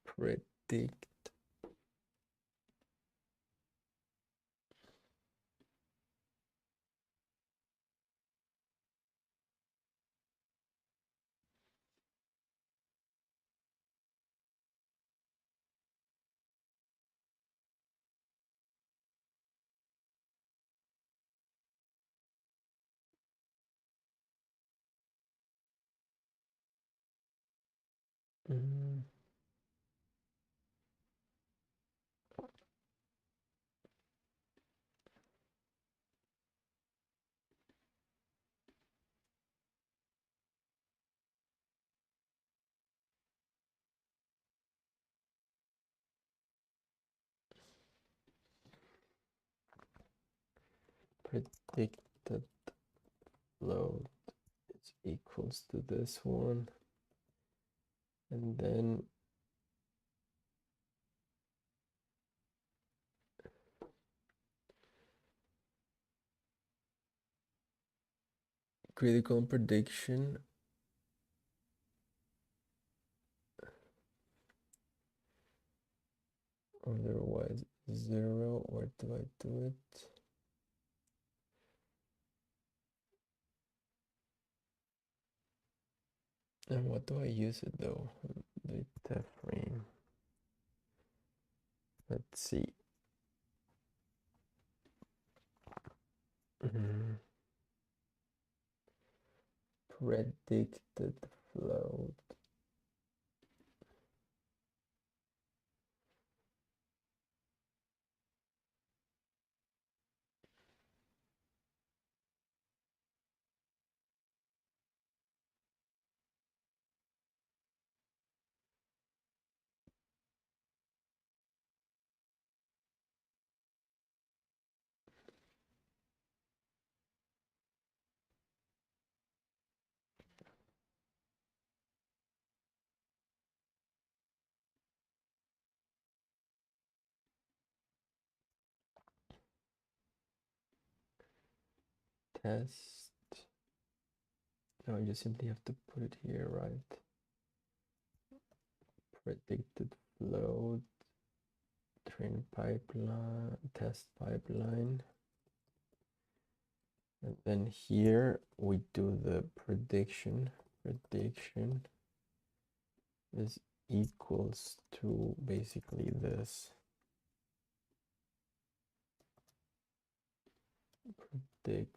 Predict. Predicted load is equals to this one, and then critical prediction. Otherwise 0. Where do I do it? And what do I use it though? Data frame. Let's see. Predicted float. Test. No, you simply have to put it here, right? Predicted float, train pipeline, test pipeline. And then here we do the prediction. Prediction is equals to basically this. predicted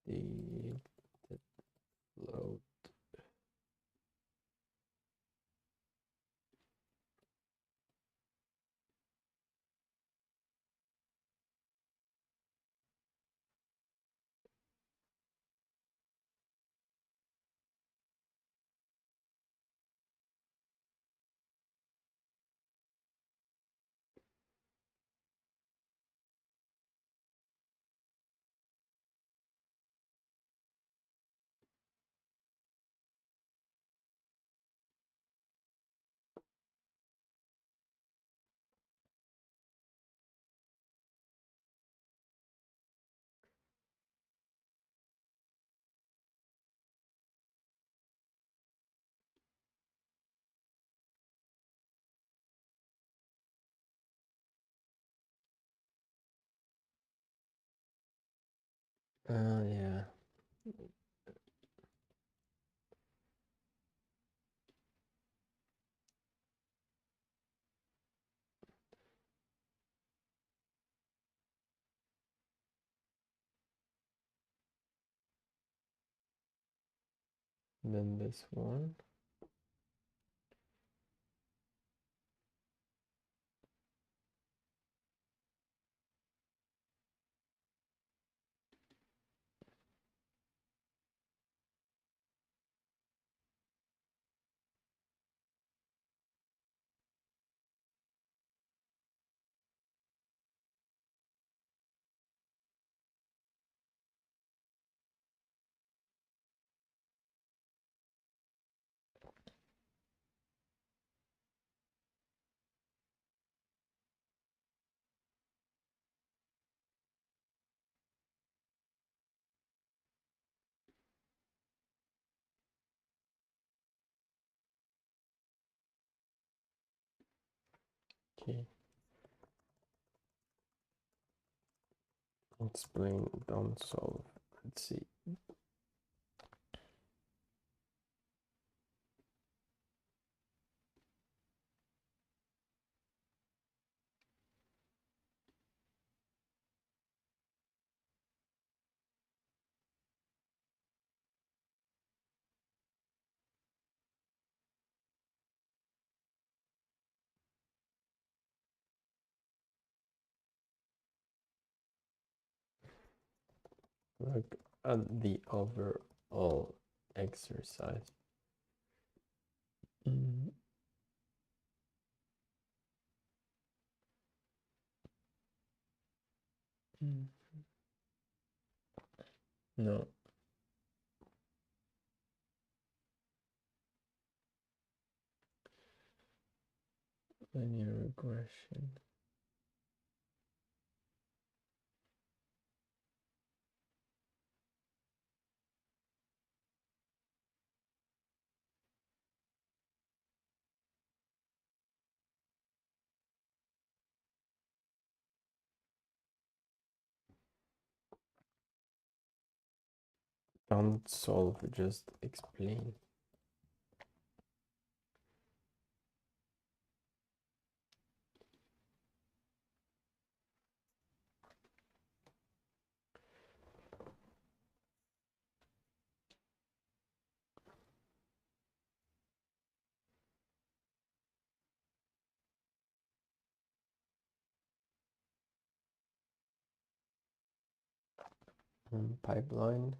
the load. Yeah. Then this one. Okay. Explain, don't solve. Let's see. Look at the overall exercise. No. Linear regression. Don't solve, just explain. Pipeline.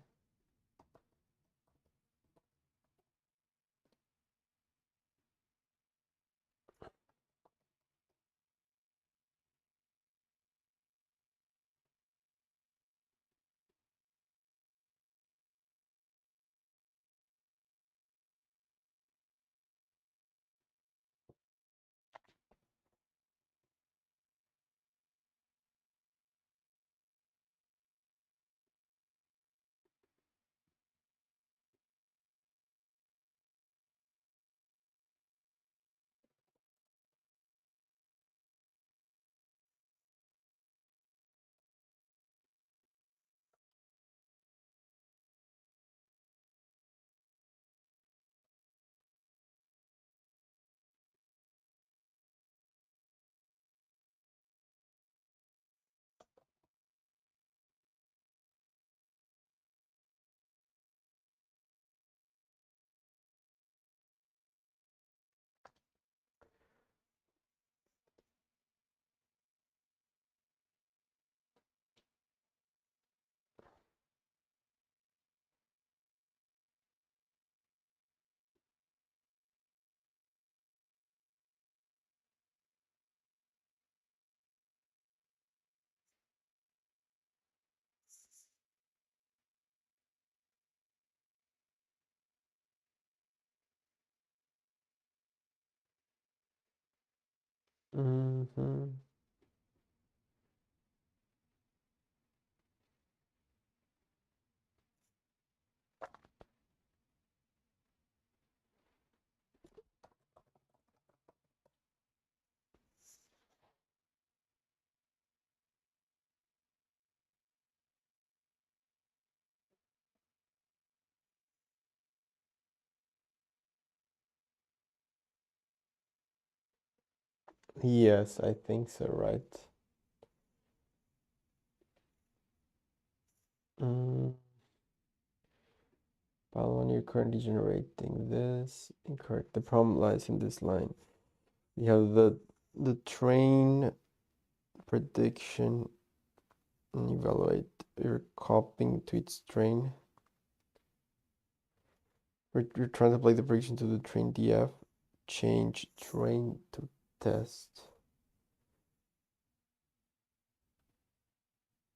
Mm-hmm. Yes, I think so, right? Mm. Balon, you're currently generating this. Incorrect. The problem lies in this line. You have the train prediction and evaluate. You're copying to its train. You're trying to play the prediction to the train DF. Change train to test.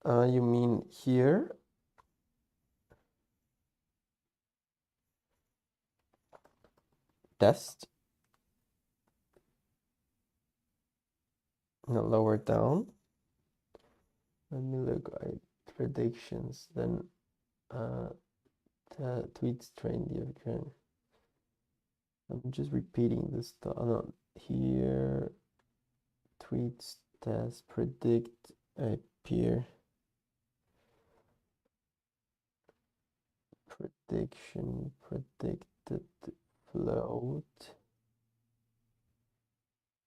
You mean here? Test? No, lower down. Let me look at predictions. Then tweets train DF train. I'm just repeating this stuff. No, here. Tweets test predict appear prediction predicted float.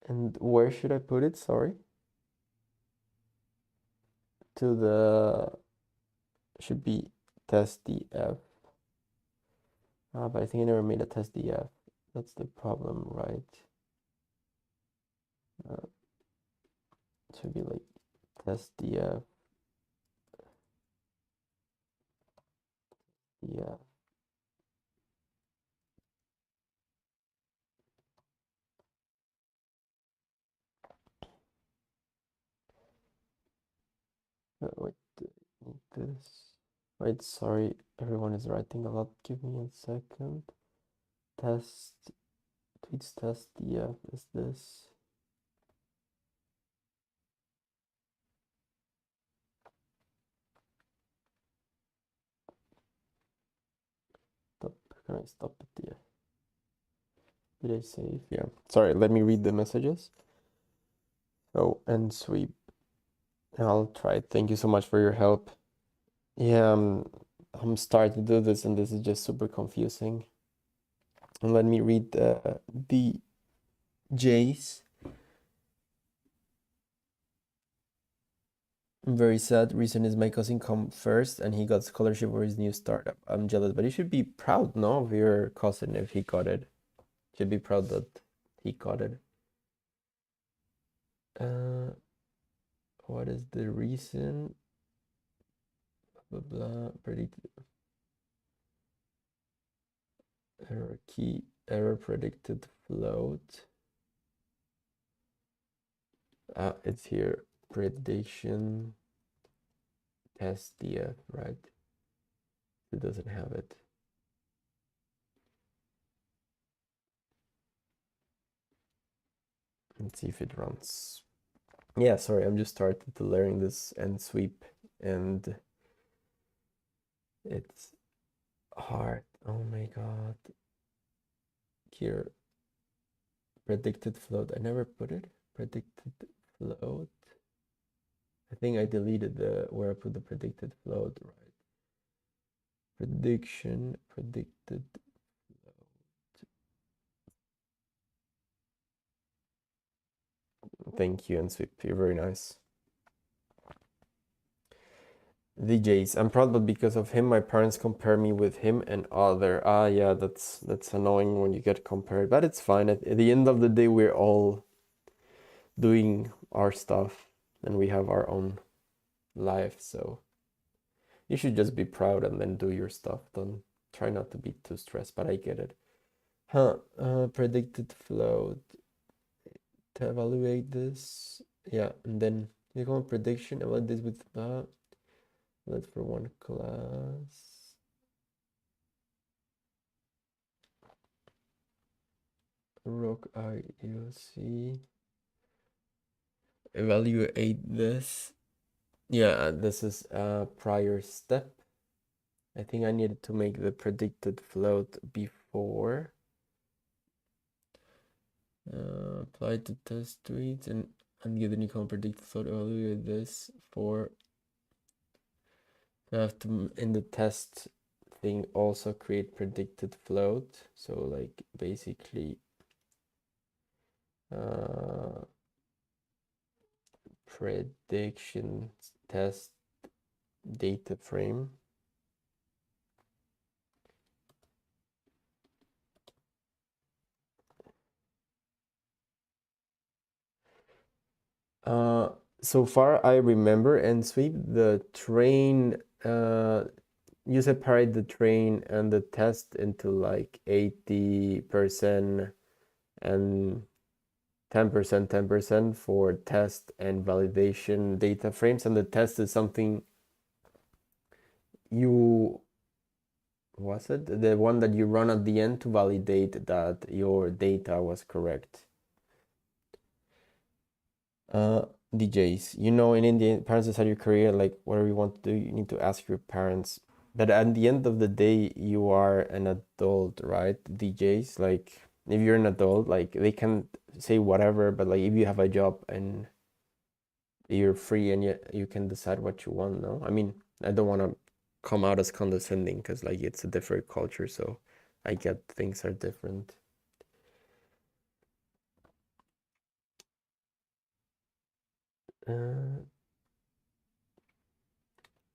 And where should I put it? Sorry. To the should be test df. But I think I never made a test df. That's the problem, right? Should be like test df. Yeah. Wait, need this. Wait, sorry, everyone is writing a lot. Give me a second. Test tweets test df is this. Stop. Can I stop it here? Did I save? Yeah. Sorry, let me read the messages. Oh, and sweep. I'll try. Thank you so much for your help. Yeah, I'm starting to do this and this is just super confusing. And let me read the J's. I'm very sad. Reason is my cousin come first and he got scholarship for his new startup. I'm jealous, but you should be proud, no, of your cousin if he got it. You should be proud that he got it. What is the reason? Blah blah blah. Predicted error key. Error predicted float. It's here. Prediction test df, right? It doesn't have it. Let's see if it runs. Yeah, sorry, I'm just started to learn this and sweep and it's hard. Oh my god. Here, predicted float. I never put it. Predicted float. I think I deleted the where I put the predicted float, right? Prediction, predicted float. Thank you, and sweep. You're very nice. The Jays. I'm proud, but because of him, my parents compare me with him and other. Ah, yeah, that's annoying when you get compared, but it's fine. At the end of the day, we're all doing our stuff, and we have our own life. So you should just be proud and then do your stuff. Don't try not to be too stressed. But I get it. Huh? Predicted float. To evaluate this, yeah, and then you go on prediction. Evaluate this with let's for one class. Rock IUC evaluate this. Yeah, this is a prior step. I think I needed to make the predicted float before. Apply to test tweets and give the new column predicted float. Evaluate this for. I have to in the test thing also create predicted float. So like basically prediction test data frame. So far I remember and sweep the train, you separate the train and the test into like 80% and 10%, 10% for test and validation data frames. And the test is something you, was it? The one that you run at the end to validate that your data was correct. DJs, you know, in India, parents decide your career, like whatever you want to do, you need to ask your parents. But at the end of the day, you are an adult, right? DJs, like if you're an adult, like they can say whatever, but like if you have a job and you're free and you can decide what you want, no? I mean, I don't want to come out as condescending because like it's a different culture, so I get things are different.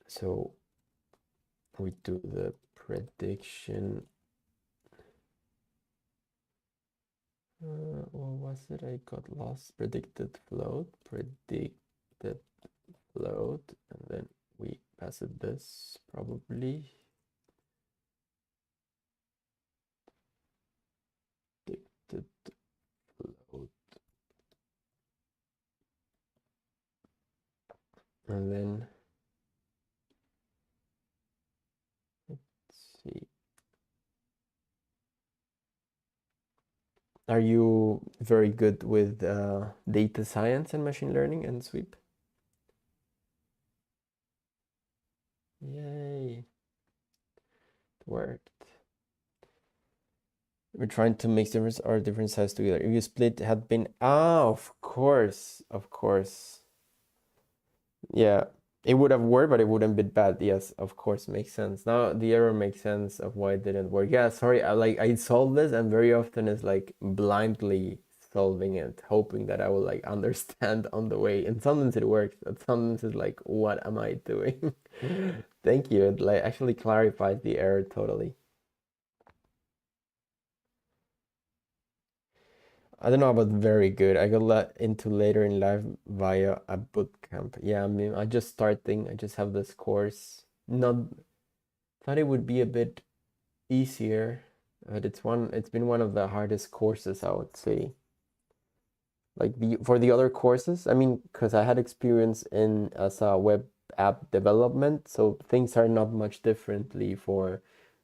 So we do the prediction. What was it? I got lost. Predicted float, and then we pass it this probably. Predicted float. And then let's see. Are you very good with data science and machine learning and sweep? Yay. It worked. We're trying to mix different or different sides together. If you split had been of course, of course. Yeah, it would have worked, but it wouldn't be bad. Yes, of course, makes sense. Now the error makes sense of why it didn't work. Yeah, sorry, I solved this and very often it's like blindly solving it, hoping that I will like understand on the way. And sometimes it works, but sometimes it's like, what am I doing? Thank you. It like actually clarifies the error totally. I don't know about very good. I got let into later in life via a boot camp. Yeah, I mean, I just starting. I just have this course. Not thought it would be a bit easier, but it's been one of the hardest courses, I would say. Like the for the other courses, I mean, because I had experience in as a web app development, so things are not much differently for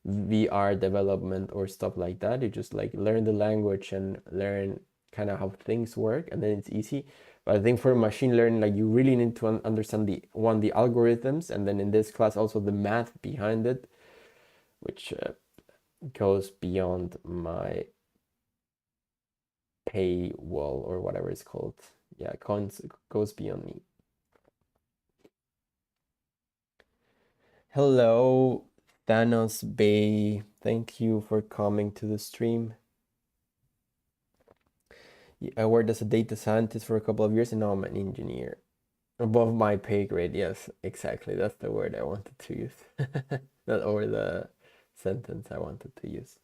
VR development or stuff like that. You just like learn the language and learn kind of how things work, and then it's easy. But I think for machine learning, like you really need to understand the algorithms, and then in this class also the math behind it, which goes beyond my paywall or whatever it's called. Yeah, goes beyond me. Hello, Thanos Bay. Thank you for coming to the stream. I worked as a data scientist for a couple of years and now I'm an engineer. Above my pay grade, yes, exactly. That's the word I wanted to use. That or the sentence I wanted to use.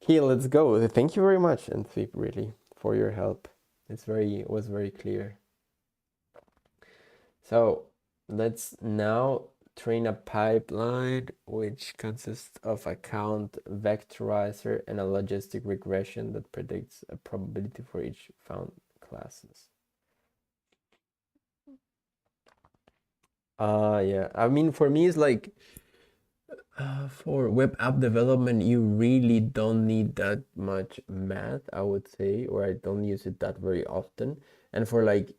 Okay, let's go. Thank you very much, and Sweep, really, for your help. It was very clear. So let's now train a pipeline which consists of a count vectorizer and a logistic regression that predicts a probability for each found classes. Yeah. I mean, for me, it's like for web app development, you really don't need that much math, I would say, or I don't use it that very often. And for like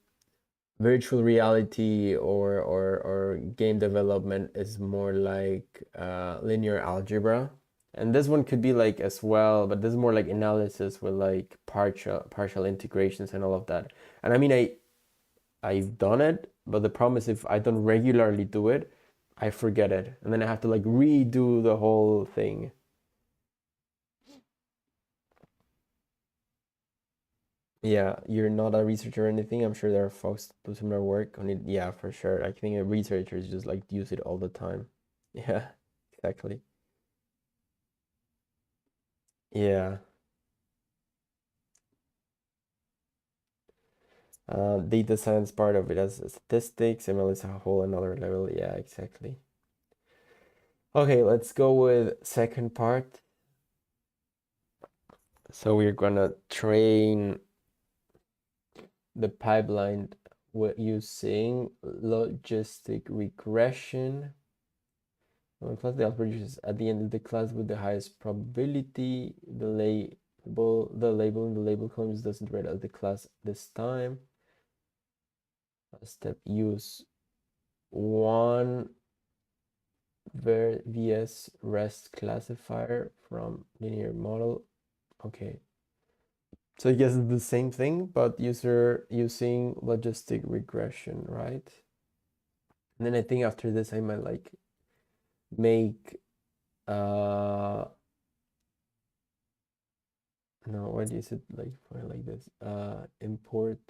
virtual reality or game development is more like linear algebra. And this one could be like as well, but this is more like analysis with like partial integrations and all of that. And I mean, I've done it, but the problem is if I don't regularly do it, I forget it, and then I have to like redo the whole thing. Yeah, you're not a researcher or anything. I'm sure there are folks that do similar work on it. Yeah, for sure. I think a researcher is just like use it all the time. Yeah, exactly. Yeah. Data science part of it as statistics, ML is a whole another level. Yeah, exactly. Okay, let's go with second part. So we're gonna train the pipeline using logistic regression. Class the algorithm is at the end of the class with the highest probability. The label in the label columns doesn't read out the class this time. Step use one VS REST classifier from linear model. Okay. So I guess it's the same thing, but using logistic regression, right? And then I think after this I might like make no, what is it like for like this? Import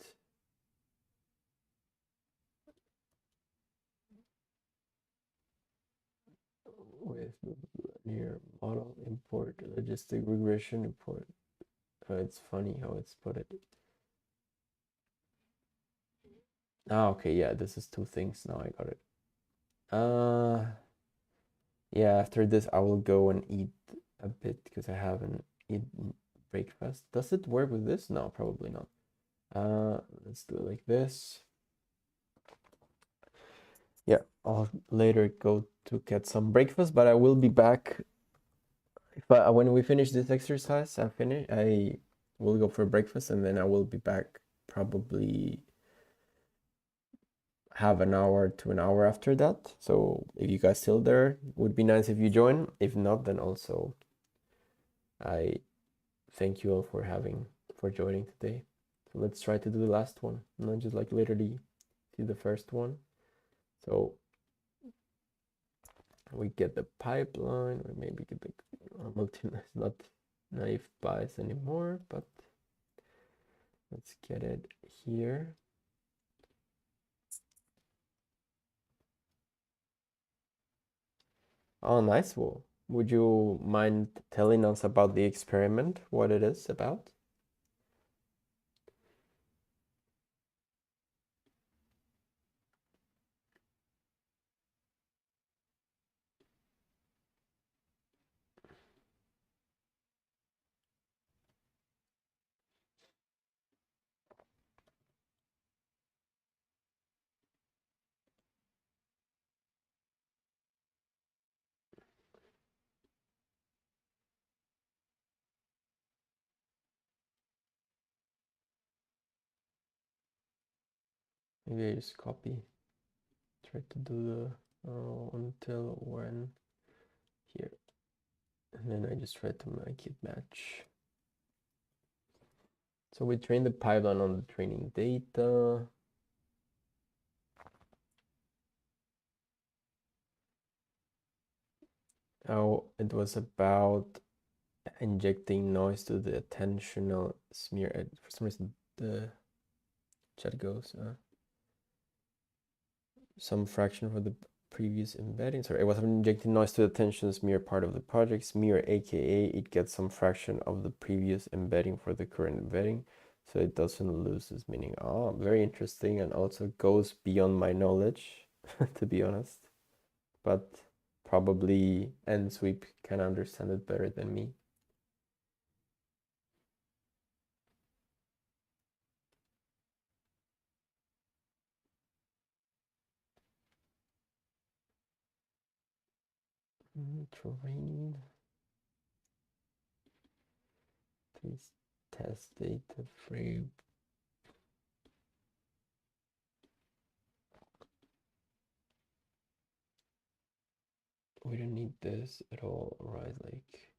with linear model, import logistic regression, import. It's funny how it's put it. Ah, okay, yeah, this is two things. Now I got it. Yeah, after this I will go and eat a bit because I haven't eaten breakfast. Does it work with this? No, probably not. Let's do it like this. Yeah, I'll later go to get some breakfast, but I will be back. But when we finish this exercise, I will go for breakfast and then I will be back probably half an hour to an hour after that. So if you guys still there, would be nice if you join. If not, then also I thank you all for joining today. So let's try to do the last one, not just like literally see the first one. So we get the pipeline, or maybe get the it's not naive bias anymore, but let's get it here. Oh, nice. Well, would you mind telling us about the experiment, what it is about? Maybe I just copy, try to do the until when here, and then I just try to make it match. So we train the pipeline on the training data. Oh, it was about injecting noise to the attentional smear. For some reason, the chat goes some fraction for the previous embedding. Sorry, it was injecting noise to the attentional smear part of the project. Smear, aka it gets some fraction of the previous embedding for the current embedding, so it doesn't lose its meaning. Oh, very interesting, and also goes beyond my knowledge, to be honest. But probably NSweep can understand it better than me. Train. Please test data frame. this at all, right? Like,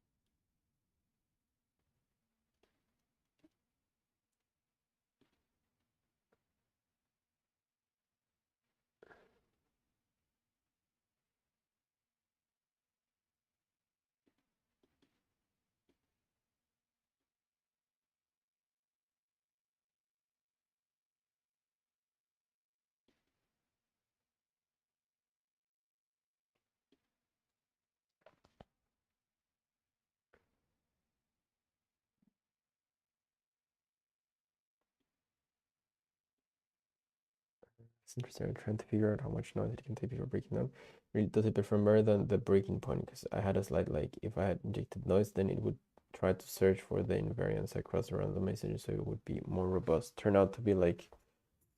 it's interesting. I'm trying to figure out how much noise it can take before breaking down. Really, does it perform better than the breaking point? Because I had a slide like if I had injected noise, then it would try to search for the invariance across the randomizer, so it would be more robust. Turned out to be like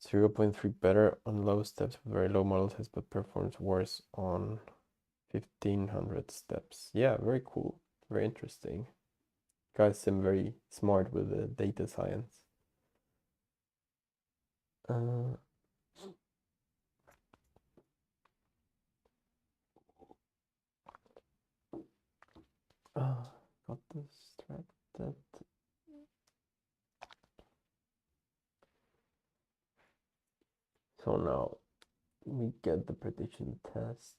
0.3 better on low steps with very low model size, but performs worse on 1500 steps. Yeah, very cool. Very interesting. Guys seem very smart with the data science. Uh, got distracted. So now we get the prediction test.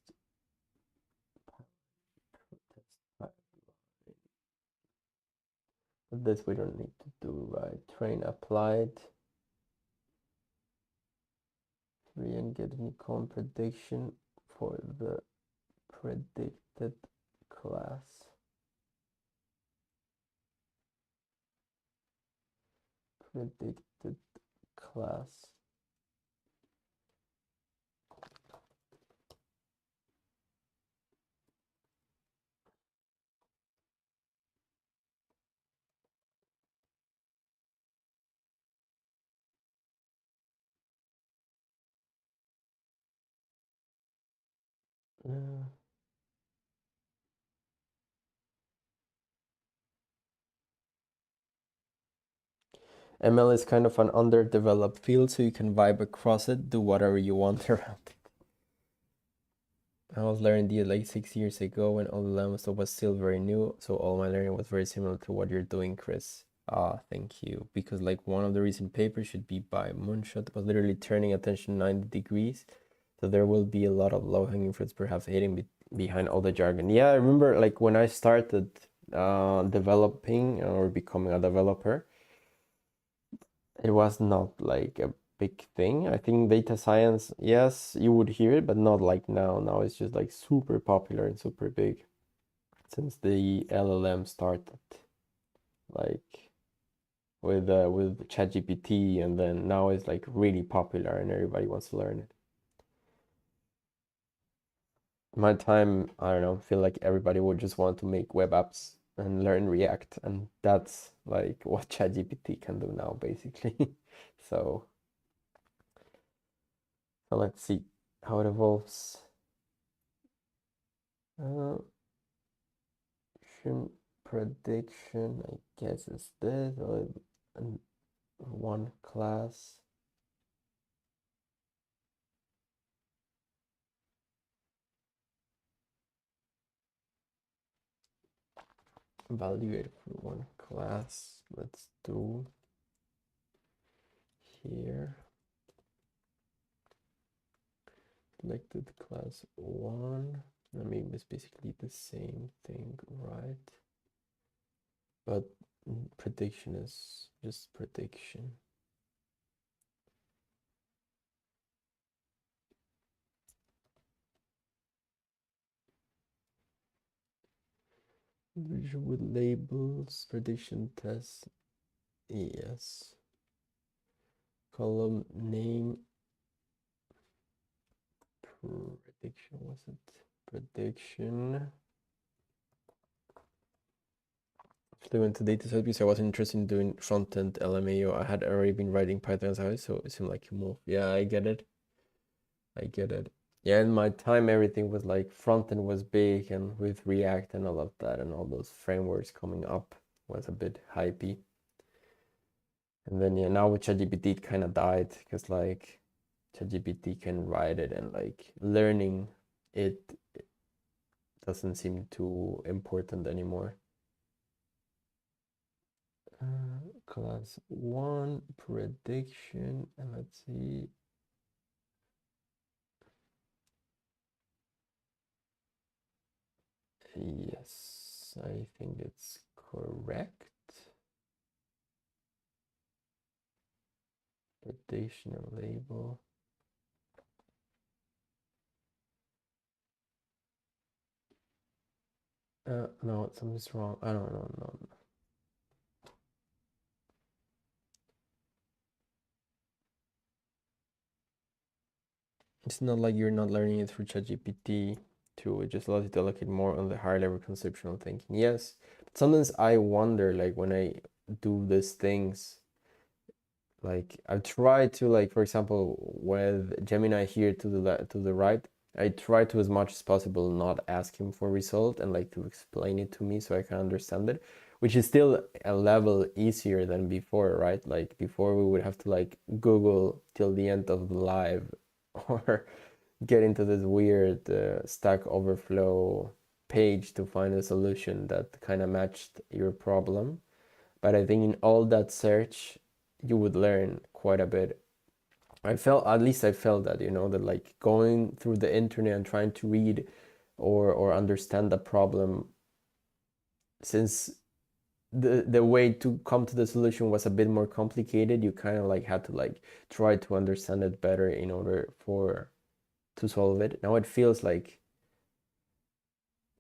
But this we don't need to do, right? Train applied. 3 and get Nikon prediction for the predicted class. Predicted class. ML is kind of an underdeveloped field, so you can vibe across it, do whatever you want around it. I was learning D like 6 years ago when all the LLM stuff was still very new, so all my learning was very similar to what you're doing, Chris. Ah, thank you. Because like one of the recent papers should be by Moonshot was literally turning attention 90 degrees. So there will be a lot of low-hanging fruits perhaps hiding behind all the jargon. Yeah, I remember like when I started developing or becoming a developer, it was not like a big thing. I think data science, yes, you would hear it, but not like now. Now it's just like super popular and super big since the LLM started, like with ChatGPT, and then now it's like really popular and everybody wants to learn it. My time, I don't know, feel like everybody would just want to make web apps and learn React, and that's like what ChatGPT can do now, basically. So let's see how it evolves. Prediction, I guess is this, or one class. Evaluate for one class. Let's do here. Selected class 1. I mean, it's basically the same thing, right? But prediction is just prediction. Visual labels, prediction test, yes. Column name, prediction, was it? Prediction. Actually went to data science because I wasn't interested in doing front-end LMAO. I had already been writing Python as well, so it seemed like a move. Yeah, I get it. I get it. Yeah, in my time, everything was like front-end was big, and with React and all of that, and all those frameworks coming up was a bit hypey. And then yeah, now with ChatGPT, it kind of died because like ChatGPT can write it, and like learning it doesn't seem too important anymore. Class 1 prediction, and let's see. Yes, I think it's correct. Prediction and label. No, something's wrong. I don't know. No. It's not like you're not learning it through ChatGPT too. It just allows you to allocate more on the higher level conceptual thinking. Yes, but sometimes I wonder, like when I do these things, like I try to, like for example with Gemini here to the right, I try to as much as possible not ask him for result and like to explain it to me so I can understand it, which is still a level easier than before, right? Like before we would have to like Google till the end of the live or get into this weird Stack Overflow page to find a solution that kind of matched your problem. But I think in all that search, you would learn quite a bit. I felt, at least I felt that, that like going through the internet and trying to read or understand the problem, since the way to come to the solution was a bit more complicated, you kind of like had to like try to understand it better in order for to solve it. Now it feels like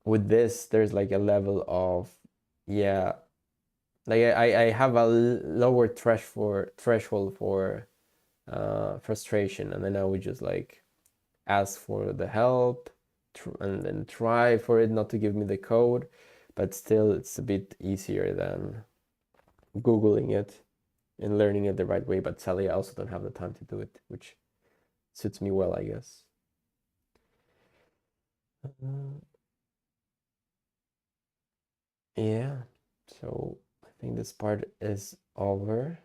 with this, there's like a level of, yeah, like I have a lower threshold for frustration, and then I would just like ask for the help and then try for it not to give me the code, but still it's a bit easier than Googling it and learning it the right way. But sadly, I also don't have the time to do it, which suits me well, I guess. Yeah, so I think this part is over.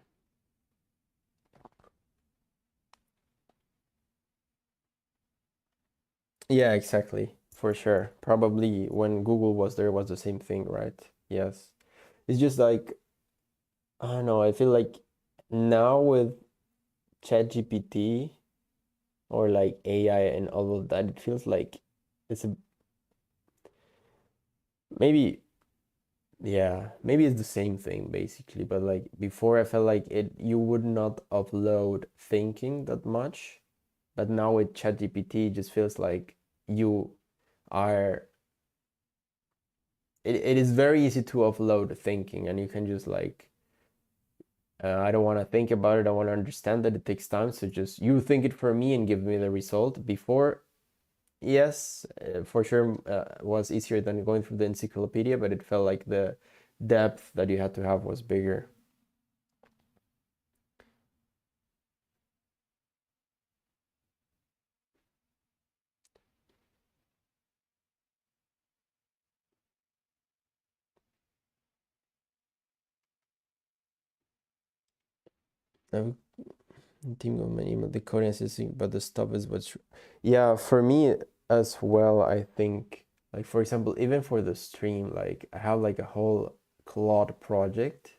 Yeah, exactly. For sure. Probably when Google was there was the same thing, right? Yes. It's just like, I don't know, I feel like now with ChatGPT or like AI and all of that, it feels like it's a maybe, yeah, maybe it's the same thing basically, but like before I felt like you would not upload thinking that much, but now with ChatGPT it just feels like you are it is very easy to offload thinking, and you can just like I don't want to think about it, I want to understand that it takes time, so just you think it for me and give me the result. Before, yes, for sure, was easier than going through the encyclopedia, but it felt like the depth that you had to have was bigger. I'm thinking of my email, the coding assisting, but the stuff is what's, yeah, for me as well. I think, like for example, even for the stream, like I have like a whole Claude project,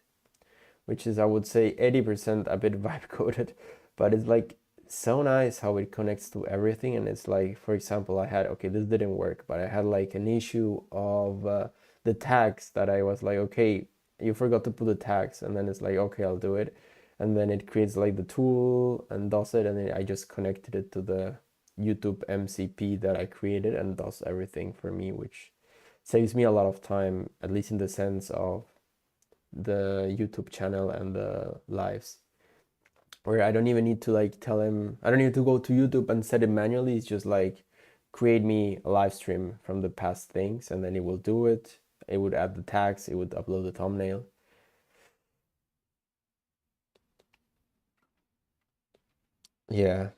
which is I would say 80% a bit vibe coded, but it's like so nice how it connects to everything. And it's like, for example, I had, okay, this didn't work, but I had like an issue of the tags that I was like, okay, you forgot to put the tags, and then it's like, okay, I'll do it. And then it creates like the tool and does it, and then I just connected it to the YouTube MCP that I created and does everything for me, which saves me a lot of time, at least in the sense of the YouTube channel and the lives, where I don't even need to like tell him, I don't need to go to YouTube and set it manually. It's just like create me a live stream from the past things, and then it will do it. It would add the tags, it would upload the thumbnail. Yeah,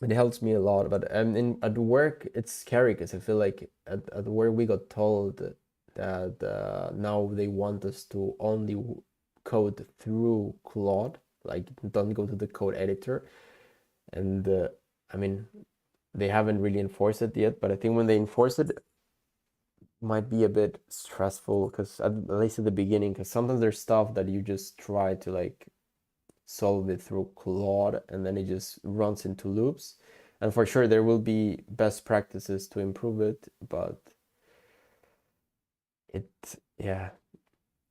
it helps me a lot. But at work, it's scary because I feel like at work we got told that now they want us to only code through Claude, like don't go to the code editor. And I mean, they haven't really enforced it yet, but I think when they enforce it, might be a bit stressful because at least at the beginning, because sometimes there's stuff that you just try to like solve it through Claude and then it just runs into loops. And for sure there will be best practices to improve it, but yeah,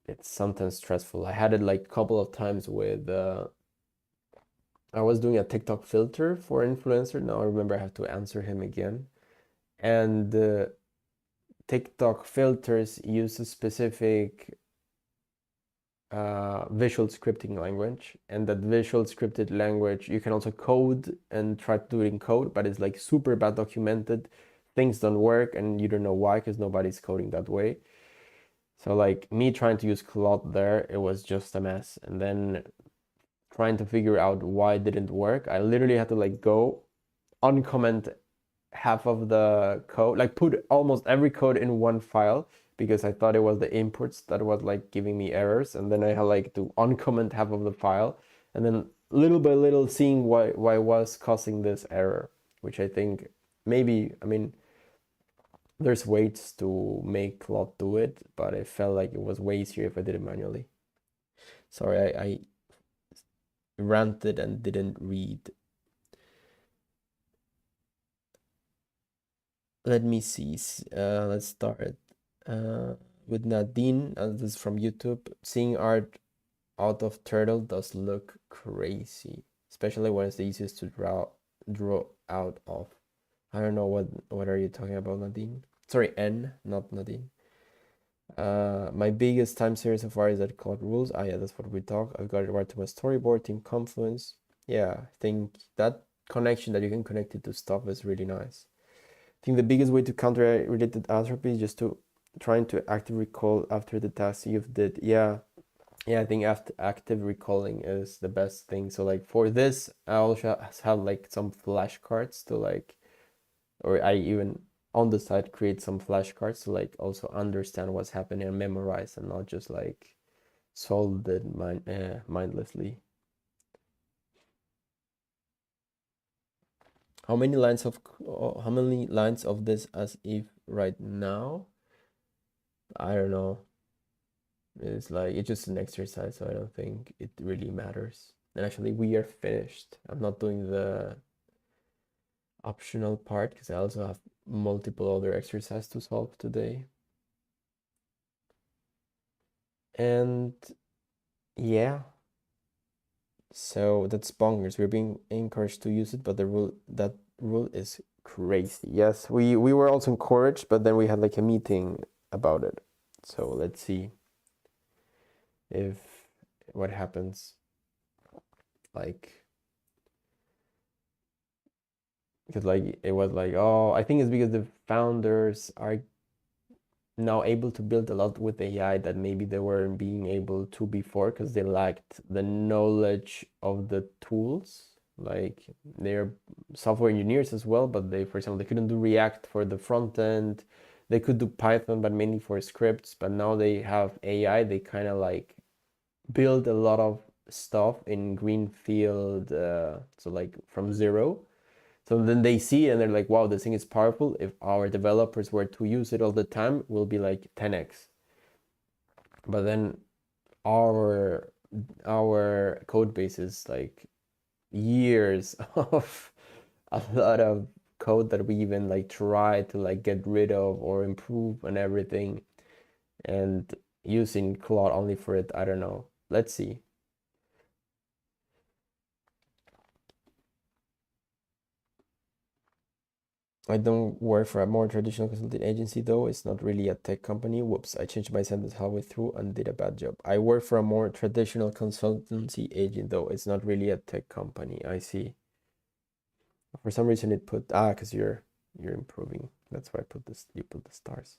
it's sometimes stressful. I had it like a couple of times with I was doing a TikTok filter for an influencer. Now I remember I have to answer him again. And TikTok filters use a specific visual scripting language, and that visual scripted language you can also code and try to do it in code, but it's like super bad documented. Things don't work and you don't know why because nobody's coding that way. So like me trying to use Claude there, it was just a mess. And then trying to figure out why it didn't work, I literally had to like go uncomment half of the code, like put almost every code in one file because I thought it was the inputs that was like giving me errors, and then I had like to uncomment half of the file, and then little by little seeing why was causing this error, which I think maybe, I mean, there's ways to make Claude do it, but it felt like it was way easier if I did it manually. Sorry, I ranted and didn't read. Let me see. Let's start with Nadine. This is from YouTube. Seeing art out of turtle does look crazy, especially when it's the easiest to draw out of. I don't know what are you talking about, Nadine? Sorry, N, not Nadine. My biggest time series so far is that Claude Rules. Ah, yeah, that's what we talk. I've got it right to my storyboard, Team Confluence. Yeah, I think that connection that you can connect it to stuff is really nice. I think the biggest way to counter related entropy is just to trying to active recall after the task you've did. Yeah, I think active recalling is the best thing. So like for this, I also have like some flashcards to like, or I even on the side create some flashcards to like also understand what's happening and memorize and not just like solve it mindlessly. How many lines of this as if right now? I don't know. It's like it's just an exercise, so I don't think it really matters. And actually, we are finished. I'm not doing the optional part because I also have multiple other exercises to solve today. And yeah, so that's bonkers. We're being encouraged to use it, but that rule is crazy. Yes, we were also encouraged, but then we had like a meeting about it. So let's see if what happens. Like, because like it was like, oh, I think it's because the founders are now able to build a lot with AI that maybe they weren't being able to before because they lacked the knowledge of the tools. Like they're software engineers as well, but they, for example, they couldn't do React for the front end. They could do Python, but mainly for scripts. But now they have AI. They kind of like build a lot of stuff in greenfield, so like from zero. So then they see and they're like, wow, this thing is powerful. If our developers were to use it all the time, we'll be like 10x. But then our code base is like years of a lot of code that we even like try to like get rid of or improve and everything. And using Claude only for it, I don't know. Let's see. I don't work for a more traditional consulting agency though. It's not really a tech company. Whoops, I changed my sentence halfway through and did a bad job. I work for a more traditional consultancy agent though. It's not really a tech company. I see. For some reason it put because you're improving. That's why I put this, you put the stars.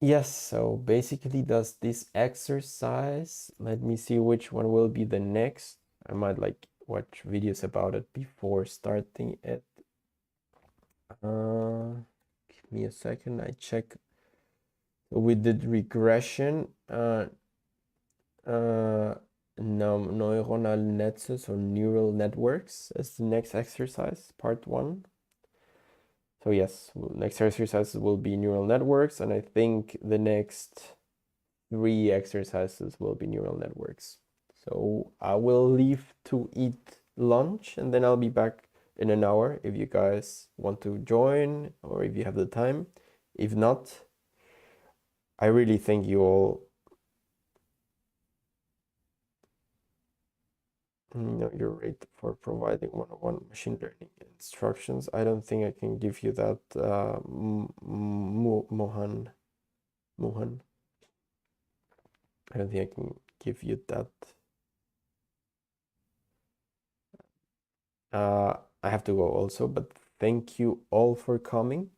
Yes, so basically does this exercise. Let me see which one will be the next. I might like watch videos about it before starting it. Give me a second. I check. We did regression, neuronal nets or neural networks as the next exercise, part 1. So yes, next exercises will be neural networks, and I think the next 3 exercises will be neural networks. So I will leave to eat lunch, and then I'll be back in an hour if you guys want to join or if you have the time. If not, I really thank you all. You're right for providing one-on-one machine learning instructions. I don't think I can give you that, Mohan. Mohan. I don't think I can give you that. I have to go also, but thank you all for coming.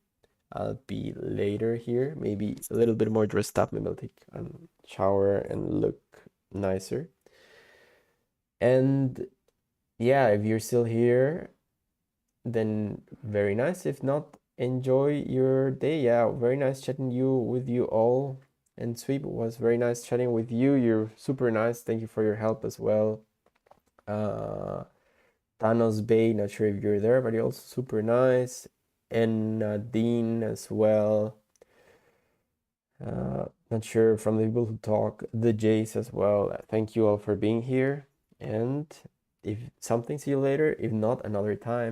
I'll be later here, maybe a little bit more dressed up. Maybe I'll take a shower and look nicer. And yeah, if you're still here, then very nice. If not, enjoy your day. Yeah, very nice chatting with you all. And Sweep, it was very nice chatting with you. You're super nice. Thank you for your help as well. Thanos Bay, not sure if you're there, but you're also super nice. And Dean as well. Not sure from the people who talk, the Jays as well. Thank you all for being here. And if something, see you later. If not, another time.